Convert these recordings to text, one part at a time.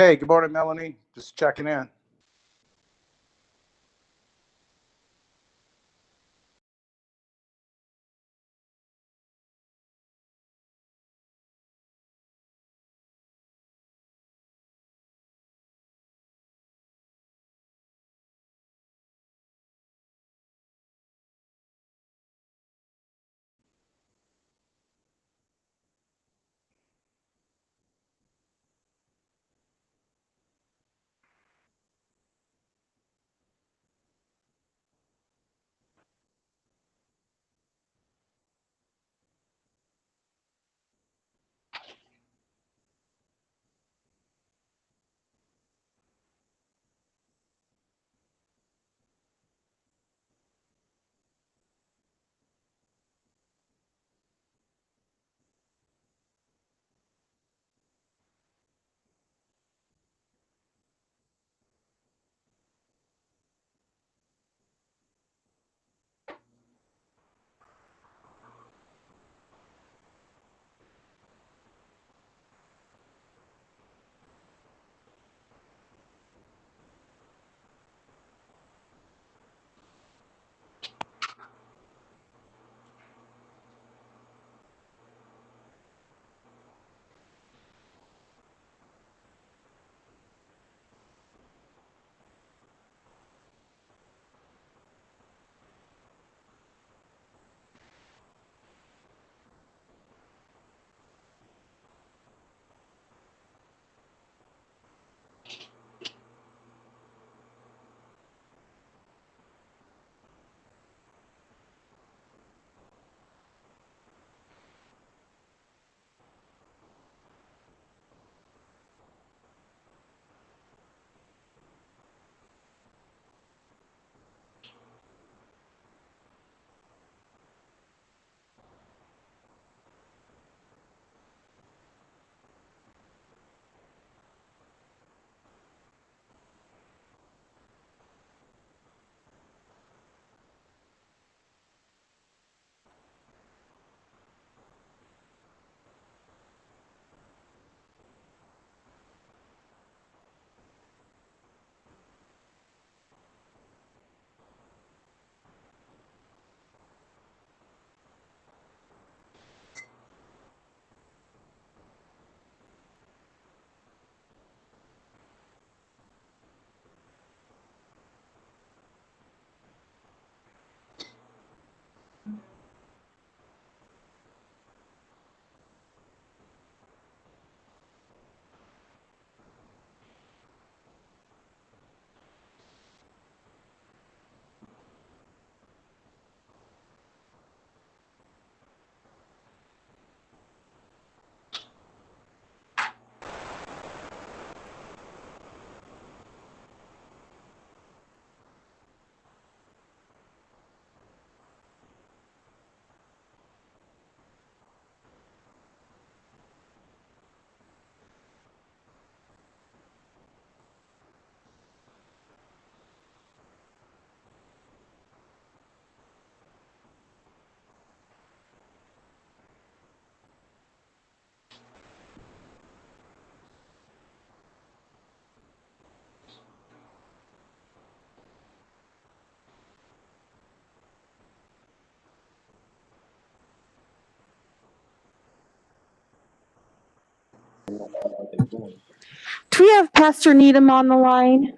Hey, good morning, Melanie. Just checking in. Do we have Pastor Needham on the line?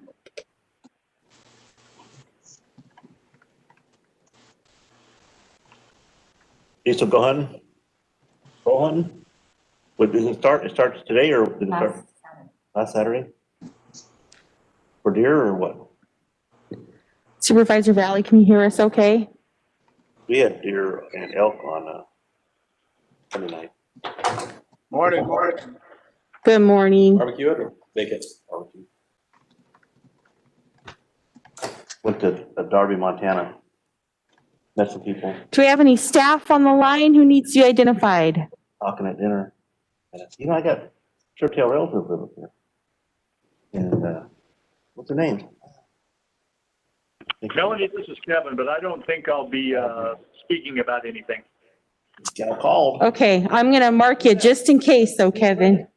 You still go hunting? Go hunting? What, does it start? It starts today or did it start last Saturday? For deer or what? Supervisor Valley, can you hear us okay? We had deer and elk on Sunday night. Morning. Good morning. Barbecue it or make it barbecue? Went to Darby, Montana. Met some people Do we have any staff on the line who needs to be identified? talking at dinner. And you know, I got sure-tail relatives live up here. And what's her name? Melanie, this is Kevin, but I don't think I'll be speaking about anything. Gal called. Okay, I'm going to mark you just in case though, Kevin.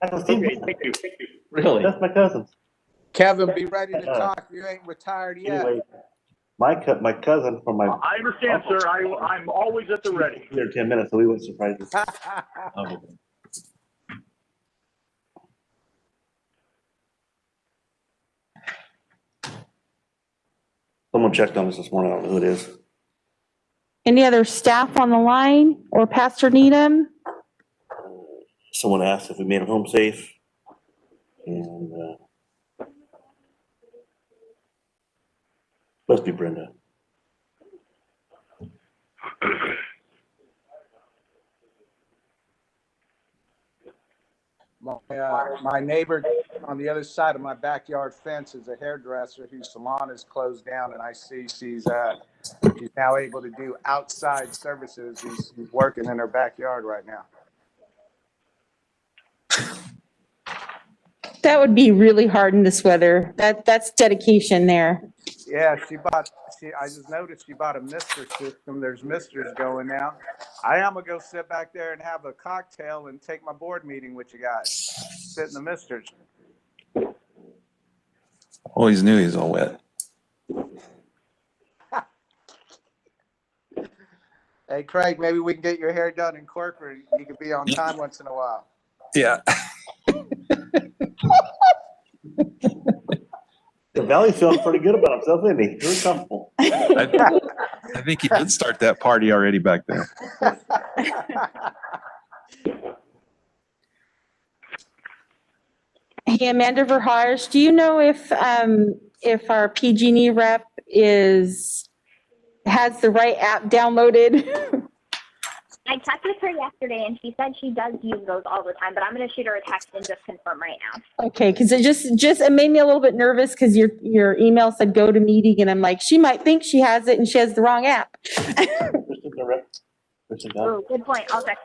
Okay, thank you. Really? That's my cousin. Kevin, be ready to talk. You ain't retired yet. Anyway, my cousin from my, I understand, sir. I'm always at the ready. here 10 minutes, so we went surprises. Oh, Someone checked on us this morning. I don't know who it is. Any other staff on the line or Pastor Needham? Someone asked if we made it home safe. And, must be Brenda. My neighbor on the other side of my backyard fence is a hairdresser whose salon is closed down, and I see she's now able to do outside services. She's working in her backyard right now. That would be really hard in this weather. That's dedication there. Yeah, I just noticed she bought a mister system. There's misters going now. I am gonna go sit back there and have a cocktail and take my board meeting with you guys. Sit in the misters. always knew he was all wet. Hey, Craig, maybe we can get your hair done in corporate. You could be on time once in a while. Yeah. The Valley feels pretty good about himself, isn't he? Very comfortable. I think he did start that party already back there. Hey, Amanda Verhars, do you know if our PG&E rep has the right app downloaded? I checked with her yesterday and she said she does use those all the time, but I'm going to shoot her a text and just confirm right now. Okay, because it made me a little bit nervous because your email said go to meeting and I'm like, she might think she has it and she has the wrong app. Oh, good point. I'll check.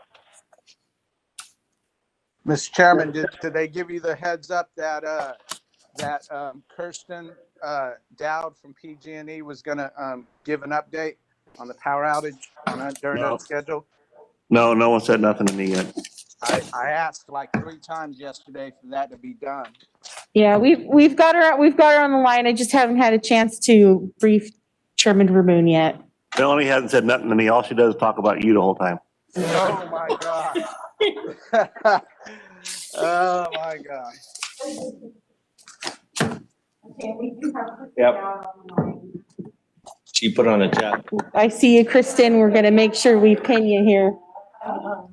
Mr. Chairman, did they give you the heads up that Kirsten Dowd from PG&E was going to give an update on the power outage during No. that schedule? No, no one said nothing to me yet. I asked like 3 times yesterday for that to be done. Yeah, we've got her on the line. I just haven't had a chance to brief Chairman Verboon yet. Melanie hasn't said nothing to me. All she does is talk about you the whole time. Oh my God. Oh my God. Yep. She put on a chat. I see you, Kristen. We're going to make sure we pin you here. On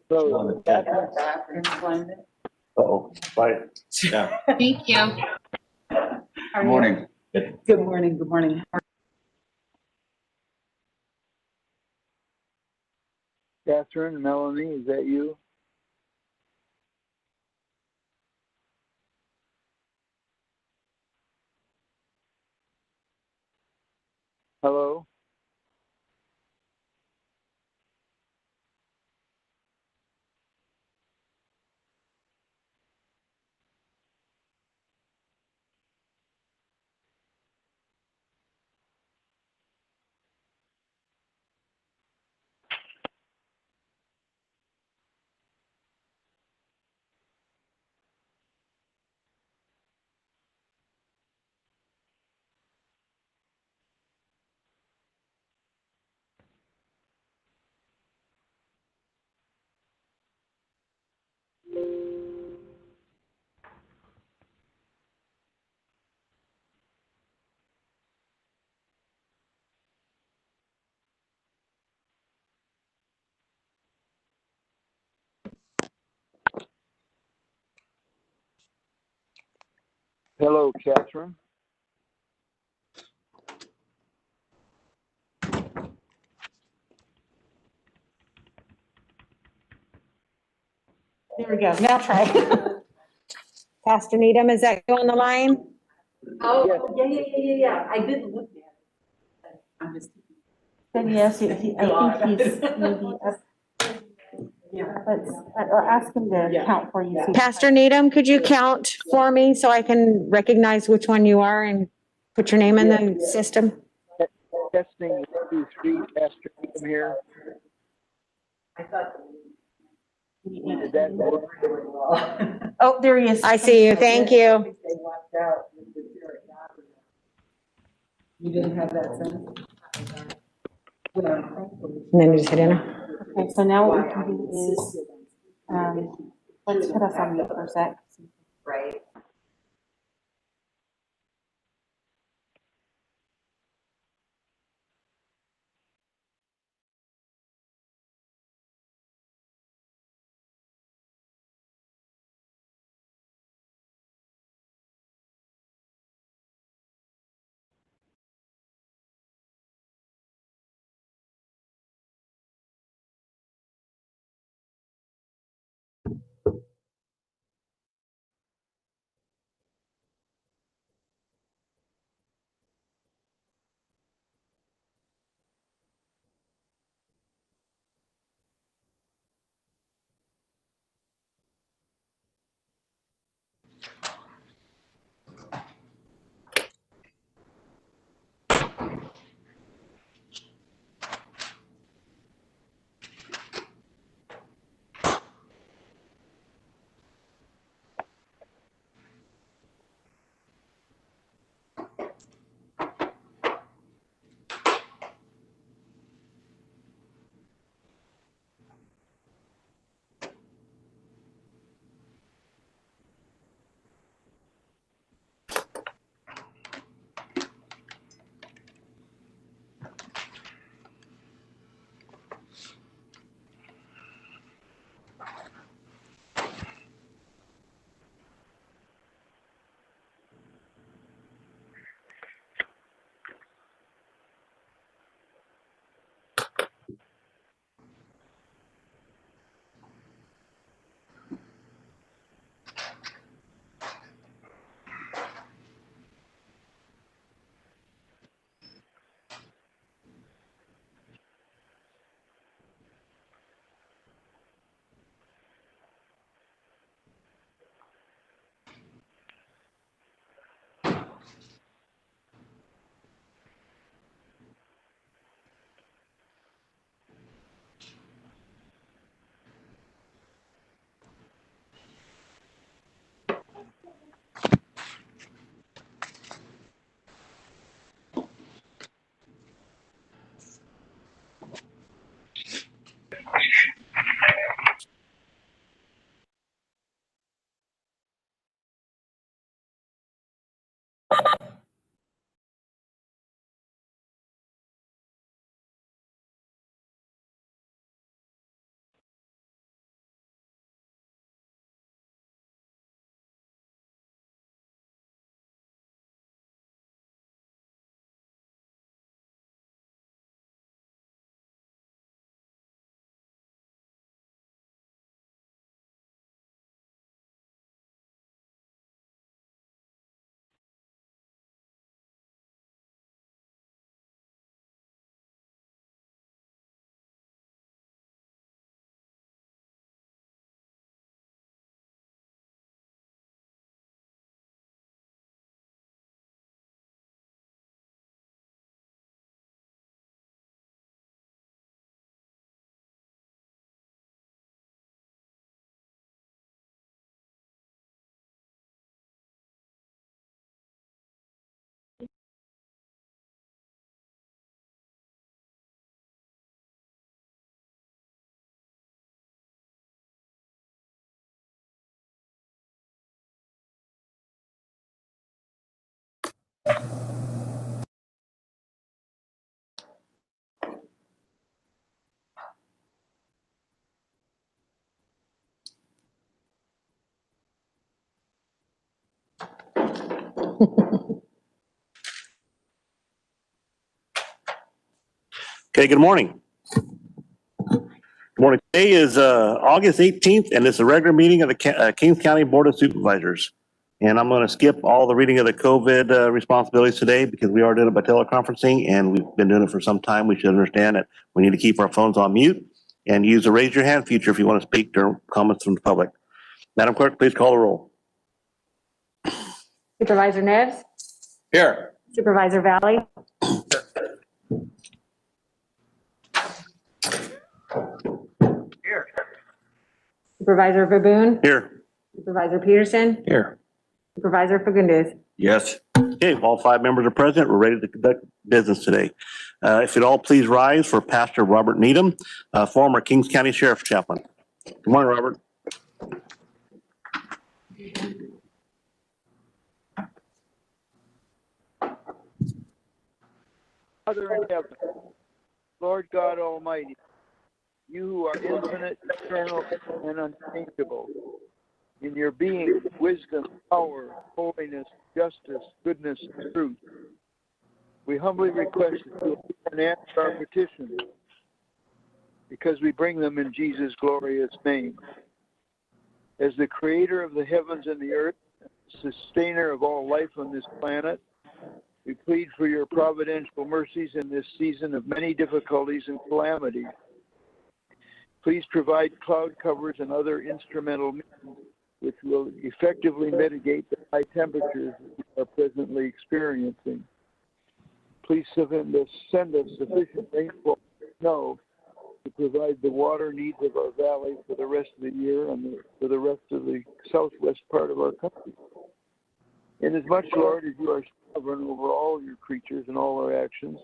the chat. Uh-oh, bye. Yeah. Thank you. Good morning. Good morning, good morning. Catherine, Melanie, is that you? Hello? Hello, Catherine. There we go. Now try. Pastor Needham, is that you on the line? Oh, yeah. I didn't look at it. I'm just. Yes, I think he's maybe up. Or ask him to count for you. Pastor Needham, could you count for me so I can recognize which one you are and put your name in the system? Testing 1, 2, 3, Pastor Needham here. I thought. Oh, there he is. I see you. Thank you. You didn't have that sense? And then you just hit enter. Okay, so now what we can do is, let's put us on mute for a sec. Right. Okay, good morning. Good morning. Today is August 18th, and it's a regular meeting of the Kings County Board of Supervisors. And I'm going to skip all the reading of the COVID responsibilities today because we are doing it by teleconferencing, and we've been doing it for some time. We should understand that we need to keep our phones on mute and use the raise your hand feature if you want to speak during comments from the public. Madam Clerk, please call the roll. Supervisor Neves, Here. Supervisor Valley, Here. Supervisor Baboon, Here. Supervisor Peterson, Here. Supervisor Fagundes. Yes. Okay, all 5 members are present. We're ready to conduct business today. If you'd all please rise for Pastor Robert Needham, former Kings County Sheriff's Chaplain. Good morning, Robert. Father in heaven, Lord God Almighty, you who are infinite, eternal, and unchangeable, in your being, wisdom, power, holiness, justice, goodness, and truth, we humbly request that you will answer our petitions because we bring them in Jesus' glorious name. As the creator of the heavens and the earth, sustainer of all life on this planet, we plead for your providential mercies in this season of many difficulties and calamities. Please provide cloud covers and other instrumental means which will effectively mitigate the high temperatures we are presently experiencing. Please send us sufficient rainfall and snow to provide the water needs of our valley for the rest of the year and for the rest of the southwest part of our country. Inasmuch, Lord, as you are sovereign over all your creatures and all our actions,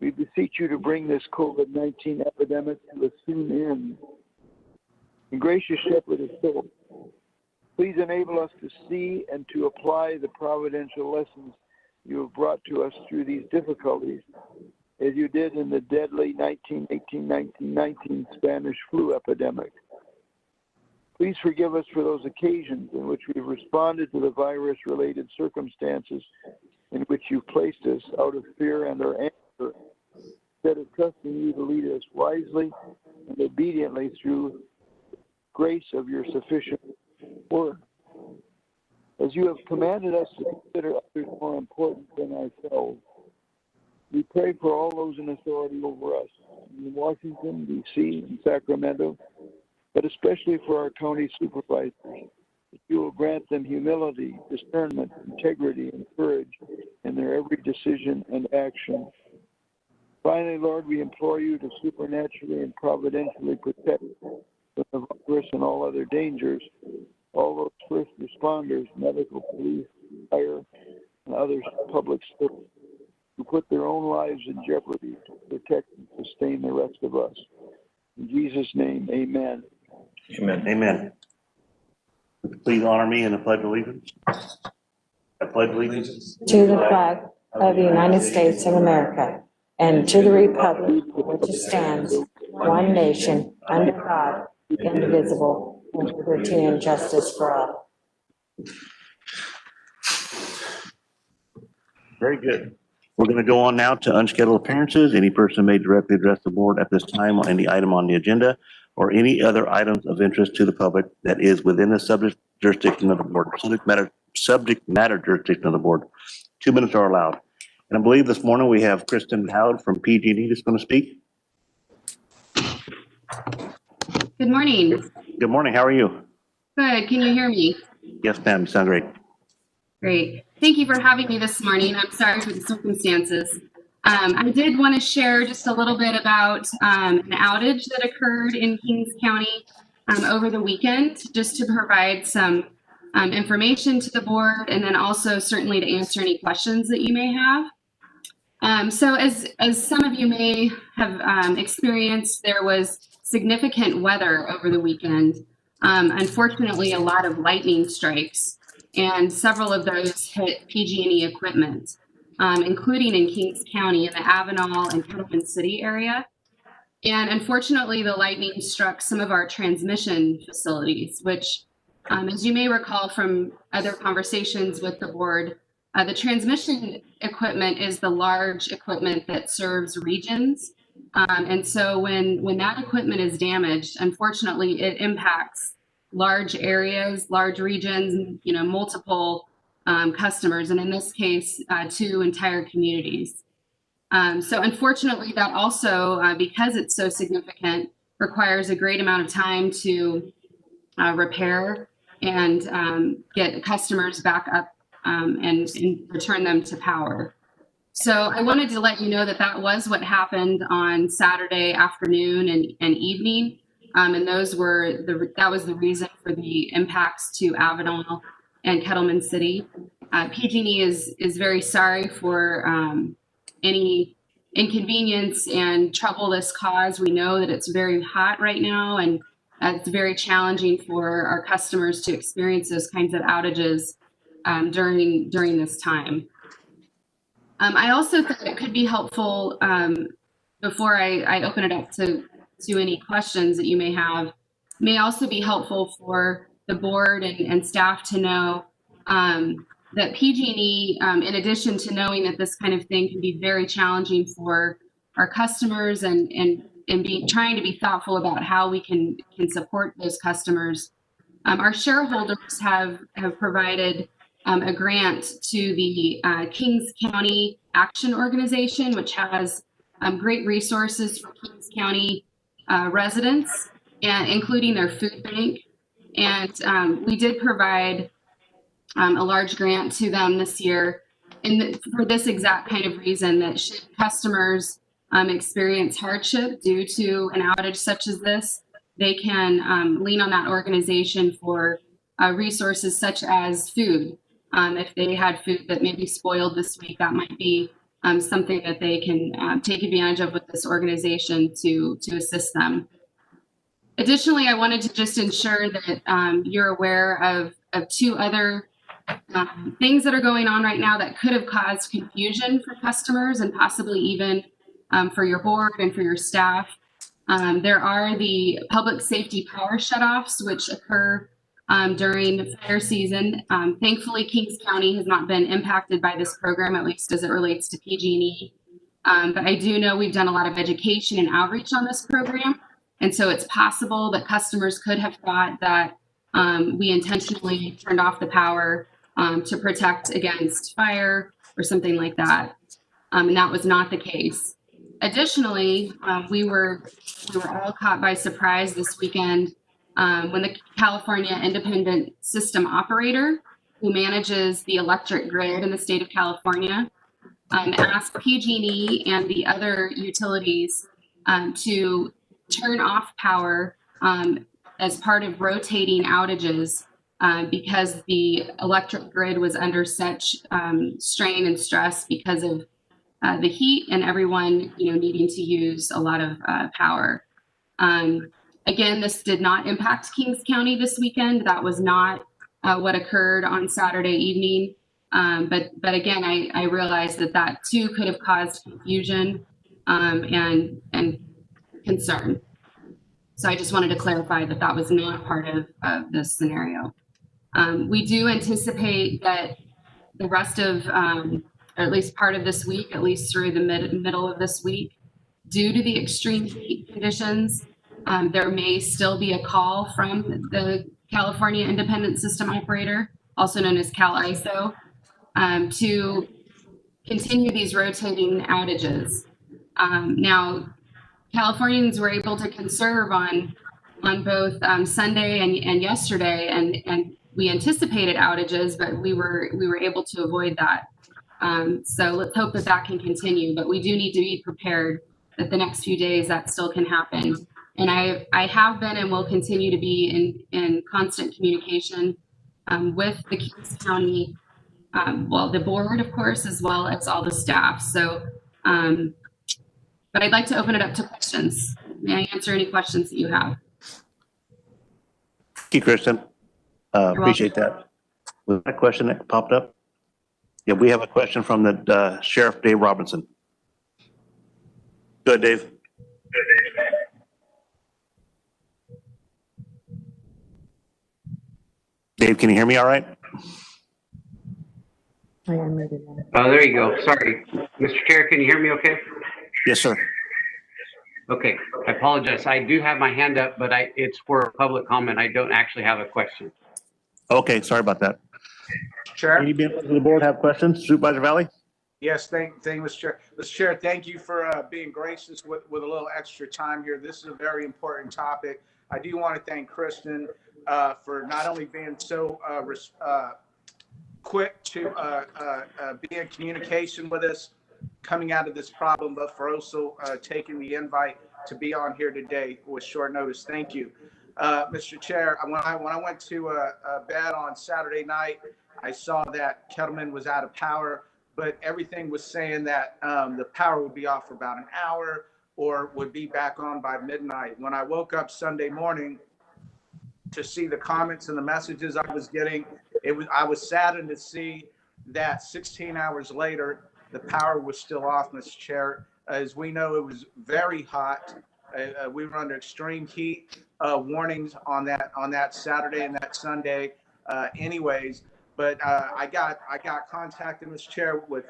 we beseech you to bring this COVID-19 epidemic to a soon end. And gracious Shepherd of souls, please enable us to see and to apply the providential lessons you have brought to us through these difficulties, as you did in the deadly 1918-1919 Spanish flu epidemic. Please forgive us for those occasions in which we've responded to the virus-related circumstances in which you've placed us out of fear and our anger, instead of trusting you to lead us wisely and obediently through grace of your sufficient word. As you have commanded us to consider others more important than ourselves, we pray for all those in authority over us in Washington, D.C., and Sacramento, but especially for our county supervisors, that you will grant them humility, discernment, integrity, and courage in their every decision and action. Finally, Lord, we implore you to supernaturally and providentially protect from the virus and all other dangers all those first responders, medical, police, fire, and others public service who put their own lives in jeopardy to protect and sustain the rest of us. In Jesus' name, amen. Amen. Amen. Please honor me in the Pledge of Allegiance. I pledge allegiance To the flag of the United States of America and to the republic which stands one nation under God, indivisible, with liberty and justice for all. Very good. We're going to go on now to unscheduled appearances. Any person may directly address the board at this time on any item on the agenda or any other items of interest to the public that is within the subject jurisdiction of the board, subject matter jurisdiction of the board. 2 minutes are allowed. And I believe this morning we have Kristen Howard from PG&E that's going to speak. Good morning. Good morning. How are you? Good. Can you hear me? Yes, ma'am. You sound great. Great. Thank you for having me this morning. I'm sorry for the circumstances. I did want to share just a little bit about an outage that occurred in Kings County over the weekend, just to provide some information to the board, and then also certainly to answer any questions that you may have. So as some of you may have experienced, there was significant weather over the weekend. Unfortunately, a lot of lightning strikes, and several of those hit PG&E equipment, including in Kings County in the Avenal and Kettleman City area. And unfortunately, the lightning struck some of our transmission facilities, which, as you may recall from other conversations with the board, the transmission equipment is the large equipment that serves regions. And so when that equipment is damaged, unfortunately, it impacts large areas, large regions, multiple customers, and in this case, 2 entire communities. So unfortunately, that also, because it's so significant, requires a great amount of time to repair and get customers back up and return them to power. So I wanted to let you know that that was what happened on Saturday afternoon and evening. And that was the reason for the impacts to Avenal and Kettleman City. PG&E is very sorry for any inconvenience and trouble this caused. We know that it's very hot right now, and it's very challenging for our customers to experience those kinds of outages during this time. I also thought it could be helpful, before I open it up to any questions that you may have, may also be helpful for the board and staff to know that PG&E, in addition to knowing that this kind of thing can be very challenging for our customers and trying to be thoughtful about how we can support those customers, our shareholders have provided a grant to the Kings County Action Organization, which has great resources for Kings County residents, and including their food bank. And we did provide a large grant to them this year for this exact kind of reason, that should customers experience hardship due to an outage such as this, they can lean on that organization for resources such as food. If they had food that may be spoiled this week, that might be something that they can take advantage of with this organization to assist them. Additionally, I wanted to just ensure that you're aware of two other things that are going on right now that could have caused confusion for customers and possibly even for your board and for your staff. There are the public safety power shutoffs, which occur during fire season. Thankfully, Kings County has not been impacted by this program, at least as it relates to PG&E. But I do know we've done a lot of education and outreach on this program. And so it's possible that customers could have thought that we intentionally turned off the power to protect against fire or something like that. And that was not the case. Additionally, we were all caught by surprise this weekend when the California Independent System Operator, who manages the electric grid in the state of California, asked PG&E and the other utilities to turn off power as part of rotating outages because the electric grid was under such strain and stress because of the heat and everyone, needing to use a lot of power. Again, this did not impact Kings County this weekend. That was not what occurred on Saturday evening. But again, I realized that too could have caused confusion and concern. So I just wanted to clarify that was not part of this scenario. We do anticipate that the rest of, or at least part of this week, at least through the middle of this week, due to the extreme heat conditions, there may still be a call from the California Independent System Operator, also known as CAL-ISO, to continue these rotating outages. Now, Californians were able to conserve on both Sunday and yesterday, and we anticipated outages, but we were able to avoid that. So let's hope that can continue, but we do need to be prepared that the next few days that still can happen. And I have been and will continue to be in constant communication with the Kings County, the board, of course, as well as all the staff. So, but I'd like to open it up to questions. May I answer any questions that you have? Thank you, Kristen. Appreciate that. Was that a question that popped up? Yeah, we have a question from the Sheriff Dave Robinson. Good, Dave. Dave, can you hear me all right? Oh, there you go. Sorry. Mr. Chair, can you hear me okay? Yes, sir. Okay. I apologize. I do have my hand up, but it's for public comment. I don't actually have a question. Okay, sorry about that. Chair? Any members of the board have questions? Supervisor Valley? Yes, thank you, Mr. Chair. Mr. Chair, thank you for being gracious with a little extra time here. This is a very important topic. I do want to thank Kristen for not only being so quick to be in communication with us coming out of this problem, but for also taking the invite to be on here today with short notice. Thank you. Mr. Chair, when I went to bed on Saturday night, I saw that Kettleman was out of power, but everything was saying that the power would be off for about an hour or would be back on by midnight. When I woke up Sunday morning to see the comments and the messages I was getting, I was saddened to see that 16 hours later, the power was still off, Mr. Chair. As we know, it was very hot. We were under extreme heat warnings on that Saturday and that Sunday anyways. But I got contacted, Mr. Chair, with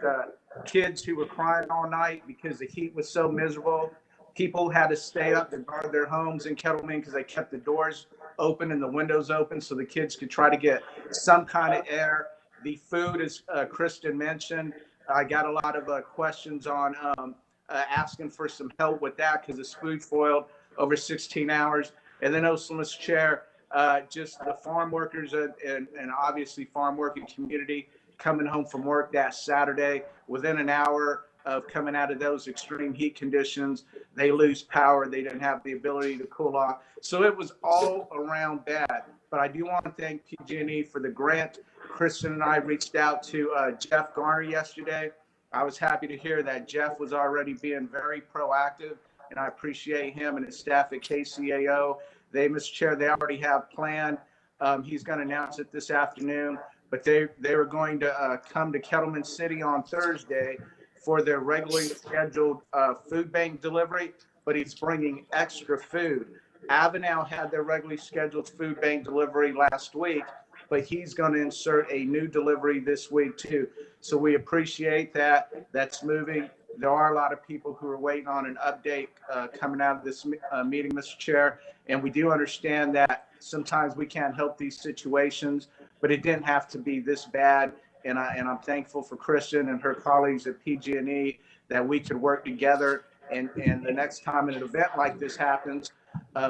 kids who were crying all night because the heat was so miserable. People had to stay up to guard their homes in Kettleman because they kept the doors open and the windows open so the kids could try to get some kind of air. The food, as Kristen mentioned, I got a lot of questions on asking for some help with that because it's food foiled over 16 hours. And then also, Mr. Chair, just the farm workers and obviously farm working community coming home from work that Saturday, within an hour of coming out of those extreme heat conditions, they lose power. They didn't have the ability to cool off. So it was all around bad. But I do want to thank PG&E for the grant. Kristen and I reached out to Jeff Garner yesterday. I was happy to hear that Jeff was already being very proactive, and I appreciate him and his staff at KCAO. Mr. Chair, they already have planned. He's going to announce it this afternoon, but they were going to come to Kettleman City on Thursday for their regularly scheduled food bank delivery, but he's bringing extra food. Avenel had their regularly scheduled food bank delivery last week, but he's going to insert a new delivery this week too. So we appreciate that. That's moving. There are a lot of people who are waiting on an update coming out of this meeting, Mr. Chair. And we do understand that sometimes we can't help these situations, but it didn't have to be this bad. And I'm thankful for Kristen and her colleagues at PG&E that we could work together. And the next time an event like this happens,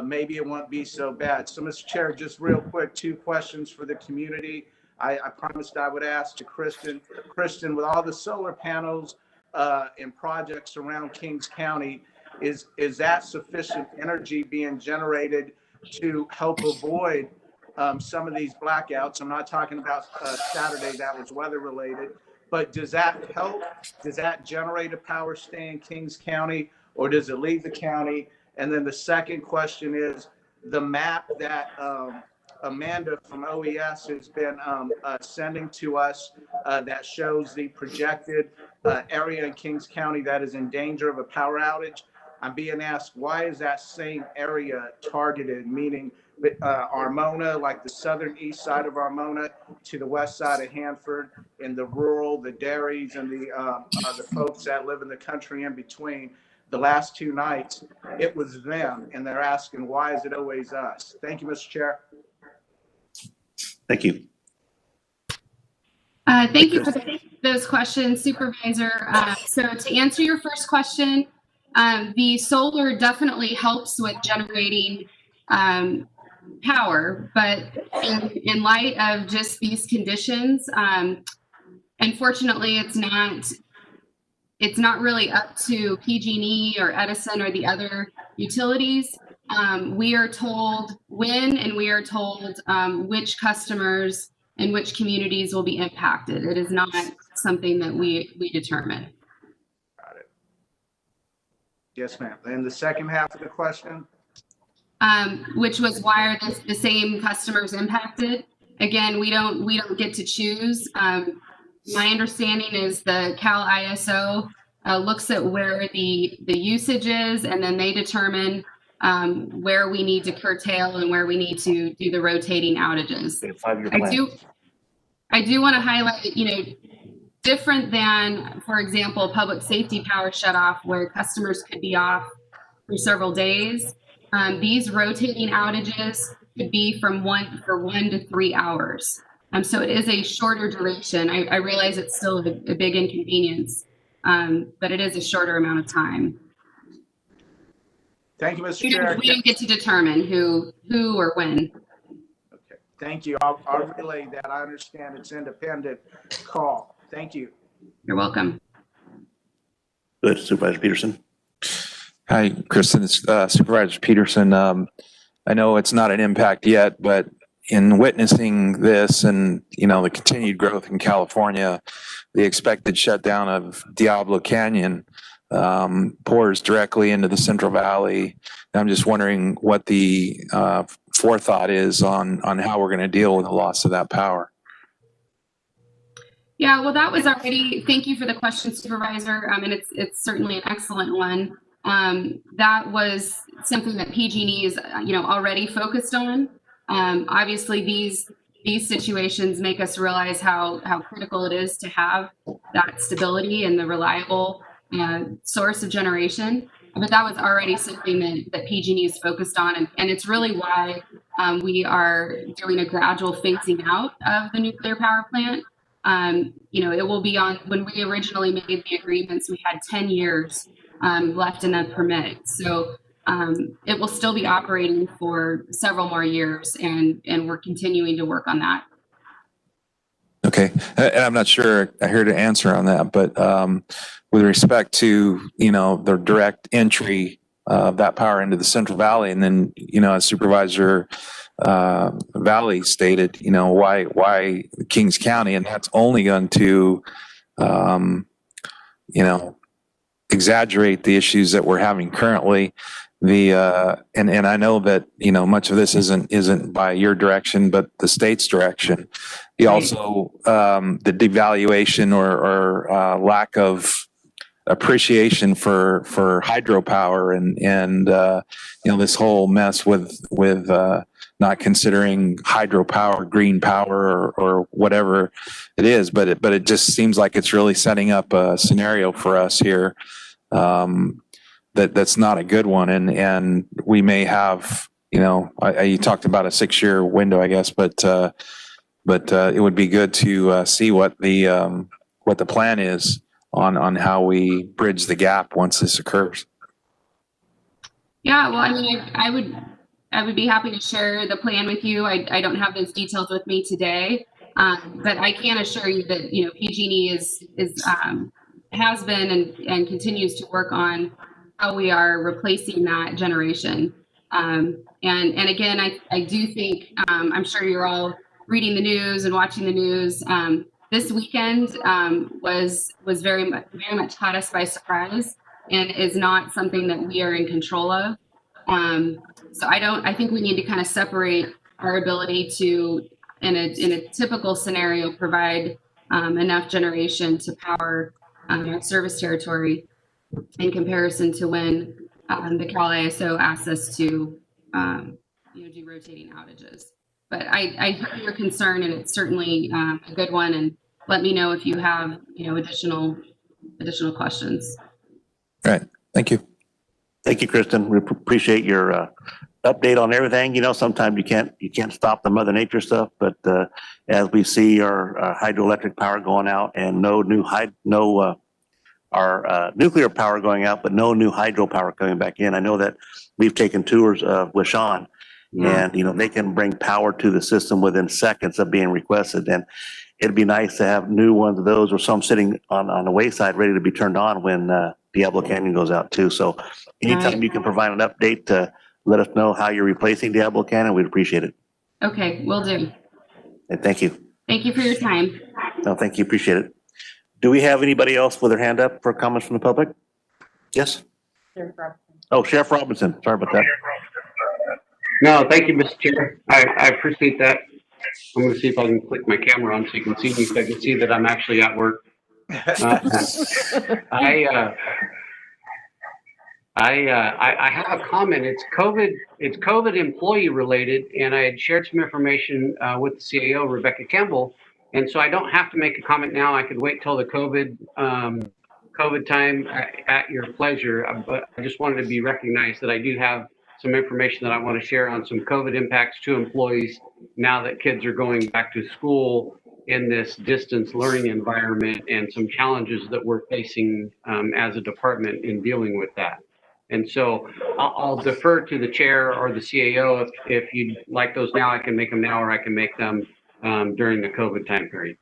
maybe it won't be so bad. So, Mr. Chair, just real quick, 2 questions for the community. I promised I would ask to Kristen. Kristen, with all the solar panels and projects around Kings County, is that sufficient energy being generated to help avoid some of these blackouts? I'm not talking about Saturday, that was weather related, but does that help? Does that generate a power stay in Kings County, or does it leave the county? And then the second question is the map that Amanda from OES has been sending to us that shows the projected area in Kings County that is in danger of a power outage. I'm being asked, why is that same area targeted, meaning Armona, like the southern east side of Armona to the west side of Hanford, and the rural, the dairies, and the folks that live in the country in between. The last 2 nights, it was them, and they're asking, why is it always us? Thank you, Mr. Chair. Thank you. Thank you for those questions, Supervisor. So to answer your first question, the solar definitely helps with generating power, but in light of just these conditions, unfortunately, it's not really up to PG&E or Edison or the other utilities. We are told when, and we are told which customers and which communities will be impacted. It is not something that we determine. Got it. Yes, ma'am. And the second half of the question? Which was, why are the same customers impacted? Again, we don't get to choose. My understanding is the Cal ISO looks at where the usage is, and then they determine where we need to curtail and where we need to do the rotating outages. I do want to highlight, different than, for example, public safety power shutoff, where customers could be off for several days. These rotating outages could be from 1 to 3 hours. So it is a shorter duration. I realize it's still a big inconvenience, but it is a shorter amount of time. Thank you, Mr. Chair. We don't get to determine who or when. Okay, thank you. I'll relay that. I understand it's independent call. Thank you. You're welcome. Good, Supervisor Peterson. Hi, Kristen. It's Supervisor Peterson. I know it's not an impact yet, but in witnessing this and, the continued growth in California, the expected shutdown of Diablo Canyon pours directly into the Central Valley. I'm just wondering what the forethought is on how we're going to deal with the loss of that power. Yeah, well, that was already, thank you for the question, Supervisor. And it's certainly an excellent one. That was something that PG&E is, already focused on. Obviously, these situations make us realize how critical it is to have that stability and the reliable source of generation. But that was already something that PG&E is focused on, and it's really why we are doing a gradual phasing out of the nuclear power plant. It will be on, when we originally made the agreements, we had 10 years left in the permit. So it will still be operating for several more years, and we're continuing to work on that. Okay, and I'm not sure I heard an answer on that, but with respect to, the direct entry of that power into the Central Valley, and then, as Supervisor Valley stated, why Kings County, and that's only going to, exaggerate the issues that we're having currently. And I know that much of this isn't by your direction, but the state's direction. The also the devaluation or lack of appreciation for hydropower and this whole mess with not considering hydropower, green power, or whatever it is, but it just seems like it's really setting up a scenario for us here that's not a good one, and we may have you talked about a 6-year window, I guess, but it would be good to see what the plan is on how we bridge the gap once this occurs. Yeah, well, I mean, I would be happy to share the plan with you. I don't have those details with me today, but I can assure you that PG&E has been and continues to work on how we are replacing that generation. And again, I do think I'm sure you're all reading the news and watching the news. This weekend was very much caught us by surprise, and is not something that we are in control of. So I think we need to kind of separate our ability to, in a typical scenario, provide enough generation to power our service territory in comparison to when the Cal ISO asks us to do rotating outages. But I hear your concern, and it's certainly a good one. And let me know if you have additional questions. All right. Thank you. Thank you, Kristen. We appreciate your update on everything. Sometimes you can't stop the Mother Nature stuff, but as we see our hydroelectric power going out and our nuclear power going out, but no new hydropower coming back in. I know that we've taken tours with Sean, and they can bring power to the system within seconds of being requested. And it'd be nice to have new ones of those, or some sitting on the wayside ready to be turned on when Diablo Canyon goes out too. So anytime you can provide an update to let us know how you're replacing Diablo Canyon, we'd appreciate it. Okay, will do. And thank you. Thank you for your time. No, thank you. Appreciate it. Do we have anybody else with their hand up for comments from the public? Yes? Sheriff Robinson. Oh, Sheriff Robinson. Sorry about that. No, thank you, Mr. Chair. I appreciate that. I'm going to see if I can click my camera on so you can see me, so I can see that I'm actually at work. I have a comment. It's COVID employee related, and I had shared some information with the CAO, Rebecca Campbell, and so I don't have to make a comment now. I could wait till the COVID time at your pleasure. But I just wanted to be recognized that I do have some information that I want to share on some COVID impacts to employees now that kids are going back to school in this distance learning environment, and some challenges that we're facing as a department in dealing with that. And so I'll defer to the chair or the CAO. If you'd like those now, I can make them now, or I can make them during the COVID time period.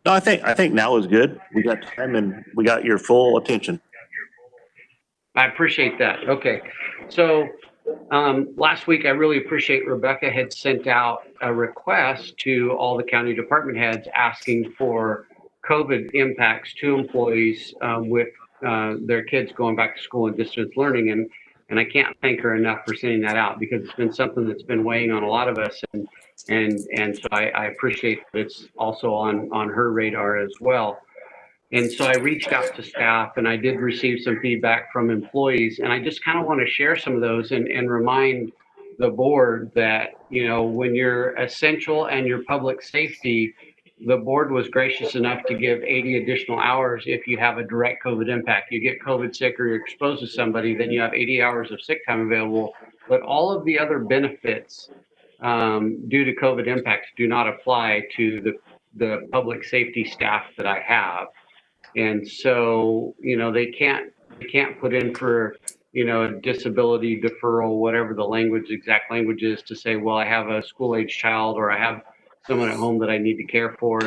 No, I think now is good. We got time and we got your full attention. I appreciate that. Okay. So last week, I really appreciate Rebecca had sent out a request to all the county department heads asking for COVID impacts to employees with their kids going back to school and distance learning. And I can't thank her enough for sending that out because it's been something that's been weighing on a lot of us. And so I appreciate that it's also on her radar as well. And so I reached out to staff and I did receive some feedback from employees. And I just kind of want to share some of those and remind the board that, you know, when you're essential and you're public safety, the board was gracious enough to give 80 additional hours if you have a direct COVID impact. You get COVID sick or you're exposed to somebody, then you have 80 hours of sick time available. But all of the other benefits due to COVID impacts do not apply to the public safety staff that I have. And so, you know, they can't put in for, you know, a disability deferral, whatever the exact language is, to say, well, I have a school age child or I have someone at home that I need to care for.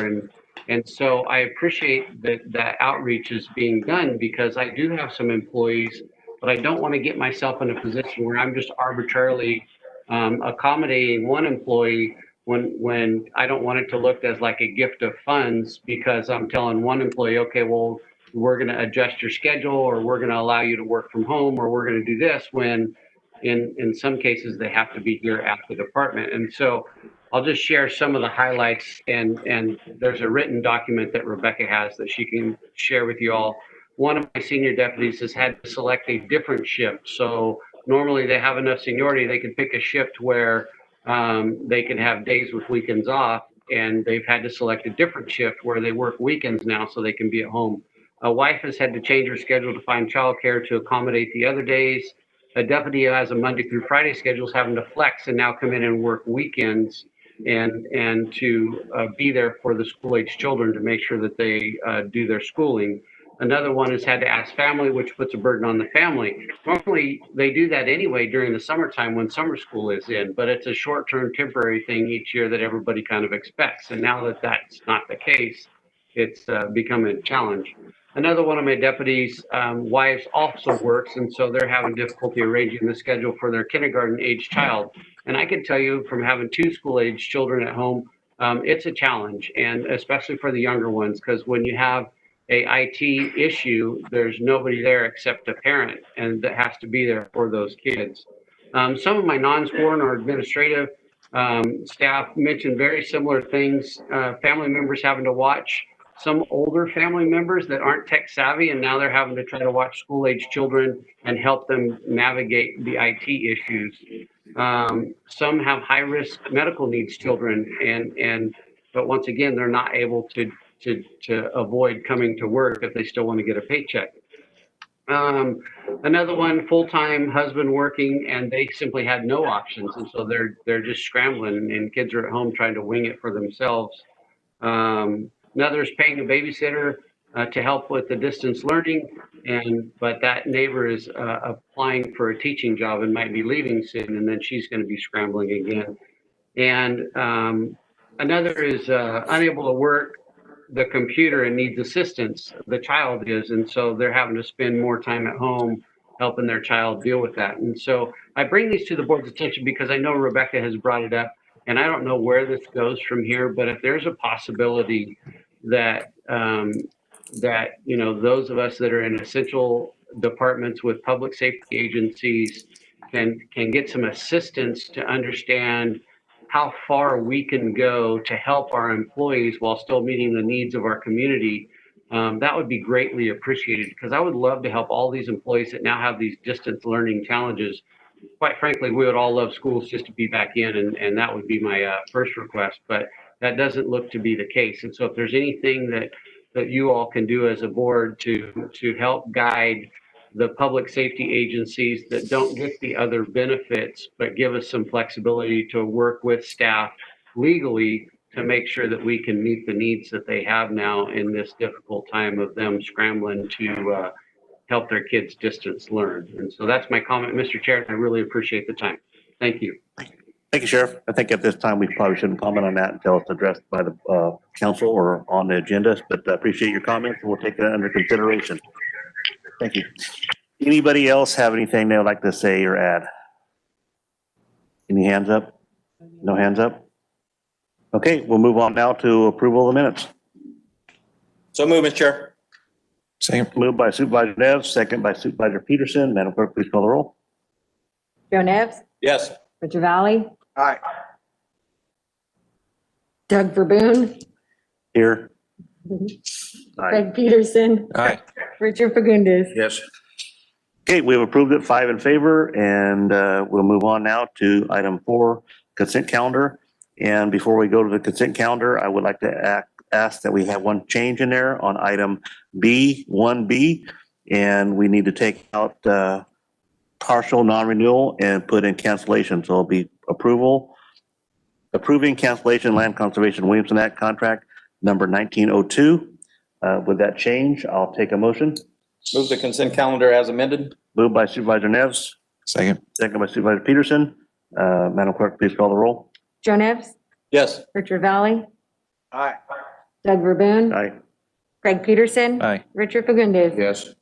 And so I appreciate that outreach is being done because I do have some employees, but I don't want to get myself in a position where I'm just arbitrarily accommodating one employee when I don't want it to look as like a gift of funds because I'm telling one employee, okay, well, we're going to adjust your schedule or we're going to allow you to work from home or we're going to do this when in some cases they have to be here at the department. And so I'll just share some of the highlights and there's a written document that Rebecca has that she can share with you all. One of my senior deputies has had to select a different shift. So normally they have enough seniority, they can pick a shift where they can have days with weekends off, and they've had to select a different shift where they work weekends now so they can be at home. A wife has had to change her schedule to find childcare to accommodate the other days. A deputy who has a Monday through Friday schedule is having to flex and now come in and work weekends and to be there for the school age children to make sure that they do their schooling. Another one has had to ask family, which puts a burden on the family. Normally, they do that anyway during the summertime when summer school is in, but it's a short-term temporary thing each year that everybody kind of expects. And now that that's not the case, it's become a challenge. Another one of my deputies' wives also works, and so they're having difficulty arranging the schedule for their kindergarten age child. And I can tell you from having two school age children at home, it's a challenge, and especially for the younger ones, because when you have a IT issue, there's nobody there except a parent, and that has to be there for those kids. Some of my non-sworn or administrative staff mentioned very similar things. Family members having to watch some older family members that aren't tech savvy, and now they're having to try to watch school age children and help them navigate the IT issues. Some have high risk medical needs children, but once again, they're not able to avoid coming to work if they still want to get a paycheck. Another one, full-time husband working, and they simply had no options, and so they're just scrambling, and kids are at home trying to wing it for themselves. Another is paying a babysitter to help with the distance learning, but that neighbor is applying for a teaching job and might be leaving soon, and then she's going to be scrambling again. And another is unable to work the computer and needs assistance. The child is, and so they're having to spend more time at home helping their child deal with that. And so I bring these to the board's attention because I know Rebecca has brought it up, and I don't know where this goes from here, but if there's a possibility that that you know those of us that are in essential departments with public safety agencies can get some assistance to understand how far we can go to help our employees while still meeting the needs of our community, that would be greatly appreciated because I would love to help all these employees that now have these distance learning challenges. Quite frankly, we would all love schools just to be back in, and that would be my first request, but that doesn't look to be the case. And so if there's anything that you all can do as a board to help guide the public safety agencies that don't get the other benefits, but give us some flexibility to work with staff legally to make sure that we can meet the needs that they have now in this difficult time of them scrambling to help their kids distance learn. And so that's my comment, Mr. Chair. I really appreciate the time. Thank you. Thank you, Sheriff. I think at this time, we probably shouldn't comment on that until it's addressed by the council or on the agenda, but I appreciate your comments and we'll take that under consideration. Thank you. Anybody else have anything they would like to say or add? Any hands up? No hands up? Okay, we'll move on now to approval of the minutes. So move, Mr. Chair. Second. Moved by Supervisor Neves, second by Supervisor Peterson. Madam Clerk, please call the roll. Joe Nevs, Yes. Richard Valley, Aye. Doug Verboon, Here. Aye. Craig Peterson, Aye. Richard Fagundes. Yes. Okay, we have approved it, 5 in favor, and we'll move on now to item 4, consent calendar. And before we go to the consent calendar, I would like to ask that we have one change in there on item B, 1B, and we need to take out partial non-renewal and put in cancellation. So it'll be approving cancellation land conservation Williamson Act contract number 1902. With that change, I'll take a motion. Move the consent calendar as amended. Moved by Supervisor Neves, Second. second by Supervisor Peterson. Madam Clerk, please call the roll. Joe Nevs, Yes. Richard Valley, Aye. Doug Verboon, Aye. Craig Peterson, Aye. Richard Fagundes. Yes.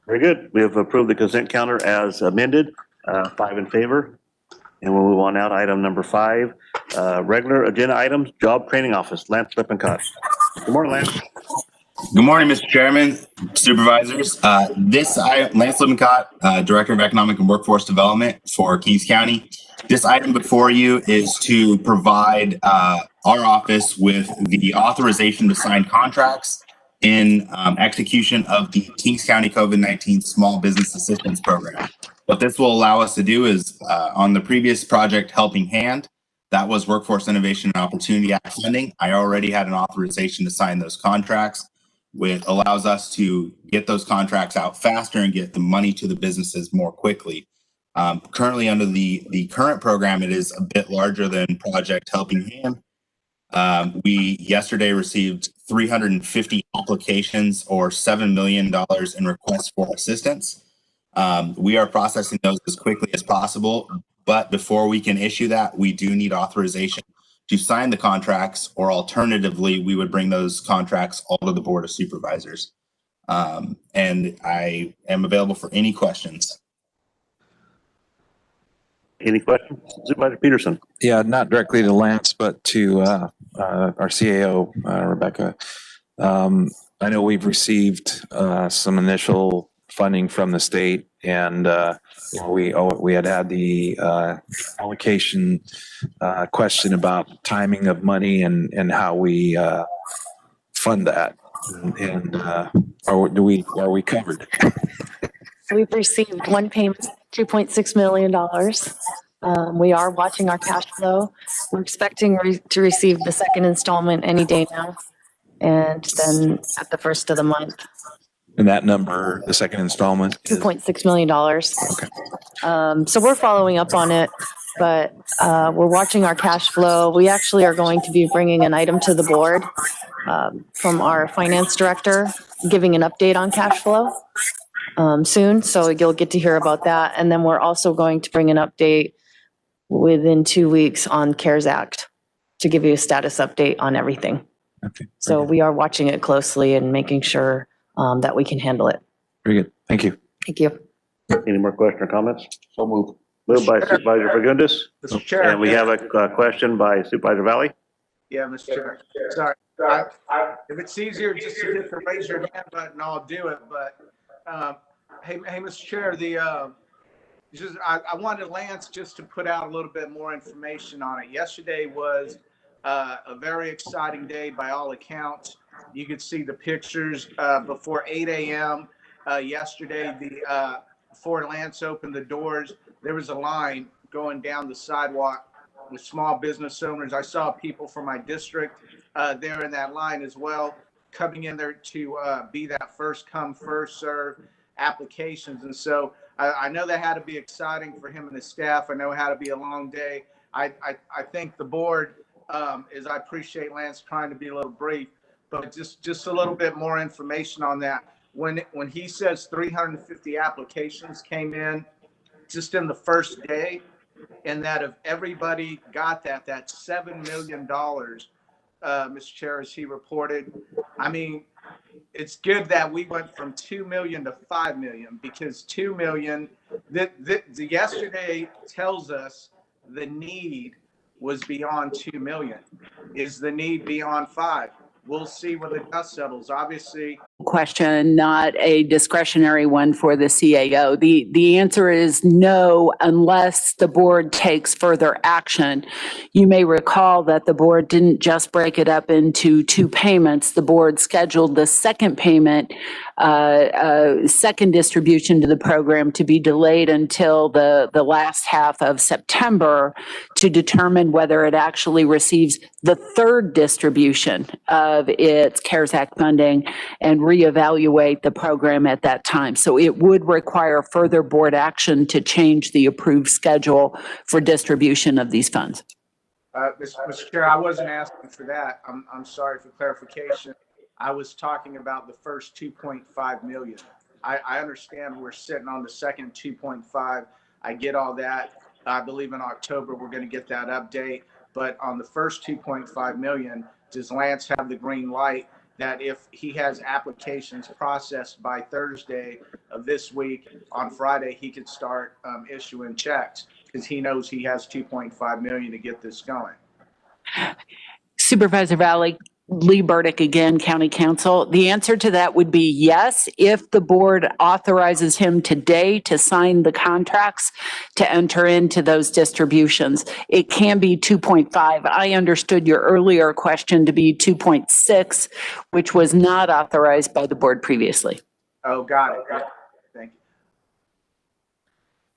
Very good. We have approved the consent calendar as amended, 5 in favor. And we'll move on now to item number 5, regular agenda items, job training office, Lance Lippincott. Good morning, Lance. Good morning, Mr. Chairman, Supervisors. Lance Lippincott, Director of Economic and Workforce Development for Kings County. This item before you is to provide our office with the authorization to sign contracts in execution of the Kings County COVID-19 Small Business Assistance Program. What this will allow us to do is on the previous project, Helping Hand, that was Workforce Innovation and Opportunity Act funding. I already had an authorization to sign those contracts, which allows us to get those contracts out faster and get the money to the businesses more quickly. Currently under the current program, it is a bit larger than Project Helping Hand. We yesterday received 350 applications or $7 million in requests for assistance. We are processing those as quickly as possible, but before we can issue that, we do need authorization to sign the contracts, or alternatively, we would bring those contracts all to the Board of Supervisors. And I am available for any questions. Any questions? Supervisor Peterson. Yeah, not directly to Lance, but to our CAO, Rebecca. I know we've received some initial funding from the state, and we had the allocation question about timing of money and how we fund that. And are we covered? We've received one payment, $2.6 million. We are watching our cash flow. We're expecting to receive the second installment any day now, and then at the first of the month. And that number, the second installment, is $2.6 million. Okay. So we're following up on it, but we're watching our cash flow. We actually are going to be bringing an item to the board from our finance director, giving an update on cash flow soon. So you'll get to hear about that. And then we're also going to bring an update within 2 weeks on CARES Act to give you a status update on everything. Okay. So we are watching it closely and making sure that we can handle it. Very good. Thank you. Thank you. Any more questions or comments? So move. Moved by Supervisor Fagundes. Mr. Chair. And we have a question by Supervisor Valley. Yeah, Mr. Chair. Sorry. If it's easier just to hit the raise your hand button, I'll do it. But hey, Mr. Chair, I wanted Lance just to put out a little bit more information on it. Yesterday was a very exciting day by all accounts. You could see the pictures before 8 a.m. Yesterday. Before Lance opened the doors, there was a line going down the sidewalk with small business owners. I saw people from my district there in that line as well, coming in there to be that first come, first serve applications. And so I know that had to be exciting for him and his staff. I know it had to be a long day. I think the board, I appreciate Lance trying to be a little brief, but just a little bit more information on that. When he says 350 applications came in just in the first day, and that if everybody got that's $7 million, Mr. Chair, as he reported. I mean, it's good that we went from 2 million to 5 million, because 2 million, the yesterday tells us the need was beyond 2 million. Is the need beyond 5? We'll see when the dust settles. Obviously, question, not a discretionary one for the CAO. The answer is no, unless the board takes further action. You may recall that the board didn't just break it up into 2 payments. The board scheduled the second payment, second distribution to the program to be delayed until the last half of September to determine whether it actually receives the third distribution of its CARES Act funding and reevaluate the program at that time. So it would require further board action to change the approved schedule for distribution of these funds. Mr. Chair, I wasn't asking for that. I'm sorry for clarification. I was talking about the first 2.5 million. I understand we're sitting on the second 2.5. I get all that. I believe in October we're going to get that update. But on the first 2.5 million, does Lance have the green light that if he has applications processed by Thursday of this week, on Friday he could start issuing checks, because he knows he has 2.5 million to get this going? Supervisor Valley, Lee Burdick again, County Council. The answer to that would be yes, if the board authorizes him today to sign the contracts to enter into those distributions. It can be 2.5. I understood your earlier question to be 2.6, which was not authorized by the board previously. Oh, got it. Thank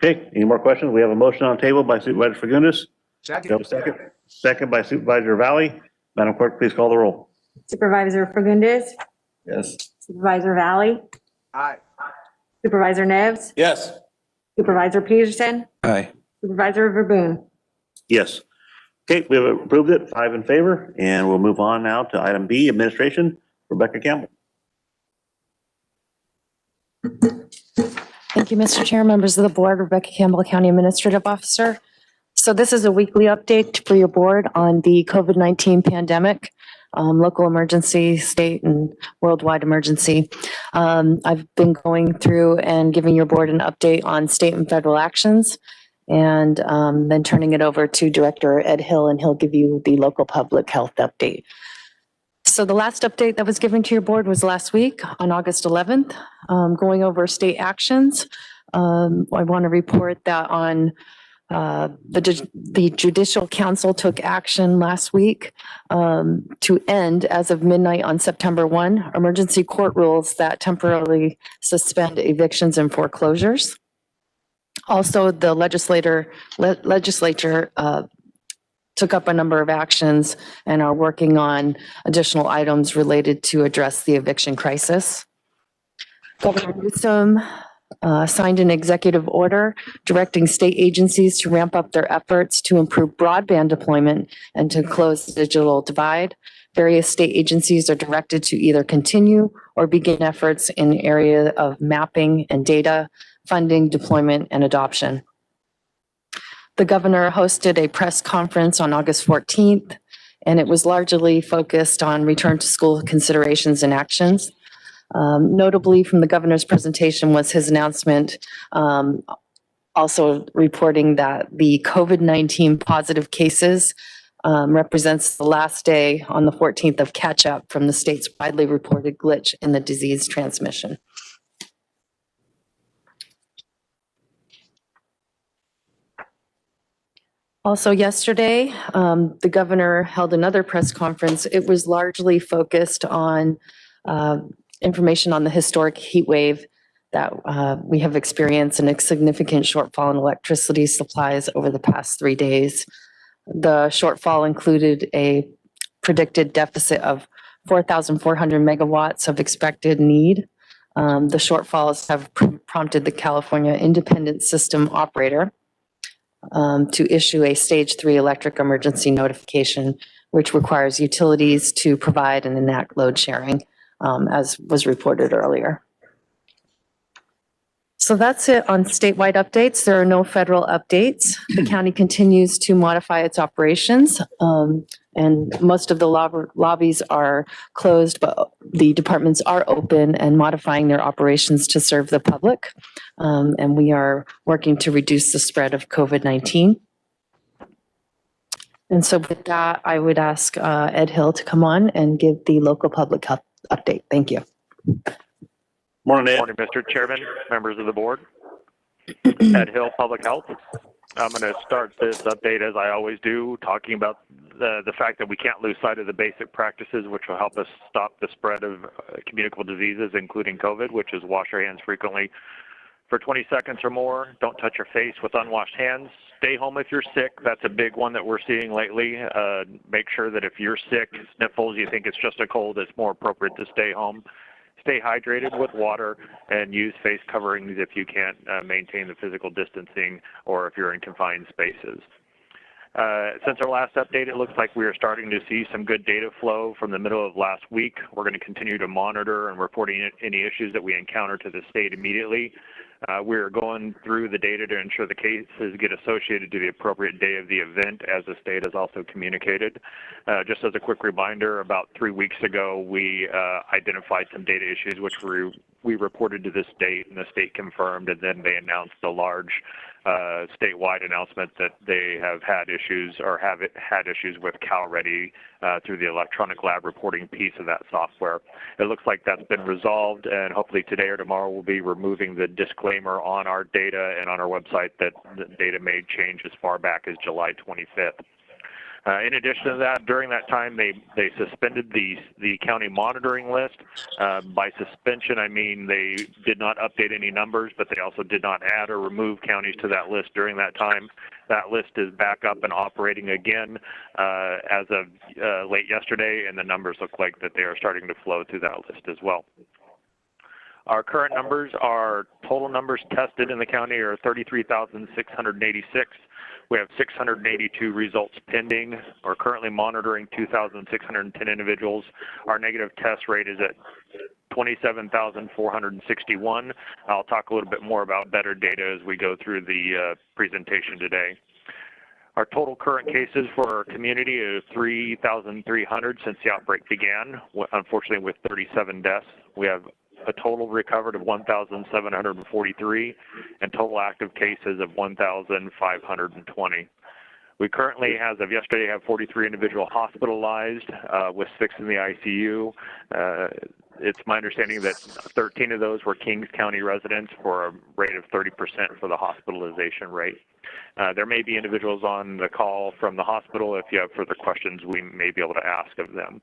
you. Okay, any more questions? We have a motion on the table by Supervisor Fagundes. Second. We have a second. Second by Supervisor Valley. Madam Clerk, please call the roll. Supervisor Fagundes, Yes. Supervisor Valley, Aye. Supervisor Neves, Yes. Supervisor Peterson, Aye. Supervisor Verboen. Yes. Okay, we have approved it, 5 in favor, and we'll move on now to item B, administration. Rebecca Campbell. Thank you, Mr. Chair, members of the board. Rebecca Campbell, County Administrative Officer. So this is a weekly update for your board on the COVID-19 pandemic, local emergency, state and worldwide emergency. I've been going through and giving your board an update on state and federal actions, and then turning it over to Director Ed Hill, and he'll give you the local public health update. So the last update that was given to your board was last week on August 11th, going over state actions. I want to report that on the Judicial Council took action last week to end, as of midnight on September 1, emergency court rules that temporarily suspend evictions and foreclosures. Also, the legislature took up a number of actions and are working on additional items related to address the eviction crisis. Governor Newsom signed an executive order directing state agencies to ramp up their efforts to improve broadband deployment and to close the digital divide. Various state agencies are directed to either continue or begin efforts in the area of mapping and data, funding, deployment, and adoption. The governor hosted a press conference on August 14th, and it was largely focused on return to school considerations and actions. Notably from the governor's presentation was his announcement also reporting that the COVID-19 positive cases represents the last day on the 14th of catch up from the state's widely reported glitch in the disease transmission. Also yesterday, the governor held another press conference. It was largely focused on information on the historic heat wave that we have experienced and a significant shortfall in electricity supplies over the past 3 days. The shortfall included a predicted deficit of 4,400 megawatts of expected need. The shortfalls have prompted the California Independent System Operator to issue a stage 3 electric emergency notification, which requires utilities to provide and enact load sharing, as was reported earlier. So that's it on statewide updates. There are no federal updates. The county continues to modify its operations. And most of the lobbies are closed, but the departments are open and modifying their operations to serve the public. And we are working to reduce the spread of COVID-19. And so with that, I would ask Ed Hill to come on and give the local public health update. Thank you. Morning, Ed. Morning, Mr. Chairman, members of the board. Ed Hill, Public Health. I'm going to start this update, as I always do, talking about the fact that we can't lose sight of the basic practices which will help us stop the spread of communicable diseases, including COVID, which is wash your hands frequently for 20 seconds or more. Don't touch your face with unwashed hands. Stay home if you're sick. That's a big one that we're seeing lately. Make sure that if you're sick, sniffles, you think it's just a cold, it's more appropriate to stay home. Stay hydrated with water and use face coverings if you can't maintain the physical distancing or if you're in confined spaces. Since our last update, it looks like we are starting to see some good data flow from the middle of last week. We're going to continue to monitor and reporting any issues that we encounter to the state immediately. We're going through the data to ensure the cases get associated to the appropriate day of the event, as the state has also communicated. Just as a quick reminder, about 3 weeks ago, we identified some data issues which we reported to the state, and the state confirmed, and then they announced a large statewide announcement that they have had issues or have had issues with CalReady through the electronic lab reporting piece of that software. It looks like that's been resolved, and hopefully today or tomorrow we'll be removing the disclaimer on our data and on our website that the data may change as far back as July 25th. In addition to that, during that time, they suspended the county monitoring list. By suspension, I mean they did not update any numbers, but they also did not add or remove counties to that list during that time. That list is back up and operating again as of late yesterday, and the numbers look like that they are starting to flow through that list as well. Our current numbers are total numbers tested in the county are 33,686. We have 682 results pending. We're currently monitoring 2,610 individuals. Our negative test rate is at 27,461. I'll talk a little bit more about better data as we go through the presentation today. Our total current cases for our community is 3,300 since the outbreak began, unfortunately with 37 deaths. We have a total recovered of 1,743 and total active cases of 1,520. We currently, as of yesterday, have 43 individuals hospitalized with 6 in the ICU. It's my understanding that 13 of those were Kings County residents for a rate of 30% for the hospitalization rate. There may be individuals on the call from the hospital. If you have further questions, we may be able to ask of them.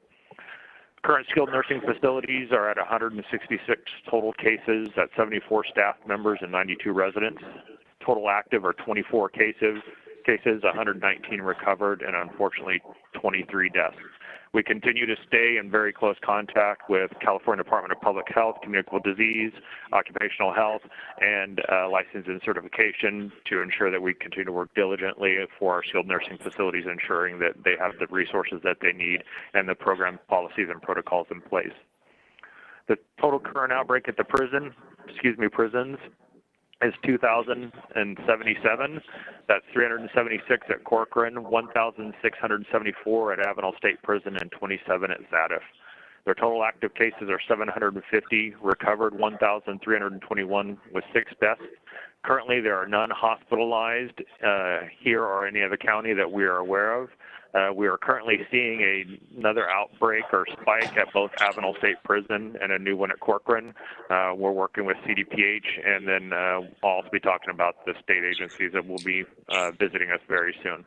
Current skilled nursing facilities are at 166 total cases, at 74 staff members and 92 residents. Total active are 24 cases, 119 recovered, and unfortunately 23 deaths. We continue to stay in very close contact with California Department of Public Health, Communicable Disease, Occupational Health, and License and Certification to ensure that we continue to work diligently for our skilled nursing facilities, ensuring that they have the resources that they need and the program policies and protocols in place. The total current outbreak at the prisons is 2,077. That's 376 at Corcoran, 1,674 at Avenal State Prison, and 27 at Zadif. Their total active cases are 750, recovered 1,321 with 6 deaths. Currently, there are none hospitalized here or any other county that we are aware of. We are currently seeing another outbreak or spike at both Avenal State Prison and a new one at Corcoran. We're working with CDPH, and then I'll also be talking about the state agencies that will be visiting us very soon.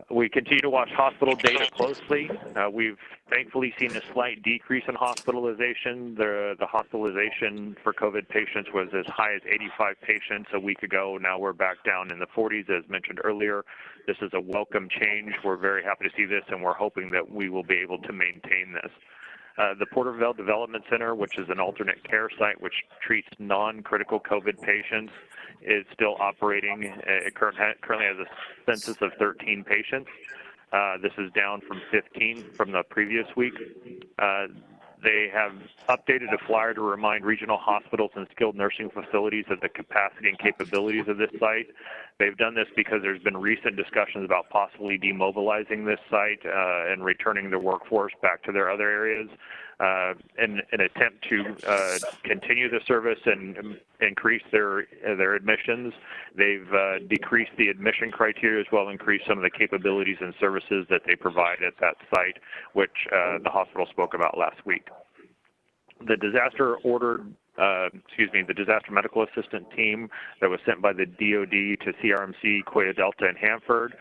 We continue to watch hospital data closely. We've thankfully seen a slight decrease in hospitalization. The hospitalization for COVID patients was as high as 85 patients a week ago. Now we're back down in the 40s, as mentioned earlier. This is a welcome change. We're very happy to see this, and we're hoping that we will be able to maintain this. The Porterville Development Center, which is an alternate care site which treats non-critical COVID patients, is still operating. It currently has a census of 13 patients. This is down from 15 from the previous week. They have updated a flyer to remind regional hospitals and skilled nursing facilities of the capacity and capabilities of this site. They've done this because there's been recent discussions about possibly demobilizing this site and returning the workforce back to their other areas. In an attempt to continue the service and increase their admissions, they've decreased the admission criteria as well, increased some of the capabilities and services that they provide at that site, which the hospital spoke about last week. The disaster medical assistant team that was sent by the DoD to CRMC, Quail Delta, and Hanford,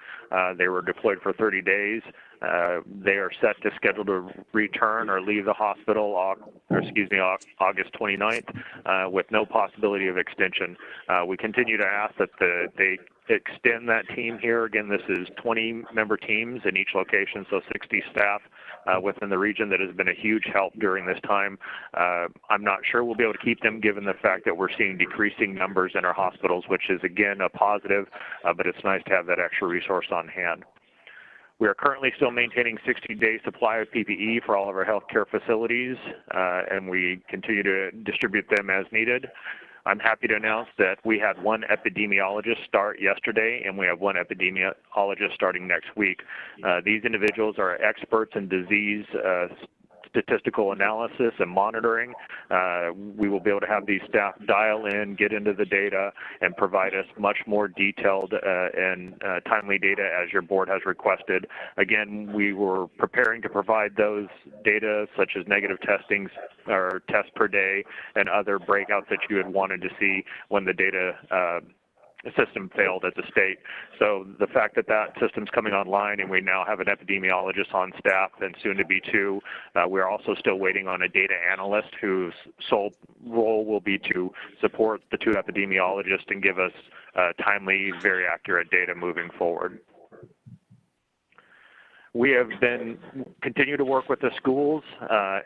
they were deployed for 30 days. They are set to schedule to return or leave the hospital, August 29th, with no possibility of extension. We continue to ask that they extend that team here. Again, this is 20-member teams in each location, so 60 staff within the region that has been a huge help during this time. I'm not sure we'll be able to keep them given the fact that we're seeing decreasing numbers in our hospitals, which is, again, a positive, but it's nice to have that extra resource on hand. We are currently still maintaining 60-day supply of PPE for all of our healthcare facilities, and we continue to distribute them as needed. I'm happy to announce that we had one epidemiologist start yesterday, and we have one epidemiologist starting next week. These individuals are experts in disease statistical analysis and monitoring. We will be able to have these staff dial in, get into the data, and provide us much more detailed and timely data as your board has requested. Again, we were preparing to provide those data such as negative testings or tests per day and other breakouts that you had wanted to see when the data system failed at the state. So the fact that that system's coming online and we now have an epidemiologist on staff and soon to be two, we're also still waiting on a data analyst whose sole role will be to support the two epidemiologists and give us timely, very accurate data moving forward. We have continue to work with the schools,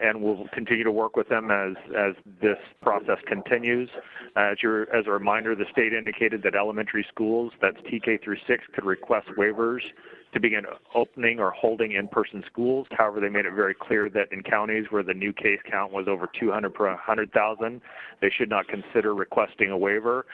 and we'll continue to work with them as this process continues. As a reminder, the state indicated that elementary schools, that's TK through 6, could request waivers to begin opening or holding in-person schools. However, they made it very clear that in counties where the new case count was over 200 per 100,000, they should not consider requesting a waiver.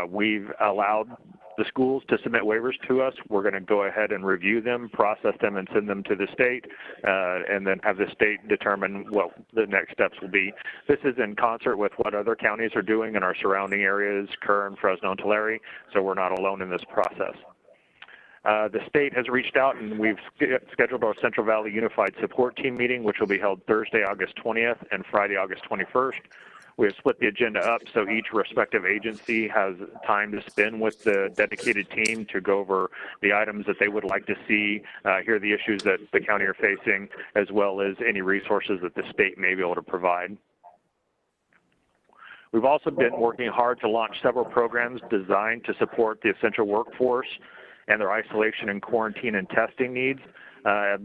We've allowed the schools to submit waivers to us. We're going to go ahead and review them, process them, and send them to the state, and then have the state determine what the next steps will be. This is in concert with what other counties are doing in our surrounding areas, Kern, Fresno, and Tulare, so we're not alone in this process. The state has reached out, and we've scheduled our Central Valley Unified Support Team meeting, which will be held Thursday, August 20th, and Friday, August 21st. We have split the agenda up so each respective agency has time to spend with the dedicated team to go over the items that they would like to see, hear the issues that the county are facing, as well as any resources that the state may be able to provide. We've also been working hard to launch several programs designed to support the essential workforce and their isolation and quarantine and testing needs. As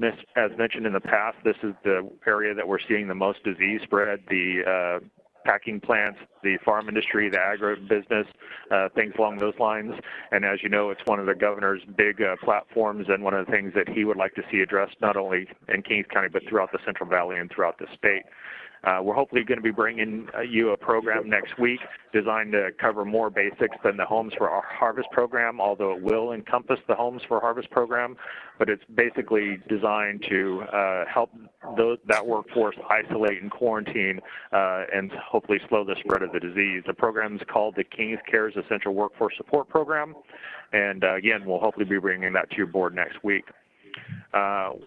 mentioned in the past, this is the area that we're seeing the most disease spread, the packing plants, the farm industry, the agribusiness, things along those lines. And as you know, it's one of the governor's big platforms and one of the things that he would like to see addressed not only in Kings County, but throughout the Central Valley and throughout the state. We're hopefully going to be bringing you a program next week designed to cover more basics than the Homes for Our Harvest program, although it will encompass the Homes for Harvest program, but it's basically designed to help that workforce isolate and quarantine and hopefully slow the spread of the disease. The program is called the Kings Cares Essential Workforce Support Program, and again, we'll hopefully be bringing that to your board next week.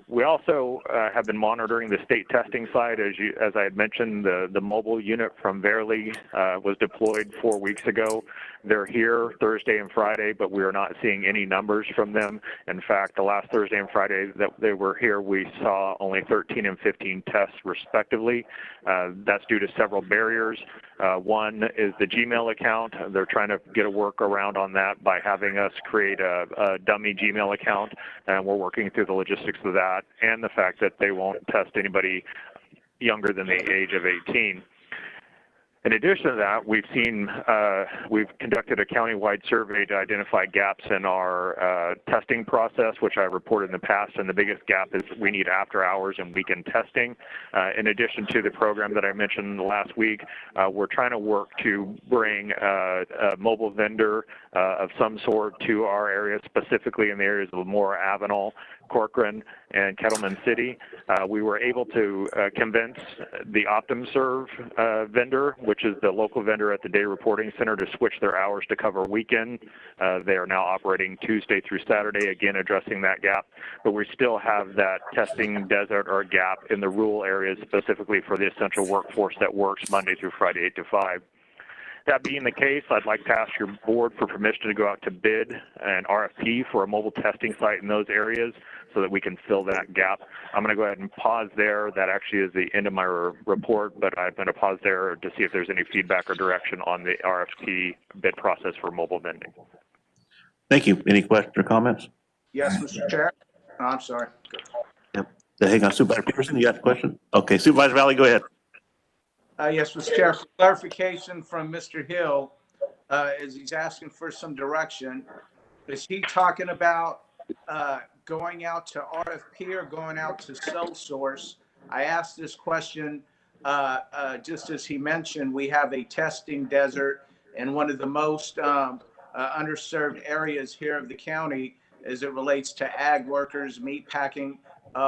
We also have been monitoring the state testing side. As I had mentioned, the mobile unit from Verily was deployed 4 weeks ago. They're here Thursday and Friday, but we are not seeing any numbers from them. In fact, the last Thursday and Friday that they were here, we saw only 13 and 15 tests respectively. That's due to several barriers. One is the Gmail account. They're trying to get a workaround on that by having us create a dummy Gmail account, and we're working through the logistics of that and the fact that they won't test anybody younger than the age of 18. In addition to that, we've conducted a countywide survey to identify gaps in our testing process, which I reported in the past, and the biggest gap is we need after hours and weekend testing. In addition to the program that I mentioned last week, we're trying to work to bring a mobile vendor of some sort to our area, specifically in the areas of Lemoore, Avenal, Corcoran, and Kettleman City. We were able to convince the OptumServe vendor, which is the local vendor at the day reporting center, to switch their hours to cover weekend. They are now operating Tuesday through Saturday, again addressing that gap. But we still have that testing desert or gap in the rural areas, specifically for the essential workforce that works Monday through Friday, 8 to 5. That being the case, I'd like to ask your board for permission to go out to bid an RFP for a mobile testing site in those areas so that we can fill that gap. I'm going to go ahead and pause there. That actually is the end of my report, but I'm going to pause there to see if there's any feedback or direction on the RFP bid process for mobile vending. Thank you. Any questions or comments? Yes, Mr. Chair. Oh, I'm sorry. Yep. Hang on, Supervisor Peterson, you got a question? Okay, Supervisor Valley, go ahead. Yes, Mr. Chair, for clarification from Mr. Hill, as he's asking for some direction, is he talking about going out to RFP or going out to sole source? I asked this question just as he mentioned, we have a testing desert, and one of the most underserved areas here of the county as it relates to ag workers, meat packing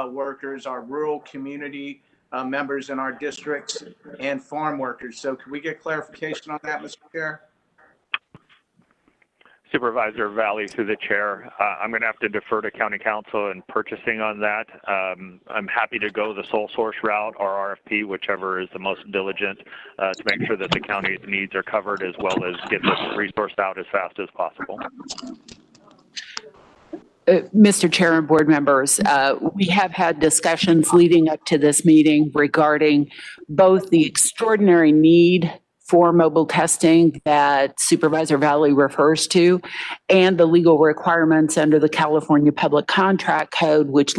workers, our rural community members in our districts, and farm workers. So can we get clarification on that, Mr. Chair? Supervisor Valley, through the chair, I'm going to have to defer to County Council and purchasing on that. I'm happy to go the sole source route or RFP, whichever is the most diligent, to make sure that the county's needs are covered, as well as get this resource out as fast as possible. Mr. Chair and board members, we have had discussions leading up to this meeting regarding both the extraordinary need for mobile testing that Supervisor Valley refers to, and the legal requirements under the California Public Contract Code, which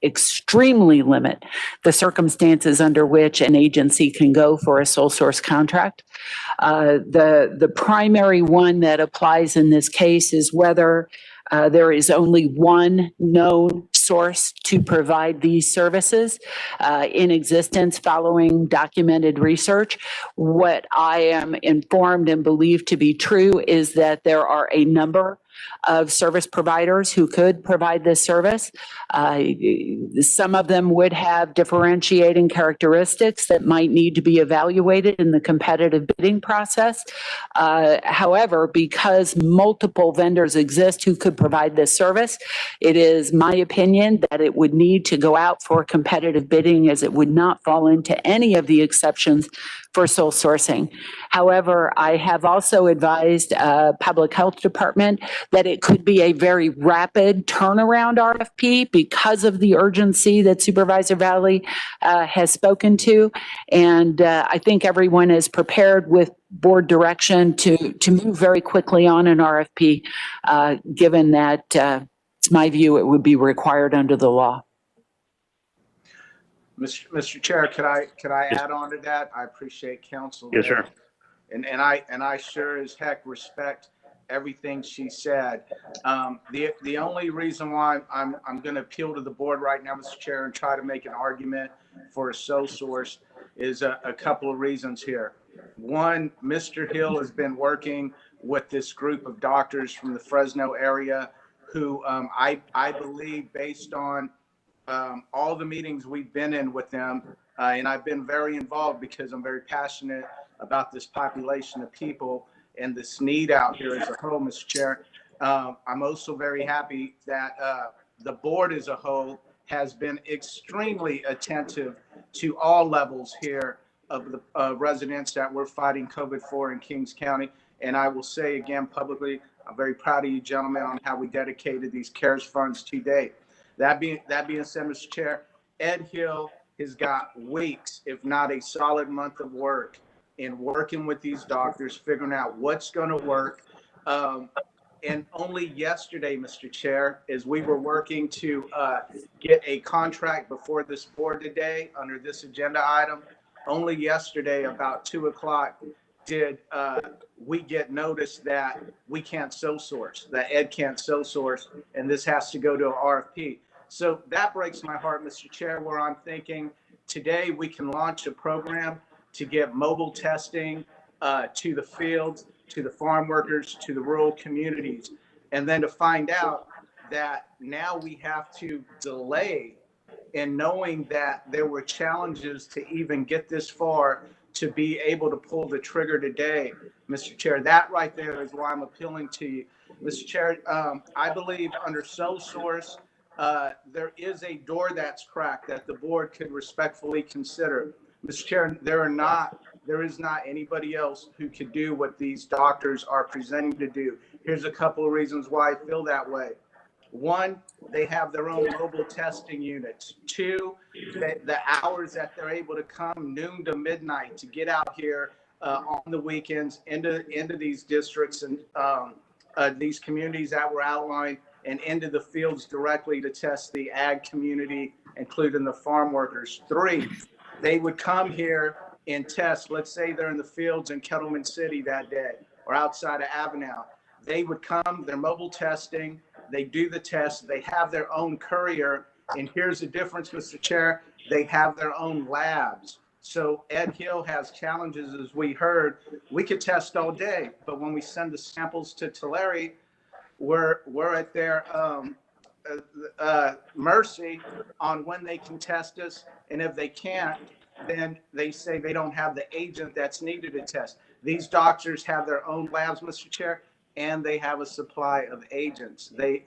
extremely limit the circumstances under which an agency can go for a sole source contract. The primary one that applies in this case is whether there is only one known source to provide these services in existence following documented research. What I am informed and believe to be true is that there are a number of service providers who could provide this service. Some of them would have differentiating characteristics that might need to be evaluated in the competitive bidding process. However, because multiple vendors exist who could provide this service, it is my opinion that it would need to go out for competitive bidding, as it would not fall into any of the exceptions for sole sourcing. However, I have also advised Public Health Department that it could be a very rapid turnaround RFP because of the urgency that Supervisor Valley has spoken to. And I think everyone is prepared with board direction to move very quickly on an RFP, given that it's my view it would be required under the law. Mr. Chair, could I add on to that? I appreciate counsel. Yes, sir. And I sure as heck respect everything she said. The only reason why I'm going to appeal to the board right now, Mr. Chair, and try to make an argument for a sole source is a couple of reasons here. One, Mr. Hill has been working with this group of doctors from the Fresno area who I believe, based on all the meetings we've been in with them, and I've been very involved because I'm very passionate about this population of people and this need out here as a whole, Mr. Chair. I'm also very happy that the board as a whole has been extremely attentive to all levels here of the residents that we're fighting COVID for in Kings County. And I will say again publicly, I'm very proud of you gentlemen on how we dedicated these CARES funds to date. That being said, Mr. Chair, Ed Hill has got weeks, if not a solid month of work in working with these doctors, figuring out what's going to work. And only yesterday, Mr. Chair, as we were working to get a contract before this board today under this agenda item, Only yesterday, about 2 o'clock, did we get notice that we can't sole source, that Ed can't sole source, and this has to go to an RFP. So that breaks my heart, Mr. Chair, where I'm thinking today we can launch a program to get mobile testing to the fields, to the farm workers, to the rural communities, and then to find out that now we have to delay in knowing that there were challenges to even get this far to be able to pull the trigger today, Mr. Chair. That right there is why I'm appealing to you. Mr. Chair, I believe under sole source, there is a door that's cracked that the board could respectfully consider. Mr. Chair, there is not anybody else who could do what these doctors are presenting to do. Here's a couple of reasons why I feel that way. One, they have their own mobile testing units. Two, the hours that they're able to come noon to midnight to get out here on the weekends into these districts and these communities that were outlined and into the fields directly to test the ag community, including the farm workers. Three, they would come here and test. Let's say they're in the fields in Kettleman City that day or outside of Avenel. They would come, they're mobile testing. They do the test. They have their own courier. And here's the difference, Mr. Chair. They have their own labs. So Ed Hill has challenges, as we heard. We could test all day, but when we send the samples to Tulare, we're at their mercy on when they can test us. And if they can't, then they say they don't have the agent that's needed to test. These doctors have their own labs, Mr. Chair, and they have a supply of agents. The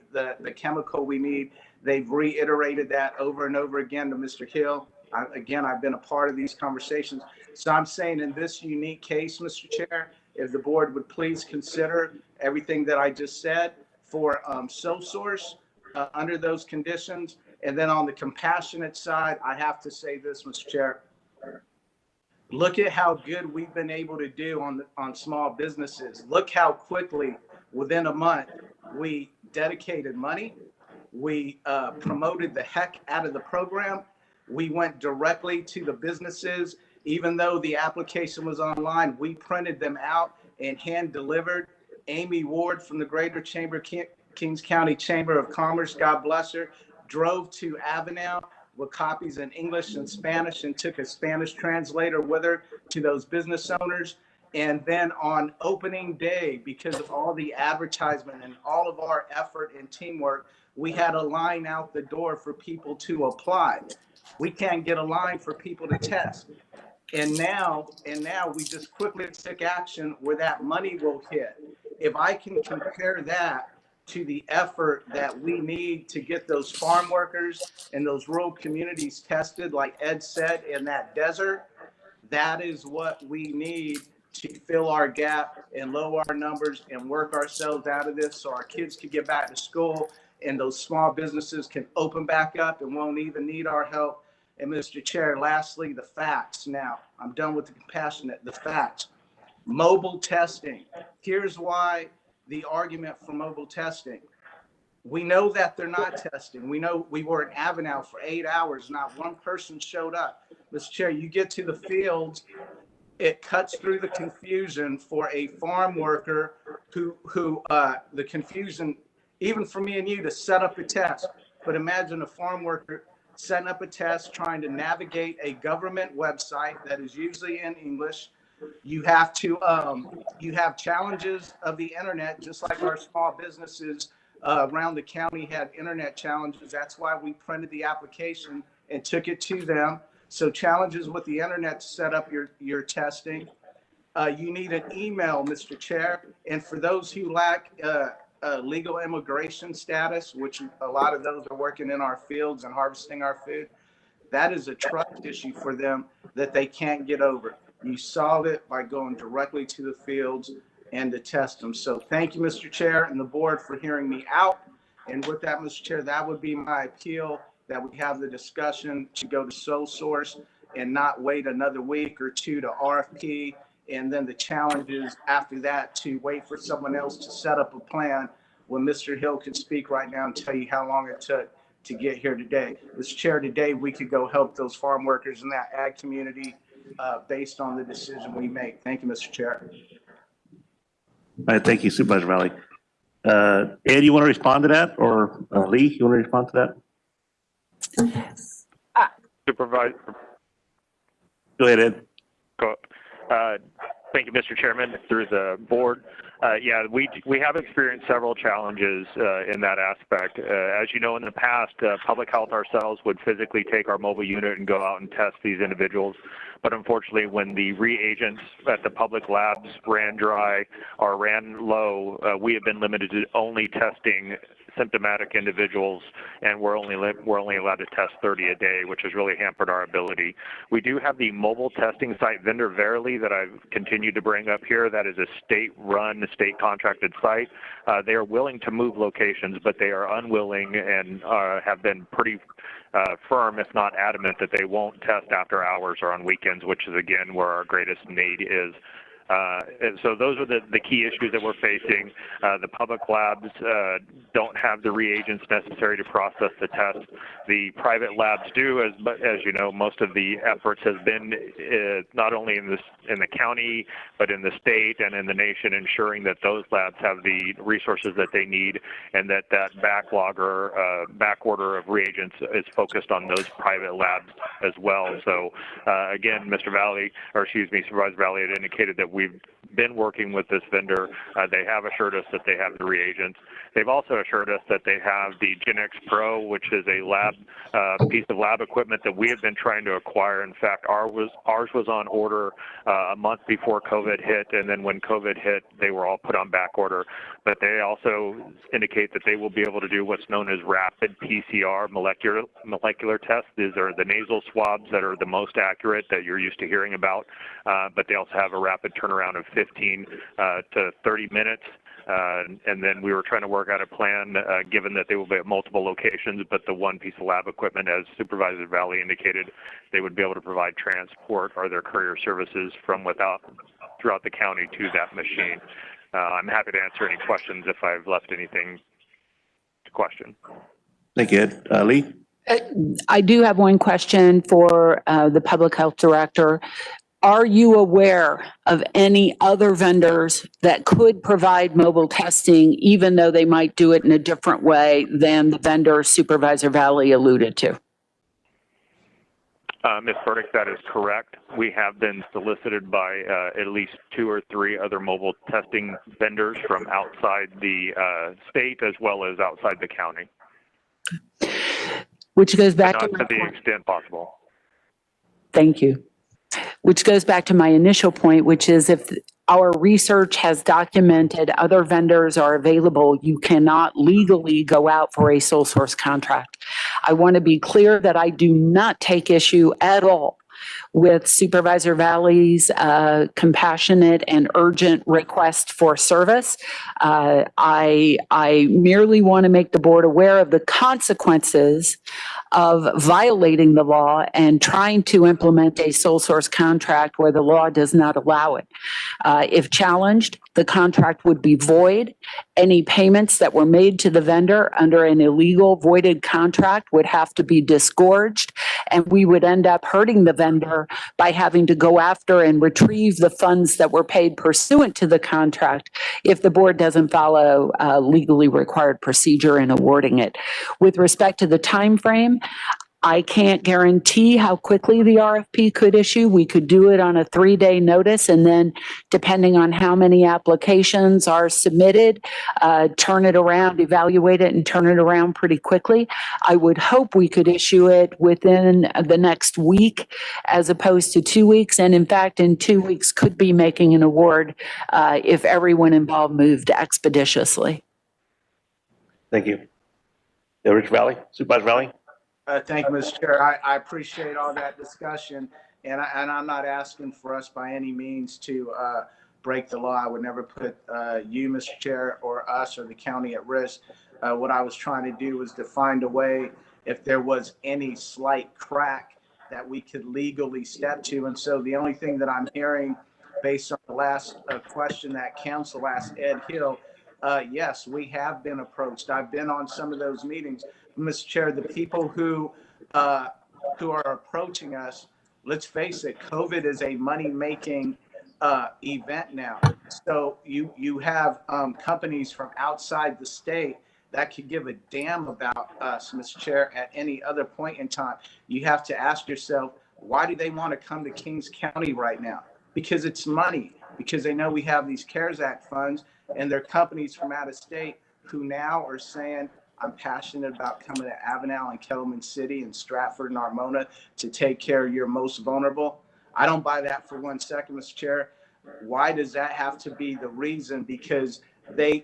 chemical we need, they've reiterated that over and over again to Mr. Hill. I've been a part of these conversations. So I'm saying in this unique case, Mr. Chair, if the board would please consider everything that I just said for sole source under those conditions. And then on the compassionate side, I have to say this, Mr. Chair. Look at how good we've been able to do on small businesses. Look how quickly, within a month, we dedicated money. We promoted the heck out of the program. We went directly to the businesses. Even though the application was online, we printed them out and hand delivered. Amy Ward from the Greater Chamber, Kings County Chamber of Commerce, God bless her, drove to Avenel with copies in English and Spanish and took a Spanish translator with her to those business owners. And then on opening day, because of all the advertisement and all of our effort and teamwork, we had a line out the door for people to apply. We can't get a line for people to test. And now we just quickly took action where that money will hit. If I can compare that to the effort that we need to get those farm workers and those rural communities tested, like Ed said, in that desert, that is what we need to fill our gap and lower our numbers and work ourselves out of this so our kids can get back to school and those small businesses can open back up and won't even need our help. And Mr. Chair, lastly, the facts. Now, I'm done with the compassionate, the facts. Mobile testing. Here's why the argument for mobile testing. We know that they're not testing. We know we were at Avenel for 8 hours. Not one person showed up. Mr. Chair, you get to the fields, it cuts through the confusion for a farm worker who the confusion, even for me and you to set up a test. But imagine a farm worker setting up a test, trying to navigate a government website that is usually in English. You have to, you have challenges of the internet, just like our small businesses around the county had internet challenges. That's why we printed the application and took it to them. So challenges with the internet to set up your testing. You need an email, Mr. Chair. And for those who lack legal immigration status, which a lot of those are working in our fields and harvesting our food, that is a trust issue for them that they can't get over. You solve it by going directly to the fields and to test them. So thank you, Mr. Chair, and the board for hearing me out. And with that, Mr. Chair, that would be my appeal, that we have the discussion to go to sole source and not wait another week or two to RFP. And then the challenges after that to wait for someone else to set up a plan when Mr. Hill could speak right now and tell you how long it took to get here today. Mr. Chair, today we could go help those farm workers in that ag community based on the decision we make. Thank you, Mr. Chair. All right, thank you, Supervisor Valley. Ed, you want to respond to that, or Lee, you want to respond to that? Supervisor. Go ahead, Ed. Thank you, Mr. Chairman, through the board. Yeah, we have experienced several challenges in that aspect. As you know, in the past, public health ourselves would physically take our mobile unit and go out and test these individuals. But unfortunately, when the reagents at the public labs ran dry or ran low, we have been limited to only testing symptomatic individuals, and we're only allowed to test 30 a day, which has really hampered our ability. We do have the mobile testing site vendor Verily that I've continued to bring up here. That is a state-run, state-contracted site. They are willing to move locations, but they are unwilling and have been pretty firm, if not adamant, that they won't test after hours or on weekends, which is, again, where our greatest need is. And so those are the key issues that we're facing. The public labs don't have the reagents necessary to process the test. The private labs do, as you know, most of the efforts has been not only in the county, but in the state and in the nation, ensuring that those labs have the resources that they need, and that backlog or back order of reagents is focused on those private labs as well. So again, Supervisor Valley had indicated that we've been working with this vendor. They have assured us that they have the reagents. They've also assured us that they have the Gen-X Pro, which is a lab piece of lab equipment that we have been trying to acquire. In fact, ours was on order a month before COVID hit, and then when COVID hit, they were all put on back order. But they also indicate that they will be able to do what's known as rapid PCR molecular tests. These are the nasal swabs that are the most accurate that you're used to hearing about, but they also have a rapid turnaround of 15 to 30 minutes. And then we were trying to work out a plan, given that they will be at multiple locations, but the one piece of lab equipment, as Supervisor Valley indicated, they would be able to provide transport or their courier services from throughout the county to that machine. I'm happy to answer any questions if I've left anything to question. Thank you, Ed. Lee? I do have one question for the public health director. Are you aware of any other vendors that could provide mobile testing, even though they might do it in a different way than the vendor Supervisor Valley alluded to? Ms. Burdick, that is correct. We have been solicited by at least 2 or 3 other mobile testing vendors from outside the state as well as outside the county. Which goes back to the extent possible. Thank you. Which goes back to my initial point, which is if our research has documented other vendors are available, you cannot legally go out for a sole source contract. I want to be clear that I do not take issue at all with Supervisor Valley's compassionate and urgent request for service. I merely want to make the board aware of the consequences of violating the law and trying to implement a sole source contract where the law does not allow it. If challenged, the contract would be void. Any payments that were made to the vendor under an illegal voided contract would have to be disgorged, and we would end up hurting the vendor by having to go after and retrieve the funds that were paid pursuant to the contract if the board doesn't follow legally required procedure in awarding it. With respect to the time frame, I can't guarantee how quickly the RFP could issue. We could do it on a 3-day notice, and then depending on how many applications are submitted, turn it around, evaluate it, and turn it around pretty quickly. I would hope we could issue it within the next week as opposed to 2 weeks. And in fact, in 2 weeks could be making an award if everyone involved moved expeditiously. Thank you. Rich Valley, Supervisor Valley? Thank you, Mr. Chair. I appreciate all that discussion, and I'm not asking for us by any means to break the law. I would never put you, Mr. Chair, or us or the county at risk. What I was trying to do was to find a way, if there was any slight crack, that we could legally step to. And so the only thing that I'm hearing, based on the last question that council asked Ed Hill, yes, we have been approached. I've been on some of those meetings. Mr. Chair, the people who are approaching us let's face it, COVID is a money-making event now. So you have companies from outside the state that could give a damn about us, Mr. Chair, at any other point in time. You have to ask yourself, why do they want to come to Kings County right now? Because it's money, because they know we have these CARES Act funds, and they're companies from out of state who now are saying, I'm passionate about coming to Avenal and Kettleman City and Stratford and Armona to take care of your most vulnerable. I don't buy that for 1 second, Mr. Chair. Why does that have to be the reason? Because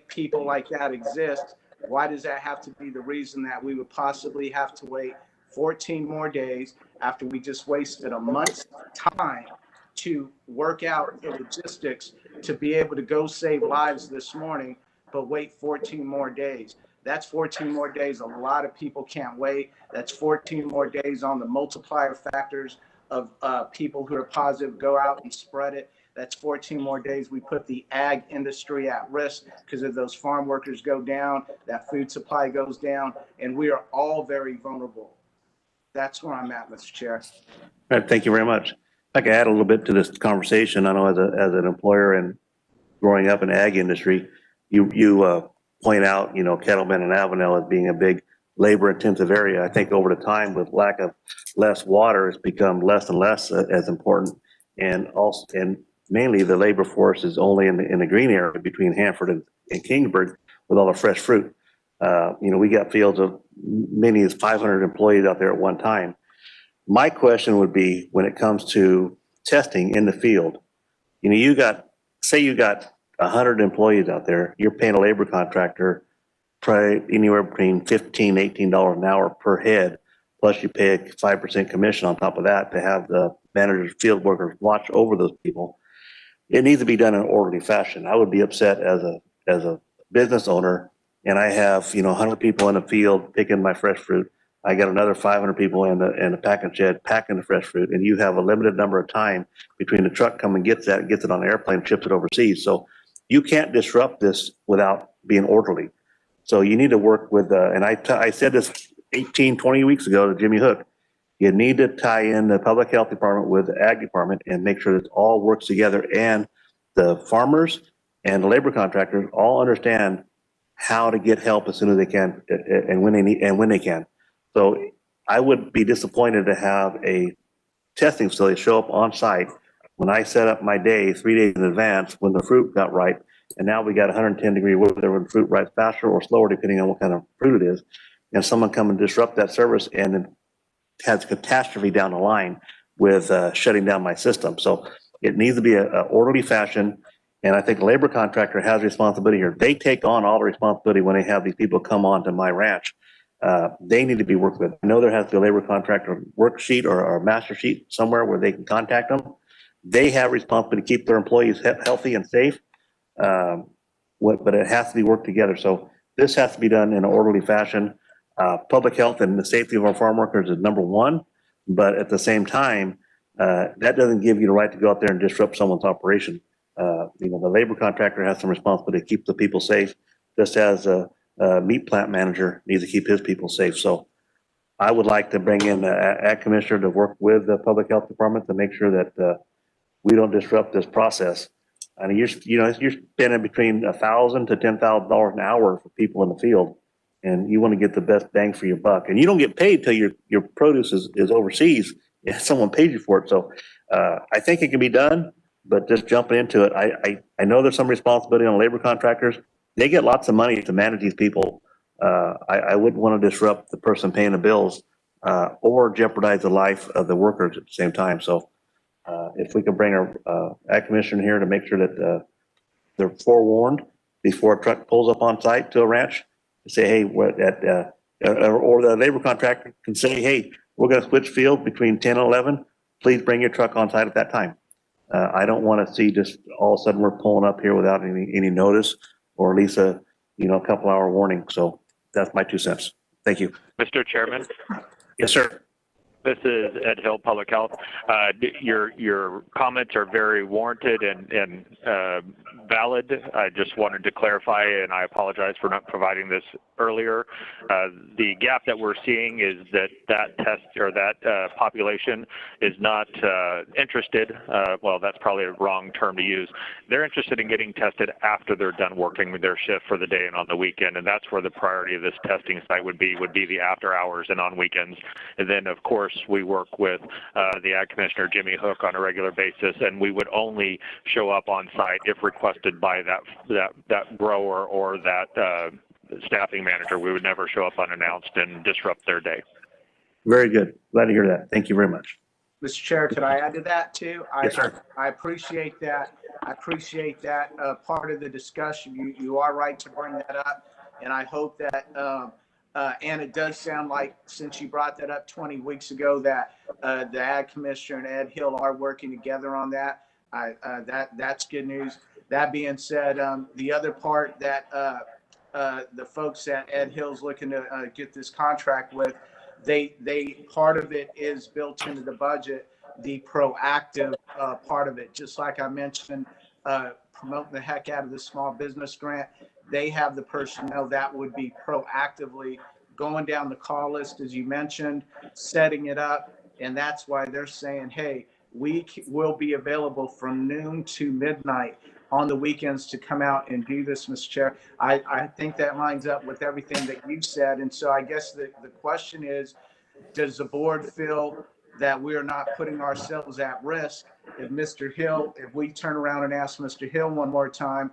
people like that exist. Why does that have to be the reason that we would possibly have to wait 14 more days after we just wasted a month's time to work out the logistics to be able to go save lives this morning, but wait 14 more days? That's 14 more days. A lot of people can't wait. That's 14 more days on the multiplier factors of people who are positive, go out and spread it. That's 14 more days. We put the ag industry at risk because if those farm workers go down, that food supply goes down, and we are all very vulnerable. That's where I'm at, Mr. Chair. All right, thank you very much. I can add a little bit to this conversation. I know as an employer and growing up in the ag industry, you point out, Kettleman and Avenel as being a big labor intensive area. I think over the time with lack of less water, it's become less and less as important. And mainly the labor force is only in the green area between Hanford and Kingsburg with all the fresh fruit. We got fields of many as 500 employees out there at one time. My question would be when it comes to testing in the field, you got 100 employees out there, you're paying a labor contractor probably anywhere between $15, $18 an hour per head, plus you pay a 5% commission on top of that to have the managers, field workers watch over those people. It needs to be done in an orderly fashion. I would be upset as a business owner, and I have 100 people in the field picking my fresh fruit. I got another 500 people in the packing shed packing the fresh fruit, and you have a limited number of time between the truck come and gets it on an airplane, ships it overseas. So you can't disrupt this without being orderly. So you need to work with, and I said this 18, 20 weeks ago to Jimmy Hook, you need to tie in the public health department with the ag department and make sure that it all works together, and the farmers and the labor contractors all understand how to get help as soon as they can and when they can. So I would be disappointed to have a testing facility show up on site when I set up my day 3 days in advance when the fruit got ripe, and now we got 110-degree weather when fruit ripes faster or slower depending on what kind of fruit it is, and someone come and disrupt that service and it has catastrophe down the line with shutting down my system. So it needs to be an orderly fashion, and I think the labor contractor has responsibility here. They take on all the responsibility when they have these people come on to my ranch. They need to be worked with. I know there has to be a labor contractor worksheet or a master sheet somewhere where they can contact them. They have responsibility to keep their employees healthy and safe, but it has to be worked together. So this has to be done in an orderly fashion. Public health and the safety of our farm workers is number one, but at the same time, that doesn't give you the right to go out there and disrupt someone's operation. The labor contractor has some responsibility to keep the people safe, just as a meat plant manager needs to keep his people safe. So I would like to bring in the ag commissioner to work with the public health department to make sure that we don't disrupt this process. I mean, you're spending between $1,000 to $10,000 an hour for people in the field, and you want to get the best bang for your buck. And you don't get paid till your produce is overseas and someone pays you for it. So I think it can be done, but just jumping into it, I know there's some responsibility on labor contractors. They get lots of money to manage these people. I wouldn't want to disrupt the person paying the bills or jeopardize the life of the workers at the same time. So if we could bring our ag commissioner here to make sure that they're forewarned before a truck pulls up on site to a ranch, to say, hey, or the labor contractor can say, hey, we're going to switch field between 10 and 11. Please bring your truck on site at that time. I don't want to see just all of a sudden we're pulling up here without any notice, or at least a couple hour warning. So that's my 2 cents. Thank you. Mr. Chairman? Yes, sir. This is Ed Hill, Public Health. Your comments are very warranted and valid. I just wanted to clarify, and I apologize for not providing this earlier. The gap that we're seeing is that test or that population is not interested. Well, that's probably a wrong term to use. They're interested in getting tested after they're done working their shift for the day and on the weekend, and that's where the priority of this testing site would be the after hours and on weekends. And then, of course, we work with the Ag Commissioner Jimmy Hook on a regular basis, and we would only show up on site if requested by that grower or that staffing manager. We would never show up unannounced and disrupt their day. Very good. Glad to hear that. Thank you very much. Mr. Chair, could I add to that too? Yes, sir. I appreciate that. I appreciate that part of the discussion. You are right to bring that up, and I hope that. And it does sound like, since you brought that up 20 weeks ago, that the Ag Commissioner and Ed Hill are working together on that. That's good news. That being said, the other part that the folks at Ed Hill's looking to get this contract with, they part of it is built into the budget, the proactive part of it. Just like I mentioned, promoting the heck out of the small business grant. They have the personnel that would be proactively going down the call list, as you mentioned, setting it up. And that's why they're saying, hey, we will be available from noon to midnight on the weekends to come out and do this, Mr. Chair. I think that lines up with everything that you said. And so I guess the question is, does the board feel that we are not putting ourselves at risk? If Mr. Hill, if we turn around and ask Mr. Hill one more time,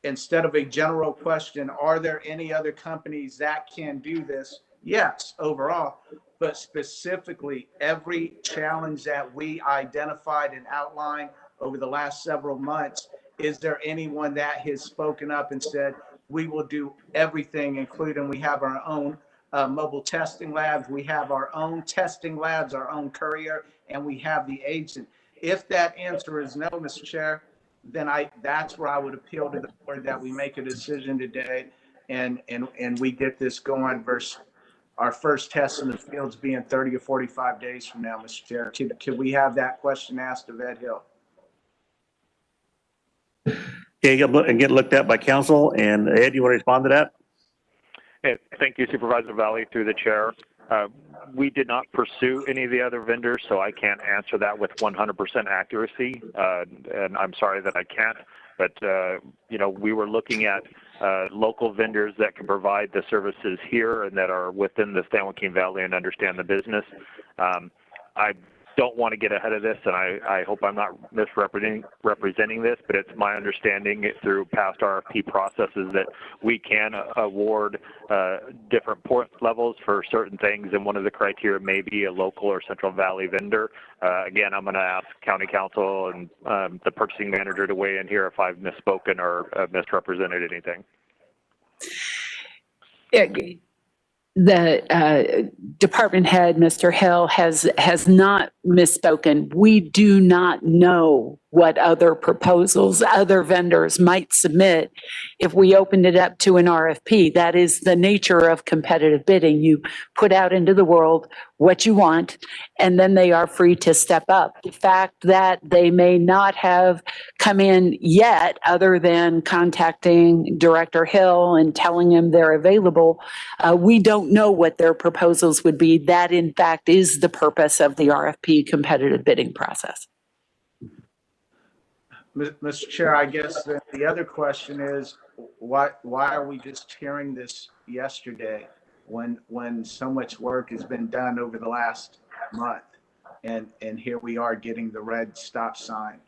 instead of a general question, are there any other companies that can do this? Yes, overall, but specifically every challenge that we identified and outlined over the last several months, is there anyone that has spoken up and said, we will do everything, including we have our own mobile testing labs, we have our own testing labs, our own courier, and we have the agent? If that answer is no, Mr. Chair, then that's where I would appeal to the board that we make a decision today and we get this going versus our first test in the fields being 30 or 45 days from now, Mr. Chair. Could we have that question asked of Ed Hill? Okay, get looked at by council. And Ed, you want to respond to that? Hey, thank you, Supervisor Valley, through the chair. We did not pursue any of the other vendors, so I can't answer that with 100% accuracy, and I'm sorry that I can't. But we were looking at local vendors that can provide the services here and that are within the San Joaquin Valley and understand the business. I don't want to get ahead of this, and I hope I'm not representing this, but it's my understanding through past RFP processes that we can award different port levels for certain things, and one of the criteria may be a local or Central Valley vendor. Again, I'm going to ask County Council and the purchasing manager to weigh in here if I've misspoken or misrepresented anything. The department head, Mr. Hill, has not misspoken. We do not know what other proposals other vendors might submit if we opened it up to an RFP. That is the nature of competitive bidding. You put out into the world what you want, and then they are free to step up. The fact that they may not have come in yet, other than contacting Director Hill and telling him they're available, we don't know what their proposals would be. That, in fact, is the purpose of the RFP competitive bidding process. Mr. Chair, I guess the other question is, why are we just hearing this yesterday when so much work has been done over the last month? And here we are getting the red stop sign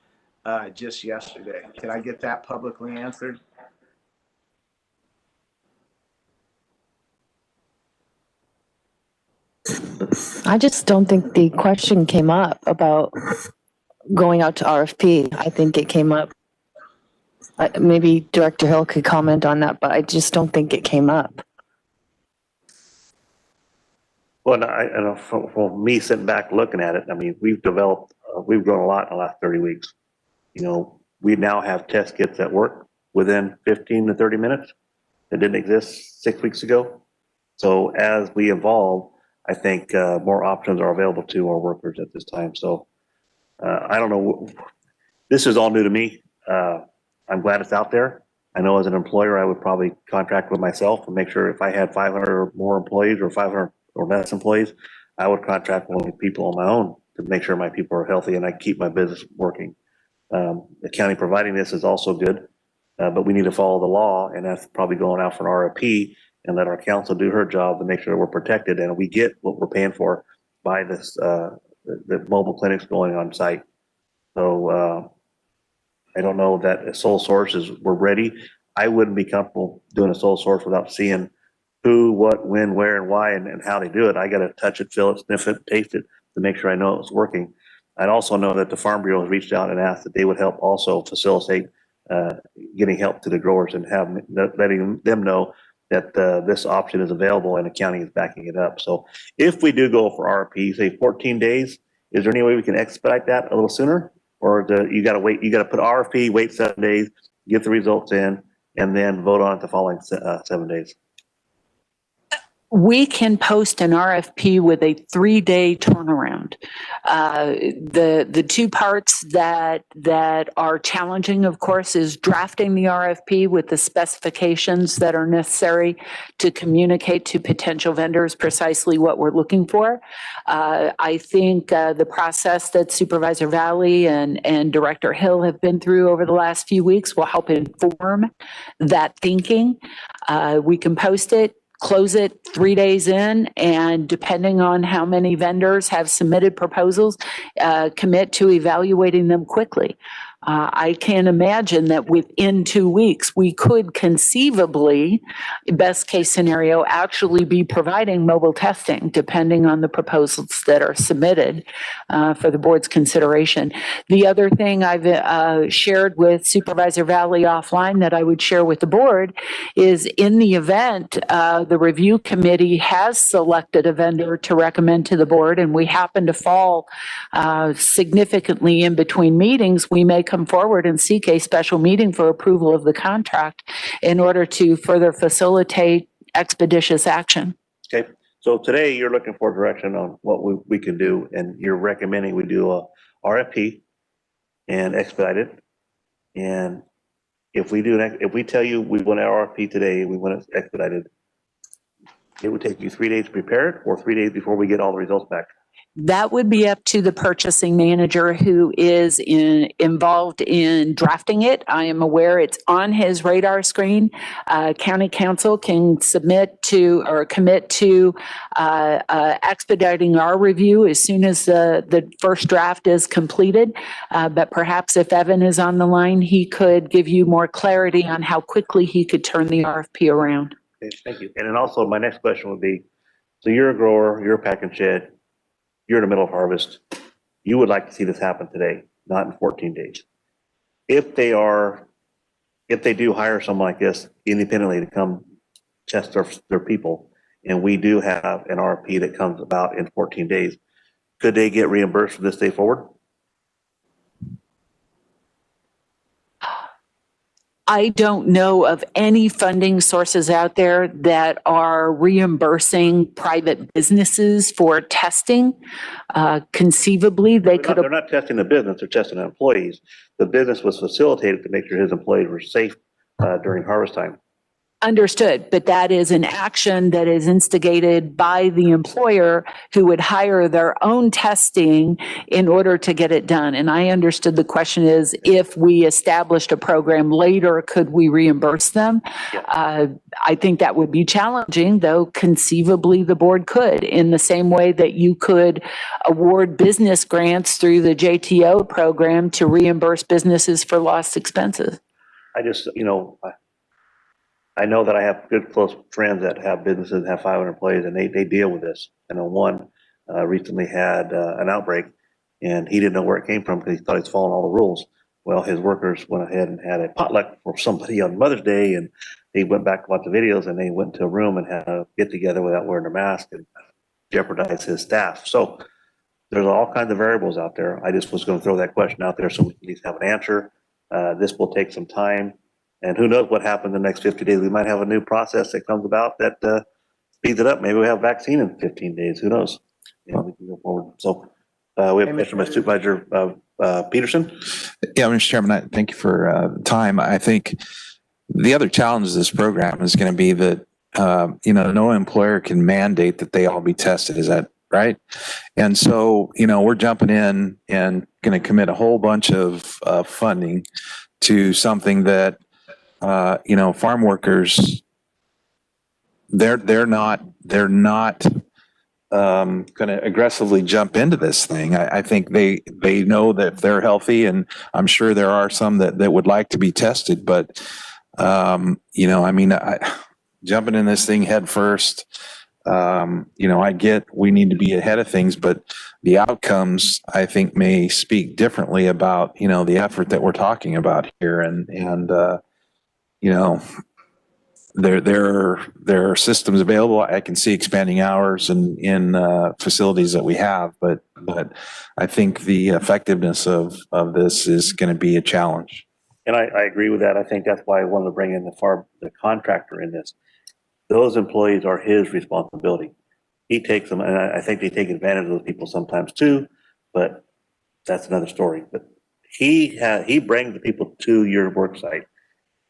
just yesterday. Can I get that publicly answered? I just don't think the question came up about going out to RFP. I think it came up, maybe Director Hill could comment on that, but I just don't think it came up. Well, I know for me sitting back looking at it, I mean, we've grown a lot in the last 30 weeks. We now have test kits that work within 15 to 30 minutes that didn't exist 6 weeks ago. So as we evolve, I think more options are available to our workers at this time. So I don't know. This is all new to me. I'm glad it's out there. I know as an employer, I would probably contract with myself and make sure if I had 500 or more employees or 500 or less employees, I would contract with people on my own to make sure my people are healthy and I keep my business working. The county providing this is also good, but we need to follow the law, and that's probably going out for an RFP and let our council do her job to make sure we're protected and we get what we're paying for by this, the mobile clinics going on site. So I don't know that a sole source we're ready. I wouldn't be comfortable doing a sole source without seeing who, what, when, where, and why, and how they do it. I got to touch it, feel it, sniff it, taste it to make sure I know it's working. I'd also know that the Farm Bureau has reached out and asked that they would help also facilitate getting help to the growers and letting them know that this option is available and the county is backing it up. So if we do go for RFP, say 14 days, is there any way we can expedite that a little sooner? Or you got to wait, you got to put RFP, wait 7 days, get the results in, and then vote on it the following 7 days? We can post an RFP with a 3-day turnaround. The two parts that are challenging, of course, is drafting the RFP with the specifications that are necessary to communicate to potential vendors precisely what we're looking for. I think the process that Supervisor Valley and Director Hill have been through over the last few weeks will help inform that thinking. We can post it, close it 3 days in, and depending on how many vendors have submitted proposals, commit to evaluating them quickly. I can imagine that within 2 weeks, we could conceivably, best case scenario, actually be providing mobile testing, depending on the proposals that are submitted for the board's consideration. The other thing I've shared with Supervisor Valley offline that I would share with the board is in the event the review committee has selected a vendor to recommend to the board, and we happen to fall significantly in between meetings, we may come forward and seek a special meeting for approval of the contract in order to further facilitate expeditious action. Okay, so today you're looking for direction on what we can do, and you're recommending we do a RFP and expedite it. And if we tell you we want an RFP today, we want it expedited, it would take you 3 days to prepare it, or 3 days before we get all the results back? That would be up to the purchasing manager who is involved in drafting it. I am aware it's on his radar screen. County council can submit to or commit to expediting our review as soon as the first draft is completed. But perhaps if Evan is on the line, he could give you more clarity on how quickly he could turn the RFP around. Okay, thank you. And then also my next question would be, so you're a grower, you're a pack and shed, you're in the middle of harvest. You would like to see this happen today, not in 14 days. If they do hire someone like this independently to come test their people, and we do have an RFP that comes about in 14 days, could they get reimbursed from this day forward? I don't know of any funding sources out there that are reimbursing private businesses for testing. Conceivably, they could. They're not testing the business, they're testing the employees. The business was facilitated to make sure his employees were safe during harvest time. Understood, but that is an action that is instigated by the employer who would hire their own testing in order to get it done. And I understood the question is, if we established a program later, could we reimburse them? Yeah. I think that would be challenging, though conceivably the board could, in the same way that you could award business grants through the JTO program to reimburse businesses for lost expenses. I just, I know that I have good close friends that have businesses and have 500 employees, and they deal with this. I know one recently had an outbreak, and he didn't know where it came from because he thought he was following all the rules. Well, his workers went ahead and had a potluck for somebody on Mother's Day, and they went back to watch the videos, and they went to a room and had a get together without wearing their mask and jeopardized his staff. So there's all kinds of variables out there. I just was going to throw that question out there so we can at least have an answer. This will take some time. And who knows what happens in the next 50 days? We might have a new process that comes about that speeds it up. Maybe we have a vaccine in 15 days. Who knows? You know, we can go forward. So we have a question by Supervisor Peterson. Yeah, Mr. Chairman, thank you for the time. I think the other challenge of this program is going to be that, no employer can mandate that they all be tested. Is that right? And so, we're jumping in and going to commit a whole bunch of funding to something that, farm workers, they're not going to aggressively jump into this thing. I think they know that if they're healthy, and I'm sure there are some that would like to be tested, but jumping in this thing head first, I get we need to be ahead of things, but the outcomes I think may speak differently about, the effort that we're talking about here. And there are systems available. I can see expanding hours in facilities that we have, but I think the effectiveness of this is going to be a challenge. And I agree with that. I think that's why I wanted to bring in the contractor in this. Those employees are his responsibility. He takes them, and I think they take advantage of those people sometimes too, but that's another story. But he brings the people to your work site.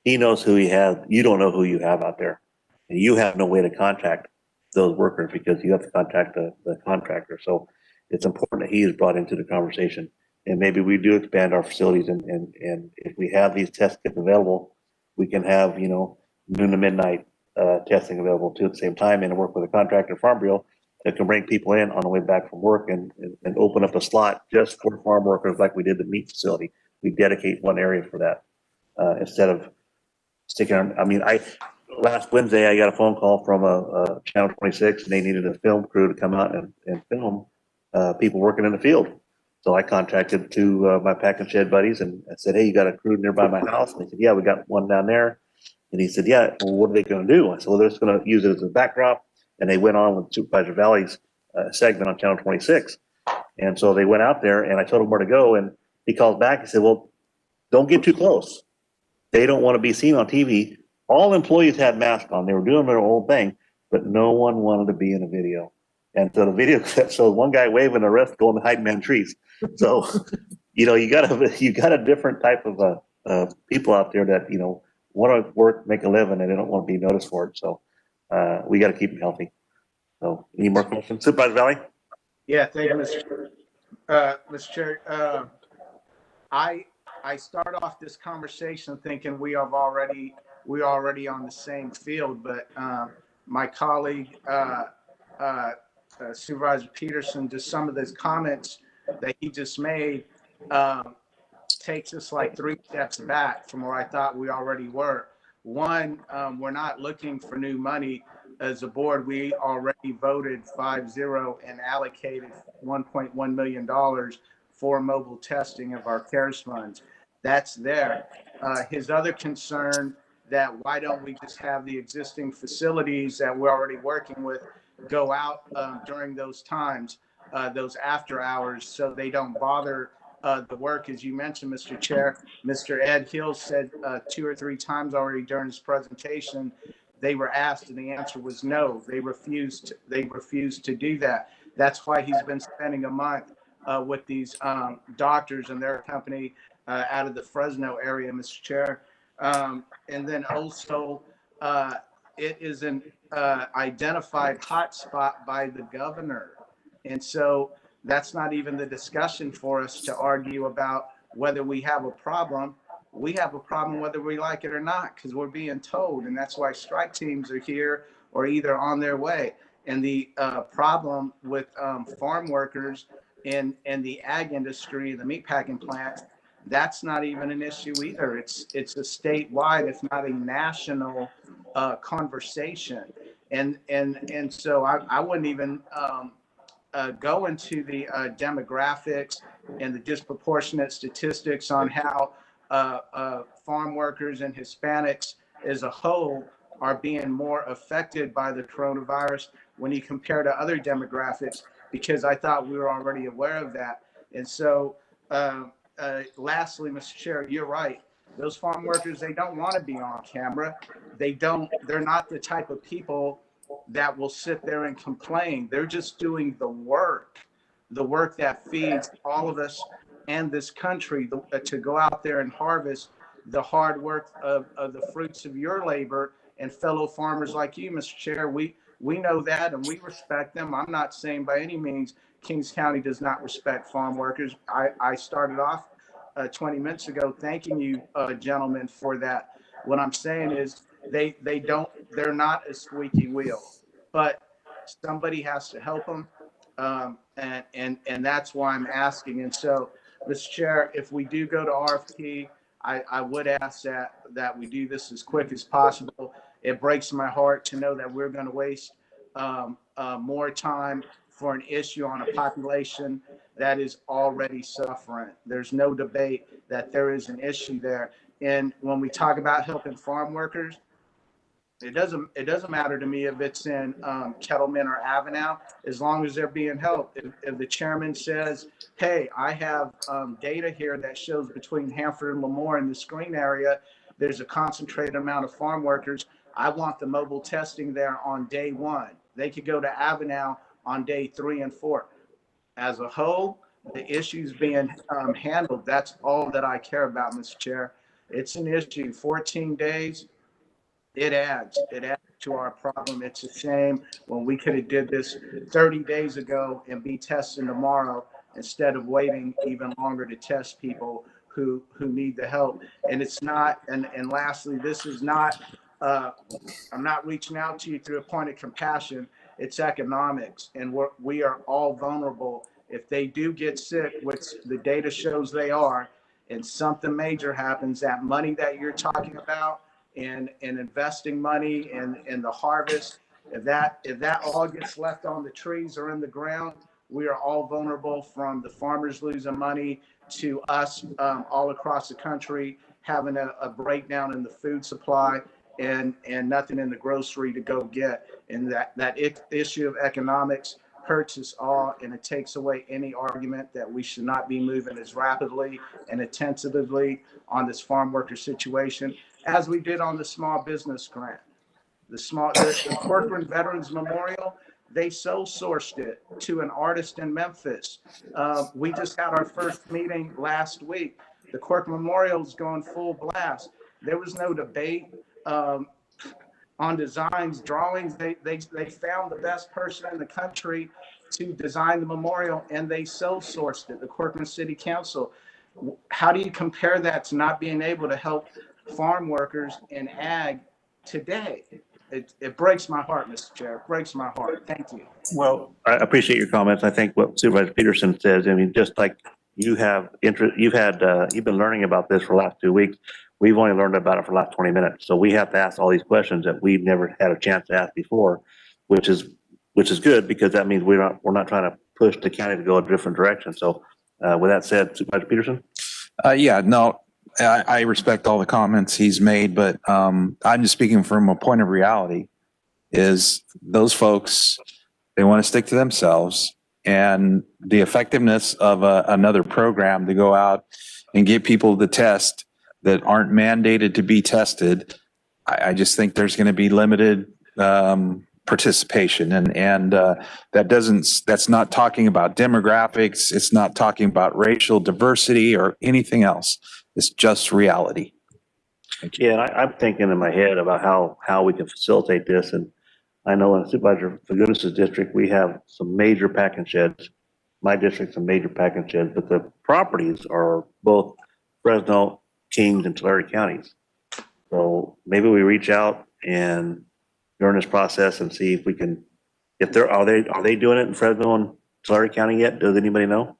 He knows who he has. You don't know who you have out there, and you have no way to contact those workers because you have to contact the contractor. So it's important that he is brought into the conversation. And maybe we do expand our facilities, and if we have these test kits available, we can have, noon to midnight testing available too at the same time, and work with a contractor, Farm Bureau, that can bring people in on the way back from work and open up a slot just for farm workers like we did the meat facility. We dedicate one area for that instead of sticking on. Last Wednesday, I got a phone call from a Channel 26, and they needed a film crew to come out and film people working in the field. So I contacted two of my pack and shed buddies, and I said, "Hey, you got a crew nearby my house?" And they said, "Yeah, we got one down there." And he said, "Yeah, well, what are they going to do?" I said, "Well, they're just going to use it as a backdrop." And they went on with Supervisor Valley's segment on Channel 26. And so they went out there, and I told him where to go. And he called back and said, "Well, don't get too close. They don't want to be seen on TV." All employees had masks on. They were doing their own thing, but no one wanted to be in a video. And so the video showed one guy waving, the rest going to hide behind trees. So, you got a different type of people out there that, want to work, make a living, and they don't want to be noticed for it. So we got to keep them healthy. So any more questions? Supervisor Valley? Yeah, thank you, Mr. Chair. I start off this conversation thinking we are already on the same field, but my colleague Supervisor Peterson, just some of those comments that he just made takes us like 3 steps back from where I thought we already were. One, we're not looking for new money. As a board, we already voted 5-0 and allocated $1.1 million for mobile testing of our CARES funds. That's there. His other concern that why don't we just have the existing facilities that we're already working with go out during those times, those after hours, so they don't bother the work. As you mentioned, Mr. Chair, Mr. Ed Hill said 2 or 3 times already during his presentation, they were asked and the answer was no. They refused to do that. That's why he's been spending a month with these doctors and their company out of the Fresno area, Mr. Chair. And then also, it is an identified hotspot by the governor. And so that's not even the discussion for us to argue about whether we have a problem. We have a problem whether we like it or not, because we're being told. And that's why strike teams are here or either on their way. And the problem with farm workers in the ag industry, the meatpacking plants, that's not even an issue either. It's a statewide, if not a national conversation. And so I wouldn't even go into the demographics and the disproportionate statistics on how farm workers and Hispanics as a whole are being more affected by the coronavirus when you compare to other demographics, because I thought we were already aware of that. And so lastly, Mr. Chair, you're right. Those farm workers, they don't want to be on camera. They're not the type of people that will sit there and complain. They're just doing the work that feeds all of us and this country to go out there and harvest the hard work of the fruits of your labor and fellow farmers like you, Mr. Chair. We know that and we respect them. I'm not saying by any means Kings County does not respect farm workers. I started off 20 minutes ago thanking you, gentlemen, for that. What I'm saying is they're not a squeaky wheel, but somebody has to help them. And that's why I'm asking. And so, Mr. Chair, if we do go to RFP, I would ask that we do this as quick as possible. It breaks my heart to know that we're going to waste more time for an issue on a population that is already suffering. There's no debate that there is an issue there. And when we talk about helping farm workers, it doesn't matter to me if it's in Kettleman or Avenel, as long as they're being helped. If the chairman says, hey, I have data here that shows between Hanford and Lemoore in the screen area, there's a concentrated amount of farm workers. I want the mobile testing there on day 1. They could go to Avenel on day 3 and 4. As a whole, the issues being handled, that's all that I care about, Mr. Chair. It's an issue. 14 days, it adds to our problem. It's a shame when we could have did this 30 days ago and be testing tomorrow instead of waiting even longer to test people who need the help. And it's not, and lastly, this is not, I'm not reaching out to you through a point of compassion. It's economics, and we are all vulnerable. If they do get sick, which the data shows they are, and something major happens, that money that you're talking about and investing money in the harvest, if that all gets left on the trees or in the ground, we are all vulnerable, from the farmers losing money to us all across the country having a breakdown in the food supply and nothing in the grocery to go get. And that issue of economics hurts us all, and it takes away any argument that we should not be moving as rapidly and attentively on this farm worker situation as we did on the small business grant. The Corcoran Veterans Memorial, they sole sourced it to an artist in Memphis. We just had our first meeting last week. The Corcoran Memorial is going full blast. There was no debate on designs, drawings. They found the best person in the country to design the memorial, and they sole sourced it, the Corcoran City Council. How do you compare that to not being able to help farm workers in ag today? It breaks my heart, Mr. Chair. It breaks my heart. Thank you. Well, I appreciate your comments. I think what Supervisor Peterson says, I mean, just like you have interest, you've been learning about this for the last 2 weeks. We've only learned about it for the last 20 minutes. So we have to ask all these questions that we've never had a chance to ask before, which is good, because that means we're not trying to push the county to go a different direction. So with that said, Supervisor Peterson? Yeah, no, I respect all the comments he's made, but I'm just speaking from a point of reality. Is those folks, they want to stick to themselves, and the effectiveness of another program to go out and get people to test that aren't mandated to be tested, I just think there's going to be limited participation, and that's not talking about demographics. It's not talking about racial diversity or anything else. It's just reality. Yeah, and I'm thinking in my head about how we can facilitate this. And I know in Supervisor Fagundes' district, we have some major packing sheds. My district's some major packing sheds, but the properties are both Fresno, Kings, and Tulare counties. So maybe we reach out and during this process and see if we can, are they doing it in Fresno and Tulare County yet? Does anybody know?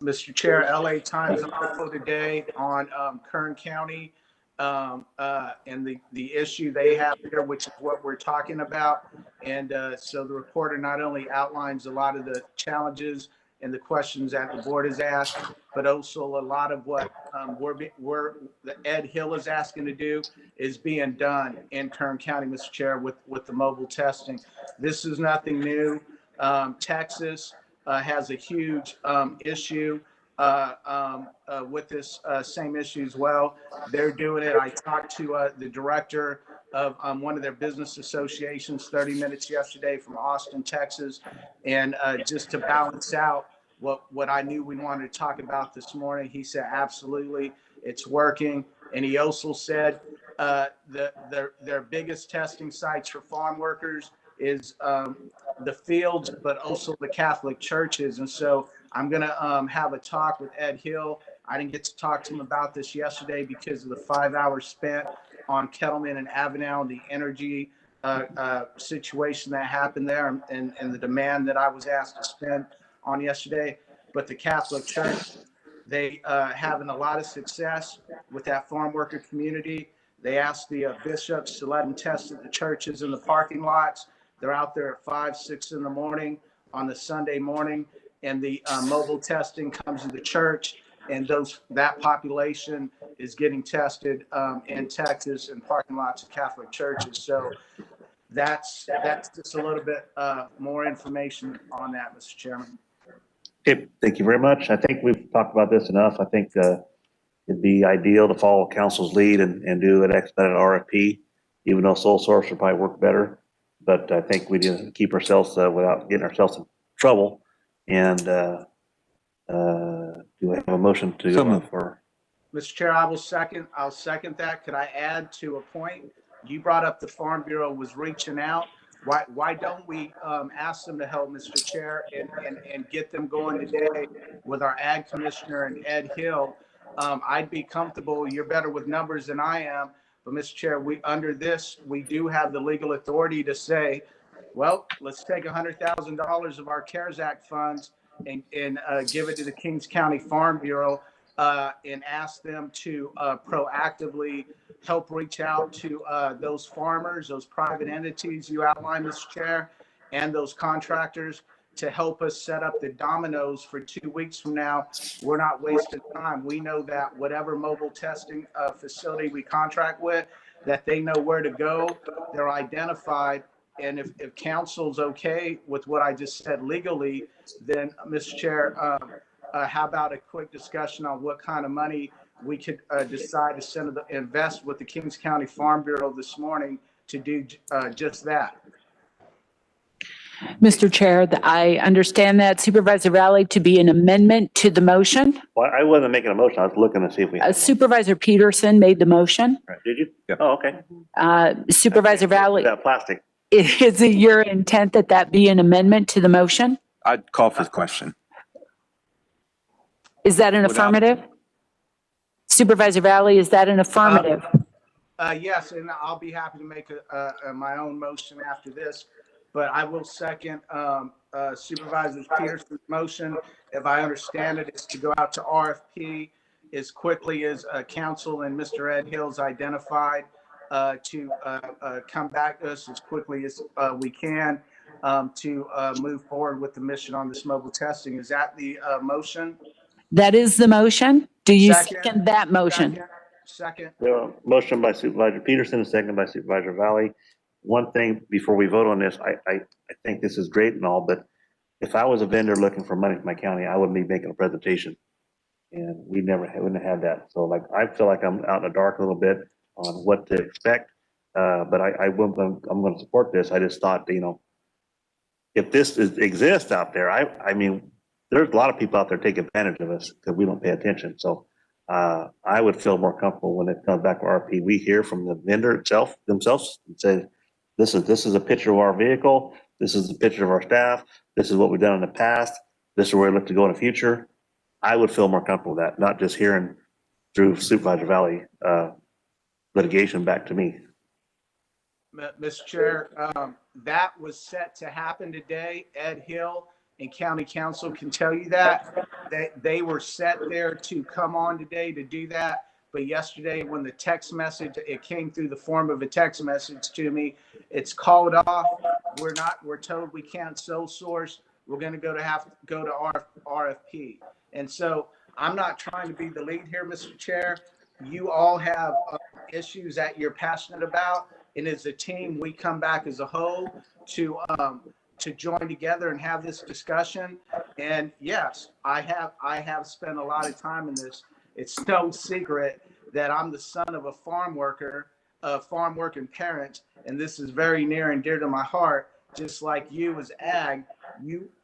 Mr. Chair, LA Times article today on Kern County and the issue they have here, which is what we're talking about. And so the reporter not only outlines a lot of the challenges and the questions that the board has asked, but also a lot of what Ed Hill is asking to do is being done in Kern County, Mr. Chair, with the mobile testing. This is nothing new. Texas has a huge issue with this same issue as well. They're doing it. I talked to the director of one of their business associations, 30 minutes yesterday from Austin, Texas. And just to balance out what I knew we wanted to talk about this morning, he said, absolutely, it's working. And he also said their biggest testing sites for farm workers is the fields, but also the Catholic churches. And so I'm going to have a talk with Ed Hill. I didn't get to talk to him about this yesterday because of the 5 hours spent on Kettleman and Avenel, the energy situation that happened there, and the demand that I was asked to spend on yesterday. But the Catholic Church, they having a lot of success with that farm worker community. They asked the bishops to let them test at the churches in the parking lots. They're out there at 5, 6 in the morning on the Sunday morning, and the mobile testing comes to the church, and that population is getting tested in Texas in parking lots of Catholic churches. So that's just a little bit more information on that, Mr. Chairman. Okay, thank you very much. I think we've talked about this enough. I think it'd be ideal to follow council's lead and do an expedited RFP, even though sole source would probably work better. But I think we need to keep ourselves without getting ourselves in trouble. And do I have a motion to go for? Mr. Chair, I'll second that. Could I add to a point? You brought up the Farm Bureau was reaching out. Why don't we ask them to help, Mr. Chair, and get them going today with our Ag Commissioner and Ed Hill? I'd be comfortable. You're better with numbers than I am. But Mr. Chair, under this, we do have the legal authority to say, well, let's take $100,000 of our CARES Act funds and give it to the Kings County Farm Bureau and ask them to proactively help reach out to those farmers, those private entities you outlined, Mr. Chair, and those contractors to help us set up the dominoes for 2 weeks from now. We're not wasting time. We know that whatever mobile testing facility we contract with, that they know where to go. They're identified. And if council's okay with what I just said legally, then, Mr. Chair, how about a quick discussion on what kind of money we could decide to invest with the Kings County Farm Bureau this morning to do just that? Mr. Chair, I understand that Supervisor Valley to be an amendment to the motion. Well, I wasn't making a motion. I was looking to see if we had Supervisor Peterson made the motion. right. Did you? Yeah. Oh, okay. Supervisor Valley, That plastic. is it your intent that be an amendment to the motion? I'd call for the question. Is that an affirmative? Supervisor Valley, is that an affirmative? Yes, and I'll be happy to make my own motion after this, but I will second Supervisor Peterson's motion. If I understand it, is to go out to RFP as quickly as council and Mr. Ed Hill's identified to come back to us as quickly as we can to move forward with the mission on this mobile testing. Is that the motion? That is the motion. Do you second that motion? Second. Motion by Supervisor Peterson, and second by Supervisor Valley. One thing before we vote on this, I think this is great and all, but if I was a vendor looking for money for my county, I wouldn't be making a presentation. And we wouldn't have had that. So like, I feel like I'm out in the dark a little bit on what to expect. But I'm going to support this. I just thought, if this exists out there, I mean, there's a lot of people out there take advantage of us because we don't pay attention. So I would feel more comfortable when it comes back to RP. We hear from the vendor themselves and say, this is a picture of our vehicle. This is a picture of our staff. This is what we've done in the past. This is where we look to go in the future. I would feel more comfortable with that, not just hearing through Supervisor Valley litigation back to me. Mr. Chair, that was set to happen today. Ed Hill and County Council can tell you that. They were set there to come on today to do that. But yesterday when the text message, it came through the form of a text message to me, it's called off. We're told we can't sole source. We're going to have to go to RFP. And so I'm not trying to be the lead here, Mr. Chair. You all have issues that you're passionate about. And as a team, we come back as a whole to join together and have this discussion. And yes, I have spent a lot of time in this. It's no secret that I'm the son of a farm worker farm working parents, and this is very near and dear to my heart, just like you as ag,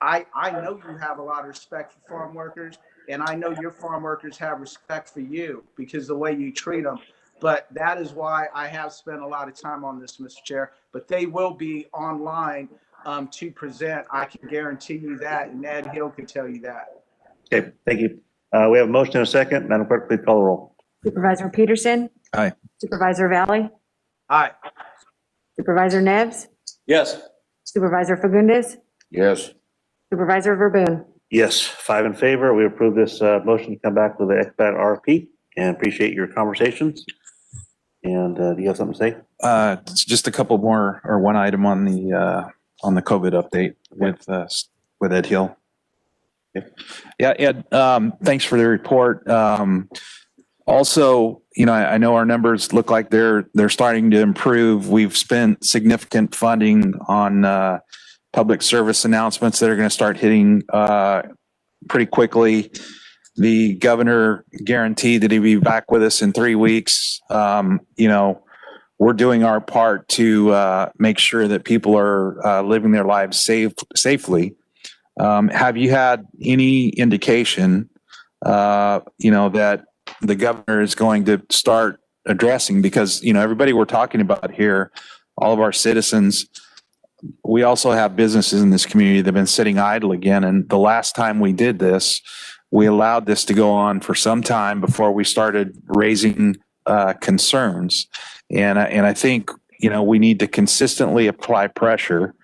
I know you have a lot of respect for farm workers, and I know your farm workers have respect for you because the way you treat them. But that is why I have spent a lot of time on this, Mr. Chair. But they will be online to present. I can guarantee you that, and Ed Hill can tell you that. Okay, thank you. We have a motion and a second. Madam Clerk, please call the roll. Supervisor Peterson? Aye. Supervisor Valley? Aye. Supervisor Neves? Yes. Supervisor Fagundes? Yes. Supervisor Verboen? Yes, 5 in favor. We approve this motion to come back with the expedite RFP and appreciate your conversations. And do you have something to say? It's just a couple more, or one item on the COVID update with Ed Hill. Yeah, Ed, thanks for the report. Also, I know our numbers look like they're starting to improve. We've spent significant funding on public service announcements that are going to start hitting pretty quickly. The governor guaranteed that he'd be back with us in 3 weeks. We're doing our part to make sure that people are living their lives safely. Have you had any indication, that the governor is going to start addressing? Because, everybody we're talking about here, all of our citizens, we also have businesses in this community that have been sitting idle again. And the last time we did this, we allowed this to go on for some time before we started raising concerns. And I think, we need to consistently apply pressure.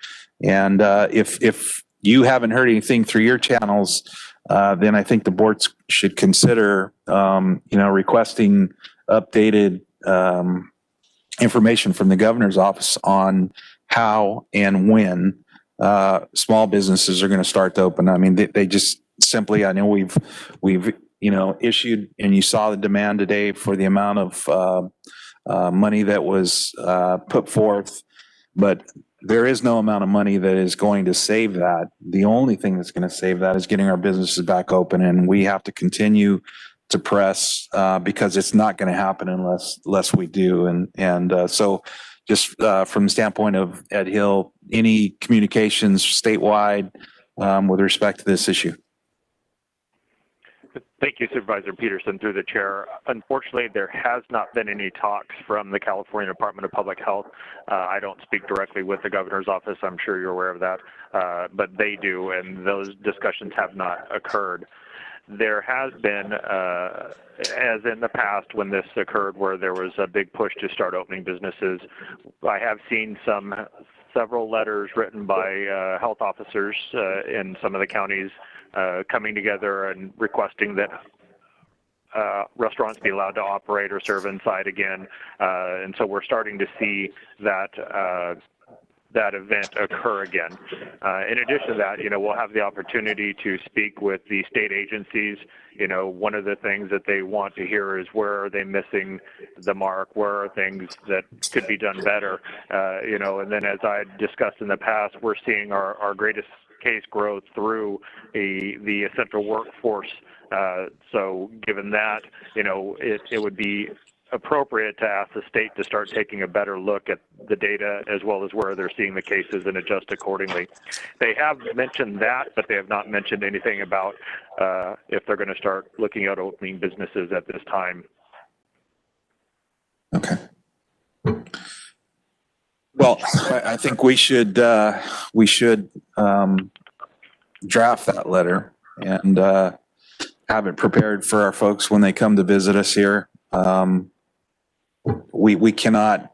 And if you haven't heard anything through your channels, then I think the board should consider, requesting updated information from the governor's office on how and when small businesses are going to start to open. I mean, they just simply, I know we've issued, and you saw the demand today for the amount of money that was put forth, but there is no amount of money that is going to save that. The only thing that's going to save that is getting our businesses back open, and we have to continue to press because it's not going to happen unless we do. And so just from the standpoint of Ed Hill, any communications statewide with respect to this issue? Thank you, Supervisor Peterson, through the chair. Unfortunately, there has not been any talks from the California Department of Public Health. I don't speak directly with the governor's office. I'm sure you're aware of that, but they do, and those discussions have not occurred. There has been, as in the past when this occurred, where there was a big push to start opening businesses. I have seen several letters written by health officers in some of the counties coming together and requesting that restaurants be allowed to operate or serve inside again. And so we're starting to see that event occur again. In addition to that, we'll have the opportunity to speak with the state agencies. One of the things that they want to hear is where are they missing the mark? Where are things that could be done better? And then as I discussed in the past, we're seeing our greatest case growth through the essential workforce. So given that, it would be appropriate to ask the state to start taking a better look at the data as well as where they're seeing the cases and adjust accordingly. They have mentioned that, but they have not mentioned anything about if they're going to start looking at opening businesses at this time. Okay. Well, I think we should draft that letter and have it prepared for our folks when they come to visit us here. We cannot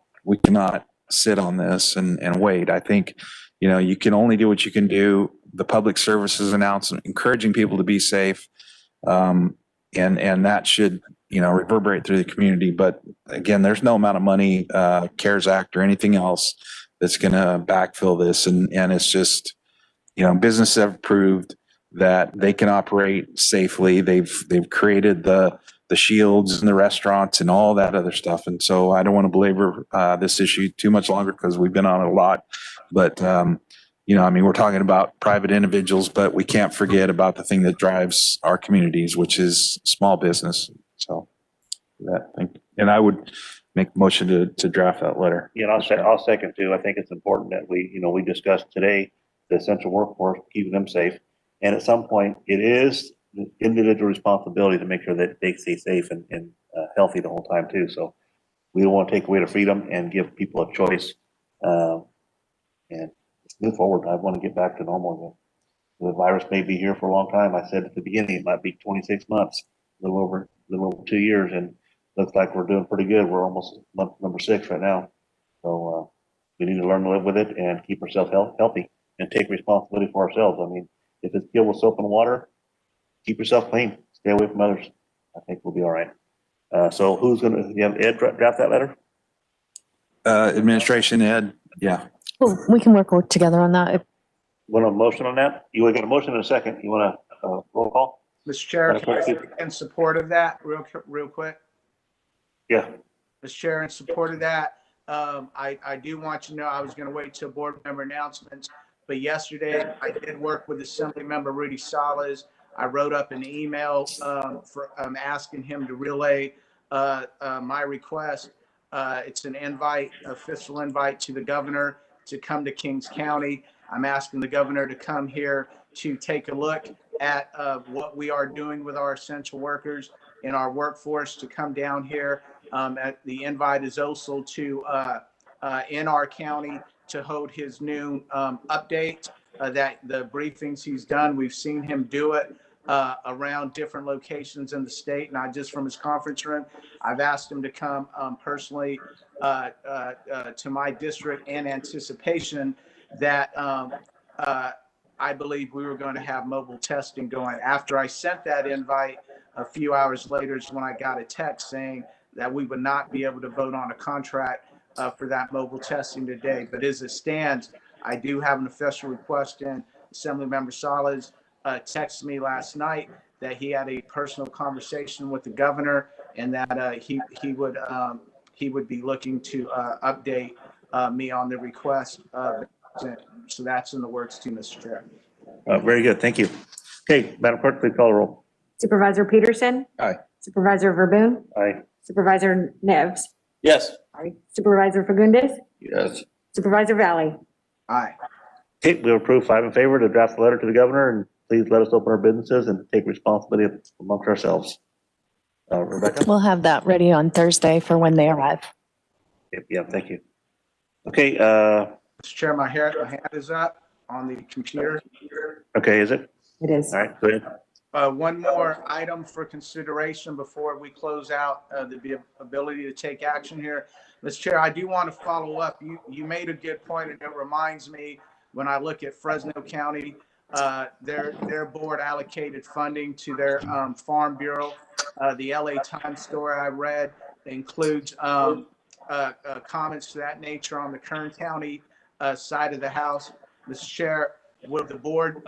sit on this and wait. I think, you can only do what you can do. The public services announcement, encouraging people to be safe, and that should, reverberate through the community. But again, there's no amount of money, CARES Act or anything else that's going to backfill this. And it's just, businesses have proved that they can operate safely. They've created the shields and the restaurants and all that other stuff. And so I don't want to belabor this issue too much longer because we've been on it a lot. But, we're talking about private individuals, but we can't forget about the thing that drives our communities, which is small business. So and I would make a motion to draft that letter. Yeah, and I'll second too. I think it's important that we discussed today the essential workforce, keeping them safe. And at some point, it is the individual responsibility to make sure that they stay safe and healthy the whole time too. So we don't want to take away the freedom and give people a choice. And move forward. I want to get back to normal again. The virus may be here for a long time. I said at the beginning, it might be 26 months, a little over 2 years, and looks like we're doing pretty good. We're almost month number 6 right now. So we need to learn to live with it and keep ourselves healthy and take responsibility for ourselves. I mean, if it's killed with soap and water, keep yourself clean. Stay away from others. I think we'll be all right. So who's going to, you have Ed draft that letter? Administration, Ed, yeah. Well, we can work together on that. If- Want a motion on that? You got a motion in a second. You want a roll call? Mr. Chair, can I speak in support of that real quick? Yeah. Mr. Chair, in support of that, I do want you to know I was going to wait till board member announcements, but yesterday I did work with Assembly Member Rudy Salas. I wrote up an email asking him to relay my request. It's an invite, official invite to the governor to come to Kings County. I'm asking the governor to come here to take a look at what we are doing with our essential workers and our workforce, to come down here. The invite is also to in our county to hold his noon update that the briefings he's done. We've seen him do it around different locations in the state, not just from his conference room. I've asked him to come personally to my district in anticipation that I believe we were going to have mobile testing going. After I sent that invite, a few hours later is when I got a text saying that we would not be able to vote on a contract for that mobile testing today. But as it stands, I do have an official request in. Assemblymember Salas texted me last night that he had a personal conversation with the governor and that he would be looking to update me on the request. So that's in the works too, Mr. Chair. Very good. Thank you. Okay, Madam Clerk, please call the roll. Supervisor Peterson? Aye. Supervisor Verboen? Aye. Supervisor Neves? Yes. Aye. Supervisor Fagundes? Yes. Supervisor Valley? Aye. Okay, we'll approve 5 in favor to draft the letter to the governor, and please let us open our businesses and take responsibility amongst ourselves. Rebecca? We'll have that ready on Thursday for when they arrive. Yeah, thank you. Okay, Mr. Chair, my hand is up on the computer. okay, is it? It is. All right, go ahead. One more item for consideration before we close out the ability to take action here. Mr. Chair, I do want to follow up. You made a good point, and it reminds me when I look at Fresno County, their board allocated funding to their farm bureau. The LA Times story I read includes comments to that nature on the Kern County side of the house. Mr. Chair, would the board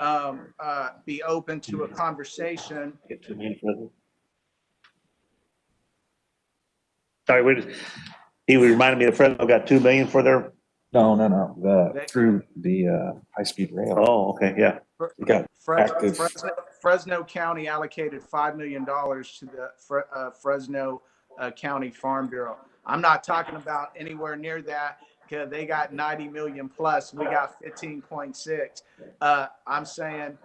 be open to a conversation? Get to me, President. Sorry, he reminded me of Fresno got 2 million for their. No. Through the high-speed rail. Oh, okay, yeah. We got active. Fresno County allocated $5 million to the Fresno County Farm Bureau. I'm not talking about anywhere near that because they got 90 million plus. We got 15.6. I'm saying,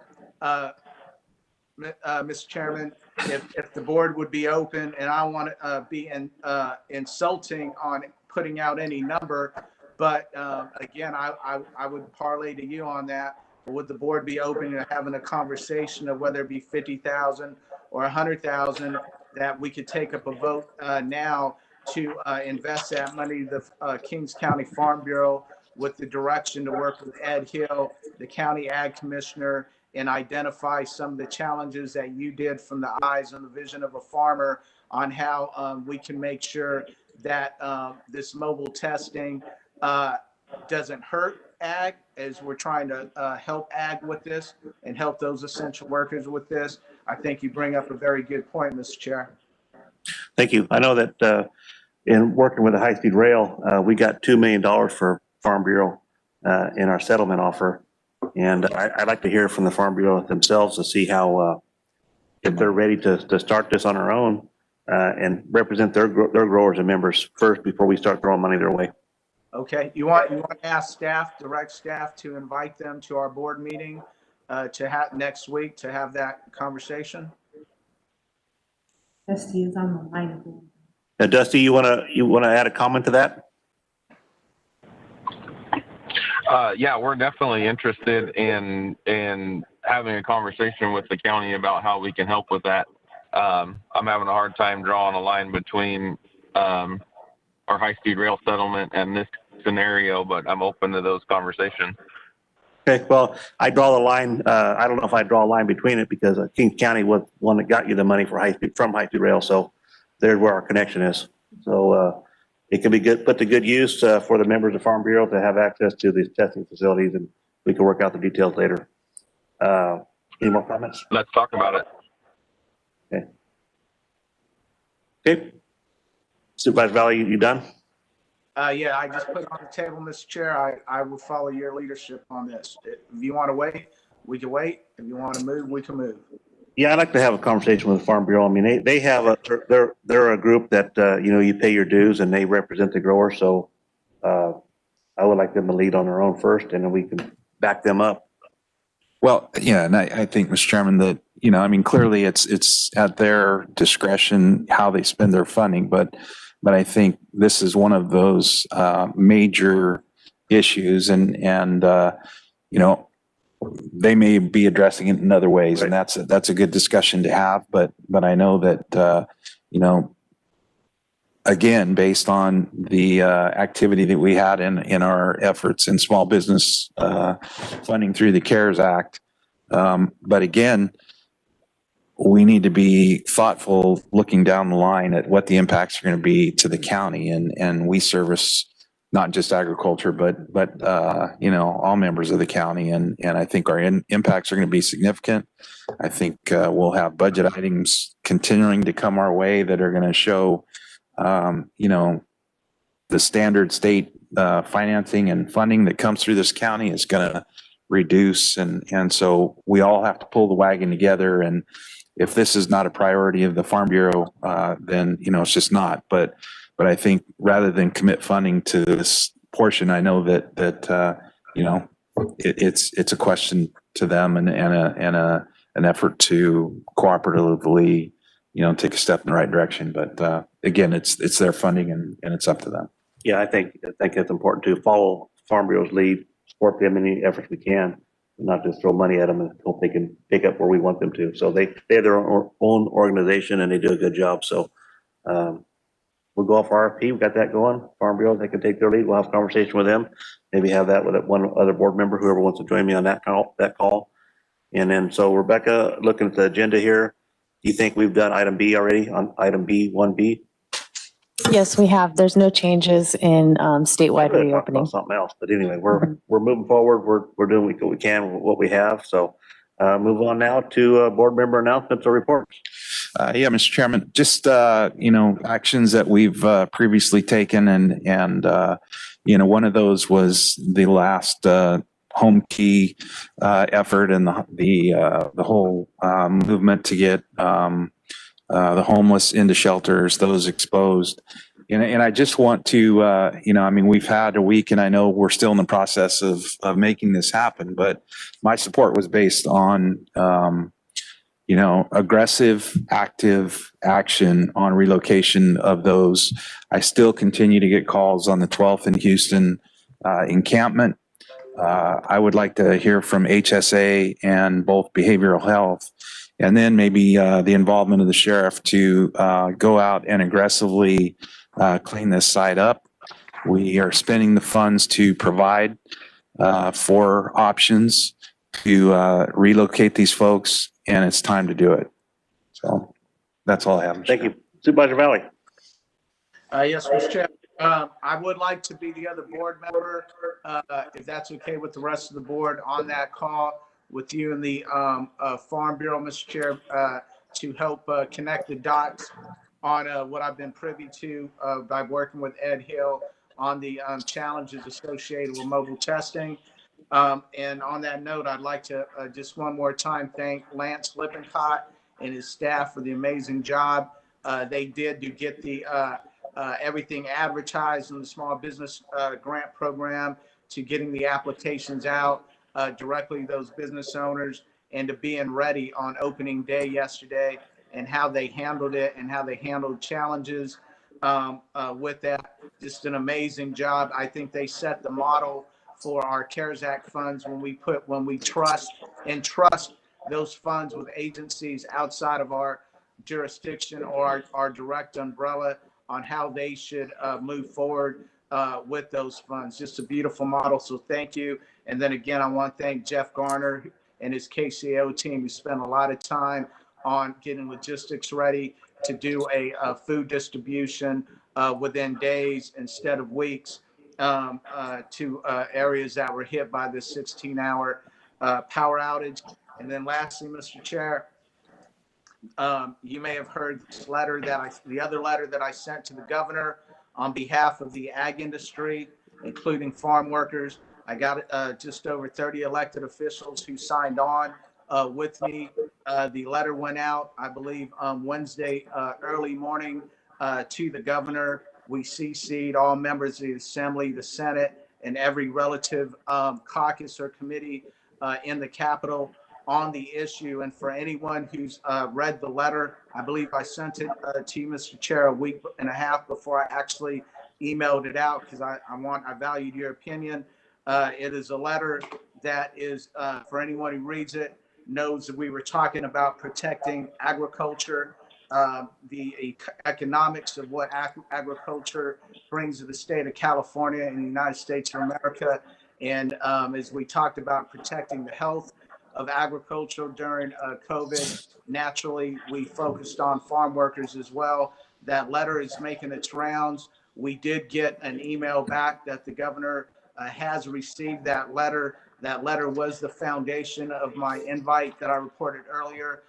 Mr. Chairman, if the board would be open, and I want to be insulting on putting out any number, but again, I would parlay to you on that. Would the board be open to having a conversation of whether it be 50,000 or 100,000 that we could take up a vote now to invest that money to the Kings County Farm Bureau with the direction to work with Ed Hill, the County Ag Commissioner, and identify some of the challenges that you did from the eyes and the vision of a farmer on how we can make sure that this mobile testing doesn't hurt ag, as we're trying to help ag with this and help those essential workers with this. I think you bring up a very good point, Mr. Chair. Thank you. I know that in working with the high-speed rail, we got $2 million for Farm Bureau in our settlement offer. And I'd like to hear from the Farm Bureau themselves to see how, if they're ready to start this on our own, and represent their growers and members first before we start throwing money their way. Okay, you want to ask staff, direct staff to invite them to our board meeting to have next week to have that conversation? Dusty is on the line. Dusty, you wanna add a comment to that? Yeah, we're definitely interested in having a conversation with the county about how we can help with that. I'm having a hard time drawing a line between our high-speed rail settlement and this scenario, but I'm open to those conversations. Okay, well, I draw the line. I don't know if I draw a line between it because Kings County was one that got you the money for from high-speed rail, so there's where our connection is. So it can be put to good use for the members of Farm Bureau to have access to these testing facilities, and we can work out the details later. Any more comments? Let's talk about it. Okay. Okay. Supervisor Valley, you done? Yeah, I just put it on the table, Mr. Chair. I will follow your leadership on this. If you want to wait, we can wait. If you want to move, we can move. Yeah, I'd like to have a conversation with the Farm Bureau. I mean, they have they're a group that, you pay your dues and they represent the growers. So I would like them to lead on their own first and then we can back them up. Well, yeah, and I think, Mr. Chairman, that, I mean, clearly it's at their discretion how they spend their funding, but I think this is one of those major issues and they may be addressing it in other ways, right. And that's a good discussion to have. But I know that again, based on the activity that we had in our efforts in small business funding through the CARES Act, but again, we need to be thoughtful looking down the line at what the impacts are going to be to the county, and we service not just agriculture, but all members of the county. And I think our impacts are going to be significant. I think we'll have budget items continuing to come our way that are going to show, the standard state financing and funding that comes through this county is going to reduce. And so we all have to pull the wagon together. And if this is not a priority of the Farm Bureau, then, it's just not. But I think rather than commit funding to this portion, I know that it's a question to them and an effort to cooperatively, take a step in the right direction. But again, it's their funding and it's up to them. Yeah, I think it's important to follow Farm Bureau's lead, support them in any efforts we can, and not just throw money at them and hope they can pick up where we want them to. So they have their own organization and they do a good job. So we'll go off RFP. We got that going. Farm Bureau, they can take their lead. We'll have a conversation with them. Maybe have that with one other board member, whoever wants to join me on that call. And then, so Rebecca, looking at the agenda here, do you think we've done item B already on item B, 1B? Yes, we have. There's no changes in statewide reopening. Something else, but anyway, we're moving forward. We're doing what we can with what we have. So move on now to board member announcements or reports. Yeah, Mr. Chairman, just, actions that we've previously taken and one of those was the last home key effort and the whole movement to get the homeless into shelters, those exposed. And I just want to, we've had a week and I know we're still in the process of making this happen, but my support was based on, aggressive, active action on relocation of those. I still continue to get calls on the 12th in Houston encampment. I would like to hear from HSA and both behavioral health, and then maybe the involvement of the sheriff to go out and aggressively clean this site up. We are spending the funds to provide for options to relocate these folks, and it's time to do it. So that's all I have. Thank you. Supervisor Valley. Yes, Mr. Chair. I would like to be the other board member, if that's okay with the rest of the board, on that call with you and the Farm Bureau, Mr. Chair, to help connect the dots on what I've been privy to by working with Ed Hill on the challenges associated with mobile testing. And on that note, I'd like to just one more time thank Lance Lippincott and his staff for the amazing job they did to get the everything advertised in the small business grant program, to getting the applications out directly to those business owners, and to being ready on opening day yesterday, and how they handled it and how they handled challenges with that. Just an amazing job. I think they set the model for our CARES Act funds when we trust those funds with agencies outside of our jurisdiction or our direct umbrella on how they should move forward with those funds. Just a beautiful model. So thank you. And then again, I want to thank Jeff Garner and his KCO team, who spent a lot of time on getting logistics ready to do a food distribution within days instead of weeks to areas that were hit by this 16-hour power outage. And then lastly, Mr. Chair, you may have heard this letter the other letter that I sent to the governor on behalf of the ag industry, including farm workers. I got just over 30 elected officials who signed on with me. The letter went out, I believe, Wednesday early morning to the governor. We CC'd all members of the Assembly, the Senate, and every relative caucus or committee in the Capitol on the issue. And for anyone who's read the letter, I believe I sent it to you, Mr. Chair, a week and a half before I actually emailed it out, because I valued your opinion. It is a letter that is, for anyone who reads it, knows that we were talking about protecting agriculture, the economics of what agriculture brings to the state of California and the United States of America. And as we talked about protecting the health of agriculture during COVID, naturally, we focused on farm workers as well. That letter is making its rounds. We did get an email back that the governor has received that letter. That letter was the foundation of my invite that I reported earlier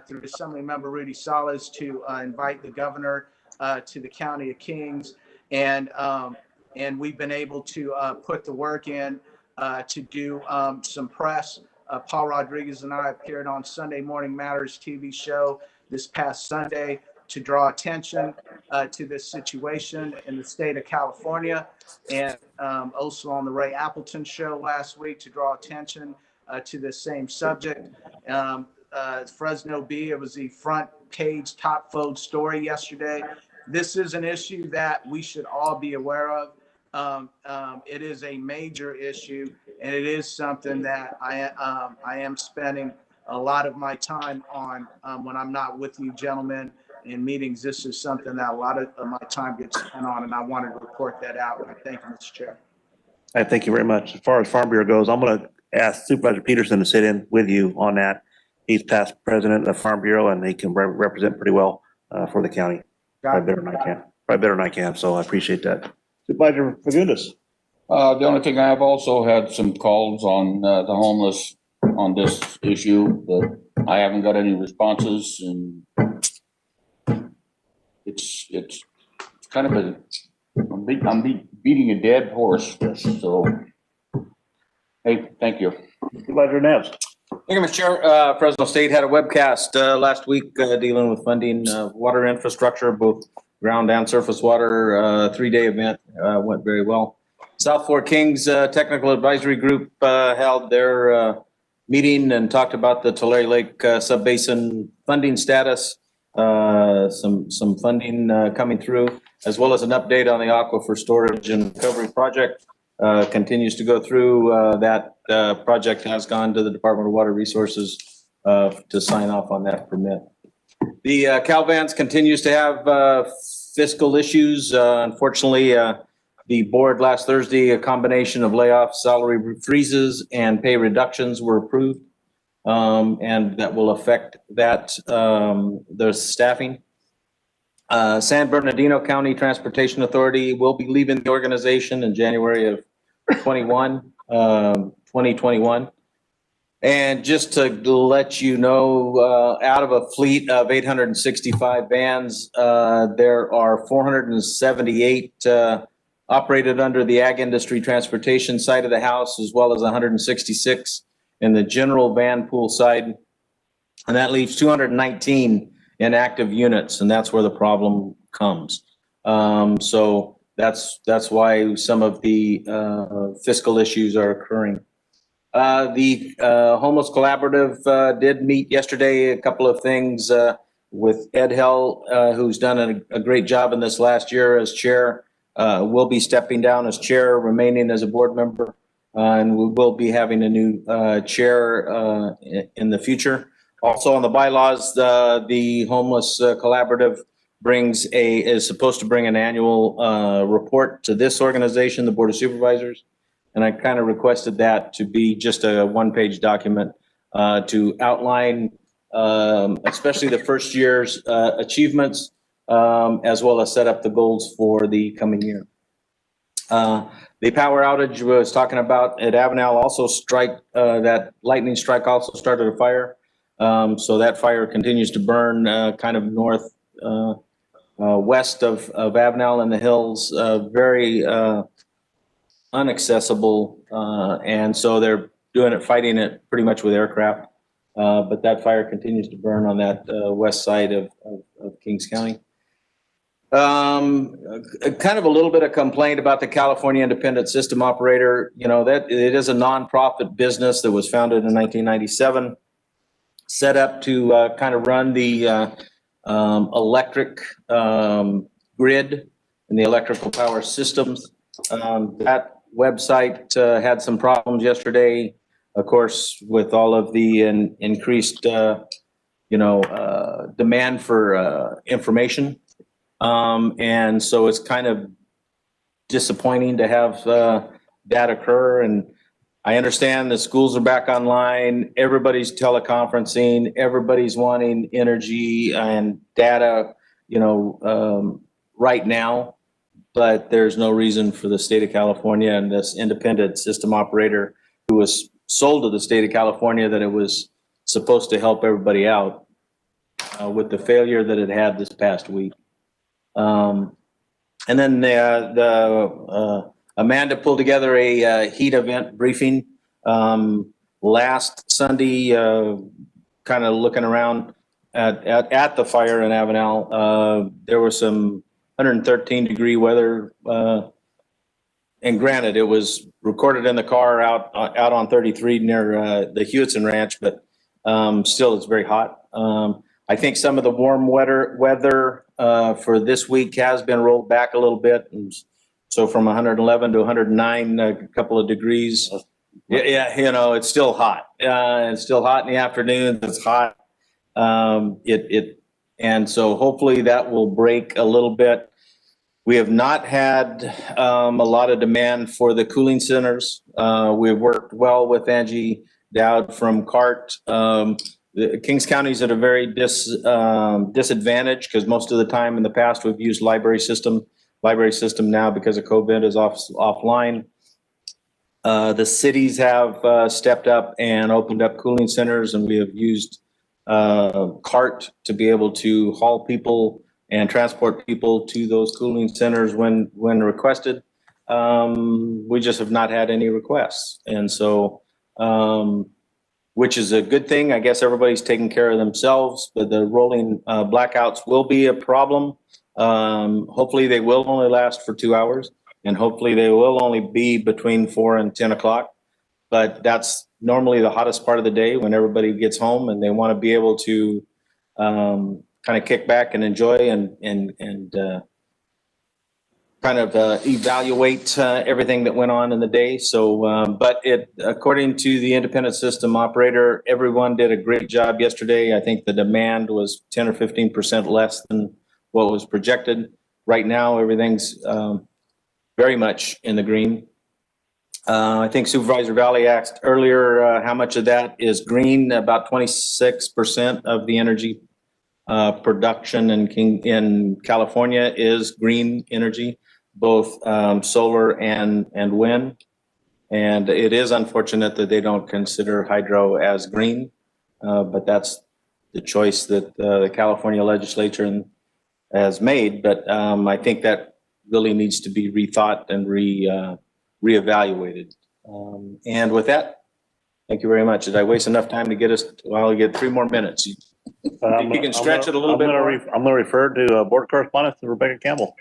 through Assembly Member Rudy Salas to invite the governor to the County of Kings. And we've been able to put the work in to do some press. Paul Rodriguez and I appeared on Sunday Morning Matters TV show this past Sunday to draw attention to this situation in the state of California, and also on the Ray Appleton show last week to draw attention to this same subject. Fresno Bee, it was the front page top vote story yesterday. This is an issue that we should all be aware of. It is a major issue, and it is something that I am spending a lot of my time on when I'm not with you gentlemen in meetings. This is something that a lot of my time gets spent on, and I wanted to report that out. And I thank you, Mr. Chair. I thank you very much. As far as Farm Bureau goes, I'm going to ask Supervisor Peterson to sit in with you on that. He's past president of Farm Bureau, and he can represent pretty well for the county. Probably better than I can. So I appreciate that. Supervisor Fagundes. The only thing, I have also had some calls on the homeless on this issue, but I haven't got any responses, and it's kind of I'm beating a dead horse. So, hey, thank you. Supervisor Neves. Thank you, Mr. Chair. Fresno State had a webcast last week dealing with funding water infrastructure, both ground and surface water. 3-day event went very well. South Fork Kings Technical Advisory Group held their meeting and talked about the Tulare Lake Subbasin funding status, some funding coming through, as well as an update on the aquifer storage and recovery project. Continues to go through. That project has gone to the Department of Water Resources to sign off on that permit. The Calvans continues to have fiscal issues. Unfortunately, the board last Thursday, a combination of layoffs, salary freezes, and pay reductions were approved, and that will affect the staffing. San Bernardino County Transportation Authority will be leaving the organization in January of 2021. And just to let you know, out of a fleet of 865 vans, there are 478 operated under the ag industry transportation side of the house, as well as 166 in the general van pool side. And that leaves 219 inactive units, and that's where the problem comes. So that's why some of the fiscal issues are occurring. The Homeless Collaborative did meet yesterday. A couple of things with Ed Hill, who's done a great job in this last year as chair. Will be stepping down as chair, remaining as a board member, and we will be having a new chair in the future. Also on the bylaws, the Homeless Collaborative is supposed to bring an annual report to this organization, the Board of Supervisors. And I kind of requested that to be just a one-page document to outline especially the first year's achievements, as well as set up the goals for the coming year. The power outage I was talking about at Avenal also that lightning strike also started a fire. So that fire continues to burn kind of north west of Avenal in the hills, very unaccessible, and so they're fighting it pretty much with aircraft. But that fire continues to burn on that west side of Kings County. Kind of a little bit of complaint about the California Independent System Operator. You know, that it is a nonprofit business that was founded in 1997, set up to kind of run the electric grid and the electrical power systems. That website had some problems yesterday, of course, with all of the increased, demand for information. And so it's kind of disappointing to have that occur. And I understand the schools are back online. Everybody's teleconferencing. Everybody's wanting energy and data, right now. But there's no reason for the state of California and this independent system operator who was sold to the state of California that it was supposed to help everybody out with the failure that it had this past week. And then Amanda pulled together a heat event briefing last Sunday, kind of looking around at the fire in Avenal. There was some 113-degree weather, and granted, it was recorded in the car out on 33 near the Hewitson Ranch, but still, it's very hot. I think some of the warm weather for this week has been rolled back a little bit, and so from 111 to 109, a couple of degrees. Yeah, it's still hot. It's still hot in the afternoon. It's hot. And so hopefully that will break a little bit. We have not had a lot of demand for the cooling centers. We've worked well with Angie Dowd from CART. Kings County is at a very disadvantage because most of the time in the past we've used library system. Library system now, because of COVID, is offline. The cities have stepped up and opened up cooling centers, and we have used CART to be able to haul people and transport people to those cooling centers when requested. We just have not had any requests. And so, which is a good thing. I guess everybody's taking care of themselves, but the rolling blackouts will be a problem. Hopefully they will only last for 2 hours, and hopefully they will only be between 4 and 10 o'clock. But that's normally the hottest part of the day when everybody gets home and they want to be able to kind of kick back and enjoy and kind of evaluate everything that went on in the day. So, but according to the independent system operator, everyone did a great job yesterday. I think the demand was 10 or 15% less than what was projected. Right now, everything's very much in the green. I think Supervisor Valley asked earlier how much of that is green. About 26% of the energy production in California is green energy, both solar and wind. And it is unfortunate that they don't consider hydro as green, but that's the choice that the California legislature has made. But I think that really needs to be rethought and reevaluated. And with that, thank you very much. Did I waste enough time to get us? Well, I'll get 3 more minutes. If you can stretch it a little bit more. I'm going to refer to board correspondence to Rebecca Campbell.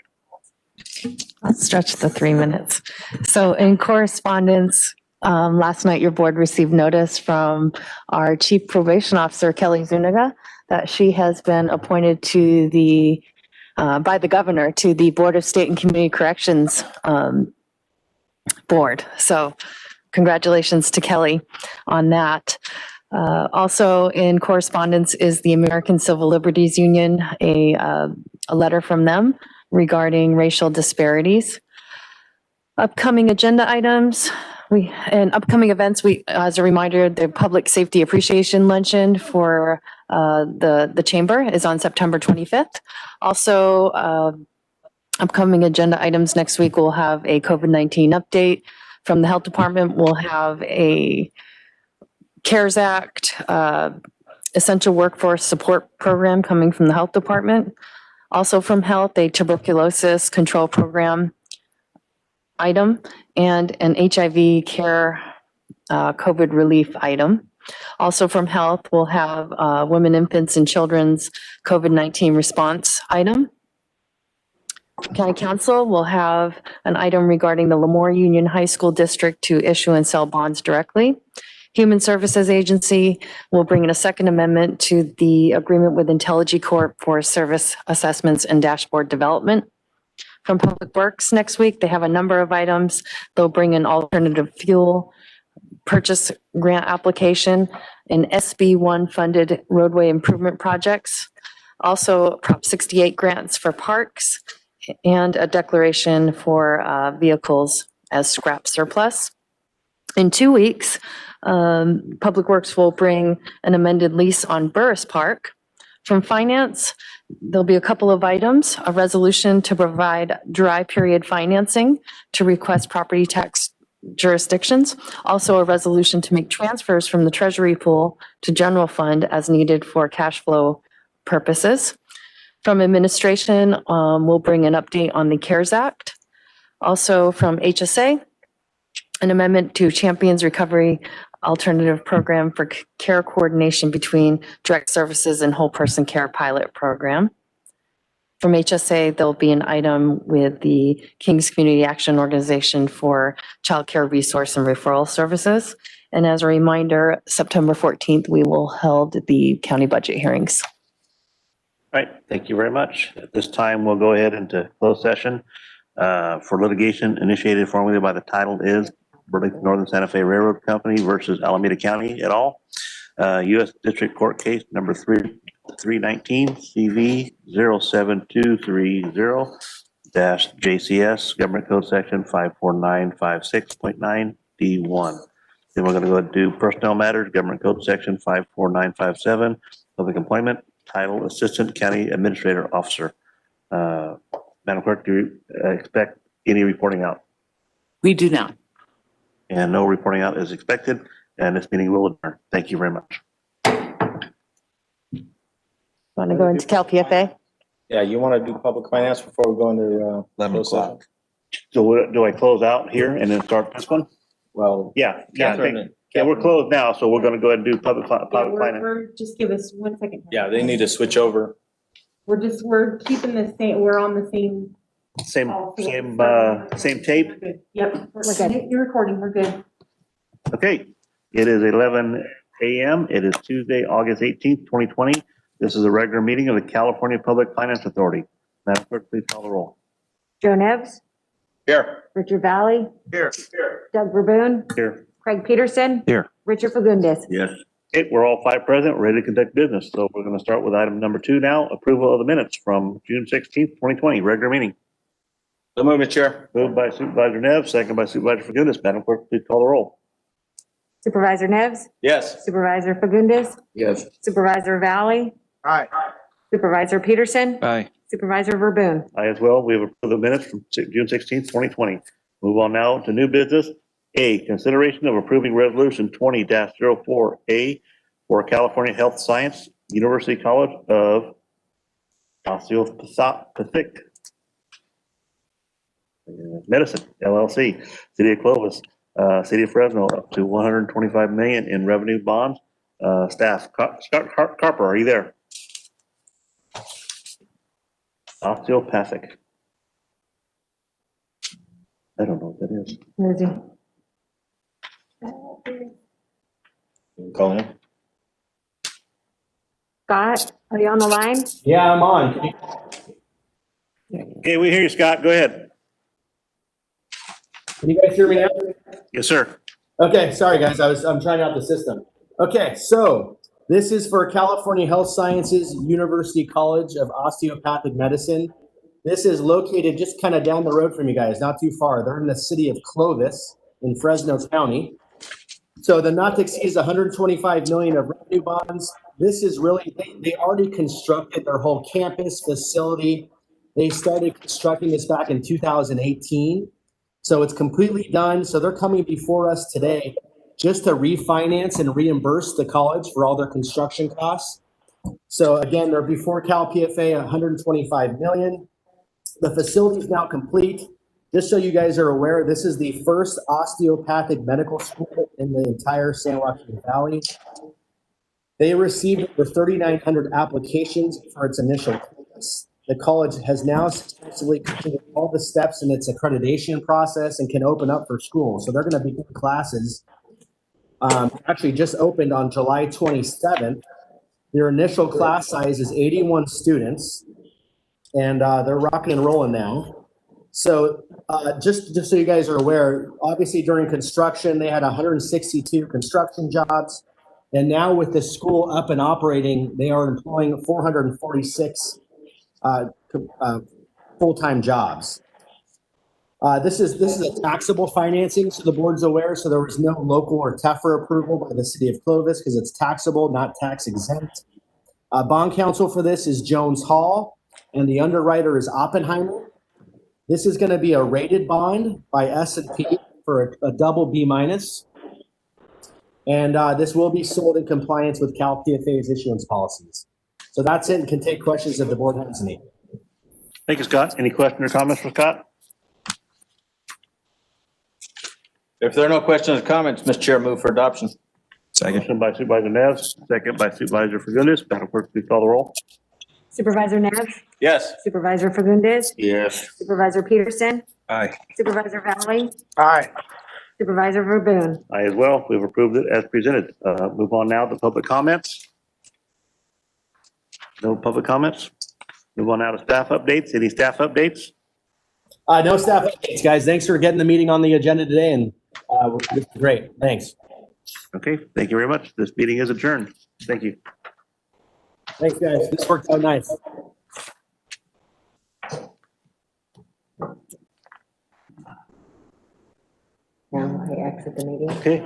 I'll stretch the 3 minutes. So in correspondence, last night your board received notice from our Chief Probation Officer, Kelly Zuniga, that she has been appointed to by the governor to the Board of State and Community Corrections Board. So congratulations to Kelly on that. Also in correspondence is the American Civil Liberties Union, a letter from them regarding racial disparities. Upcoming agenda items, and upcoming events, as a reminder, the Public Safety Appreciation Luncheon for the Chamber is on September 25th. Also, upcoming agenda items next week, we'll have a COVID-19 update from the Health Department. We'll have a CARES Act Essential Workforce Support Program coming from the Health Department. Also from Health, a tuberculosis control program item and an HIV care COVID relief item. Also from Health, we'll have Women, Infants, and Children's COVID-19 response item. County Council will have an item regarding the Lemoore Union High School District to issue and sell bonds directly. Human Services Agency will bring in a second amendment to the agreement with Intelligy Corp for service assessments and dashboard development. From Public Works next week, they have a number of items. They'll bring in alternative fuel purchase grant application and SB1 funded roadway improvement projects. Also Prop 68 grants for parks and a declaration for vehicles as scrap surplus. In 2 weeks, Public Works will bring an amended lease on Burris Park. From Finance, there'll be a couple of items, a resolution to provide dry period financing to request property tax jurisdictions. Also a resolution to make transfers from the Treasury pool to general fund as needed for cash flow purposes. From Administration, we'll bring an update on the CARES Act. Also from HSA, an amendment to Champions Recovery Alternative Program for care coordination between direct services and whole person care pilot program. From HSA, there'll be an item with the Kings Community Action Organization for child care resource and referral services. And as a reminder, September 14th, we will hold the county budget hearings. All right, thank you very much. At this time, we'll go ahead into closed session for litigation initiated formally by the title is Burlington Northern Santa Fe Railroad Company versus Alameda County et al. U.S. District Court Case number 319 CV 07230-JCS Government Code Section 54956.9 D1. Then we're going to go ahead and do personnel matters, Government Code Section 54957, Public Employment, Title Assistant County Administrator Officer. Madam Clerk, do you expect any reporting out? We do not. And no reporting out is expected, and this meeting will adjourn. Thank you very much. Want to go into CalPFA? Yeah, you want to do public finance before we go into 11 o'clock. So do I close out here and then start this one? Well, Yeah, I think, we're closed now, so we're going to go ahead and do public finance. Just give us 1 second. yeah, they need to switch over. We're keeping the same, we're on the same. Same tape. Yep, We're good. you're recording, we're good. Okay, it is 11 a.m. It is Tuesday, August 18th, 2020. This is a regular meeting of the California Public Finance Authority. Madam Clerk, please call the roll. Joe Nevs, Here. Richard Valley, Here. Doug Verboon, Here. Craig Peterson, Here. Richard Fagundes. Yes. Okay, we're all five present, ready to conduct business. So we're going to start with item number 2 now, approval of the minutes from June 16th, 2020, regular meeting. The movement, Chair. Moved by Supervisor Neves, second by Supervisor Fagundes. Madam Clerk, please call the roll. Supervisor Nevs, Yes. Supervisor Fagundes, Yes. Supervisor Valley, Aye. Supervisor Peterson, Aye. Supervisor Verboon. I as well. We have approved the minutes from June 16th, 2020. Move on now to new business. A, consideration of approving resolution 20-04A for California Health Science University College of Pacific Medicine, LLC, City of Clovis, City of Fresno, up to $125 million in revenue bonds. Staff, Scott Carper, are you there? Osteopathic. I don't know what that is. Where is he? Call him. Scott, are you on the line? Yeah, I'm on. Okay, we hear you, Scott. Go ahead. Can you guys hear me now? Yes, sir. Okay, sorry guys, I'm trying out the system. Okay, so this is for California Health Sciences University College of Osteopathic Medicine. This is located just kind of down the road from you guys, not too far. They're in the city of Clovis in Fresno County. So the not to exceed is 125 million of revenue bonds. This is really, they already constructed their whole campus facility. They started constructing this back in 2018. So it's completely done. So they're coming before us today just to refinance and reimburse the college for all their construction costs. So again, they're before Cal PFA 125 million. The facility is now complete. Just so you guys are aware, this is the first osteopathic medical school in the entire San Joaquin Valley. They received over 3,900 applications for its initial campus. The college has now successfully completed all the steps in its accreditation process and can open up for school. So they're going to begin classes. Actually just opened on July 27th. Their initial class size is 81 students, and they're rocking and rolling now. So just so you guys are aware, obviously during construction, they had 162 construction jobs. And now with the school up and operating, they are employing 446 full-time jobs. This is a taxable financing, so the board's aware. So there was no local or TEFRA approval by the city of Clovis because it's taxable, not tax exempt. Bond counsel for this is Jones Hall, and the underwriter is Oppenheimer. This is going to be a rated bond by S&P for a double B minus. And this will be sold in compliance with Cal PFA's issuance policies. So that's it, and can take questions if the board has any. Thank you, Scott. Any questions or comments for Scott? If there are no questions or comments, Mr. Chair, move for adoption. Second. Motion by Supervisor Neves, second by Supervisor Fagundes. Madam Clerk, please call the roll. Supervisor Neves? Yes. Supervisor Fagundes? Yes. Supervisor Peterson? Aye. Supervisor Valley? Aye. Supervisor Verboen? Aye as well. We've approved it as presented. Move on now to public comments. No public comments. Move on now to staff updates. Any staff updates? No staff updates, guys. Thanks for getting the meeting on the agenda today, and this is great. Thanks. Okay, thank you very much. This meeting is adjourned. Thank you. Thanks, guys. This worked out nice. Now I exit the meeting. Okay,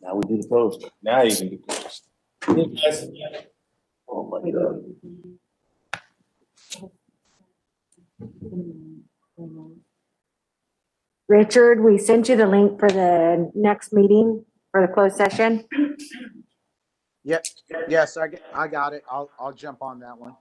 now we do the close. Now you can do this. Thanks, guys. Oh my God. Richard, we sent you the link for the next meeting for the closed session. Yes, I got it. I'll jump on that one.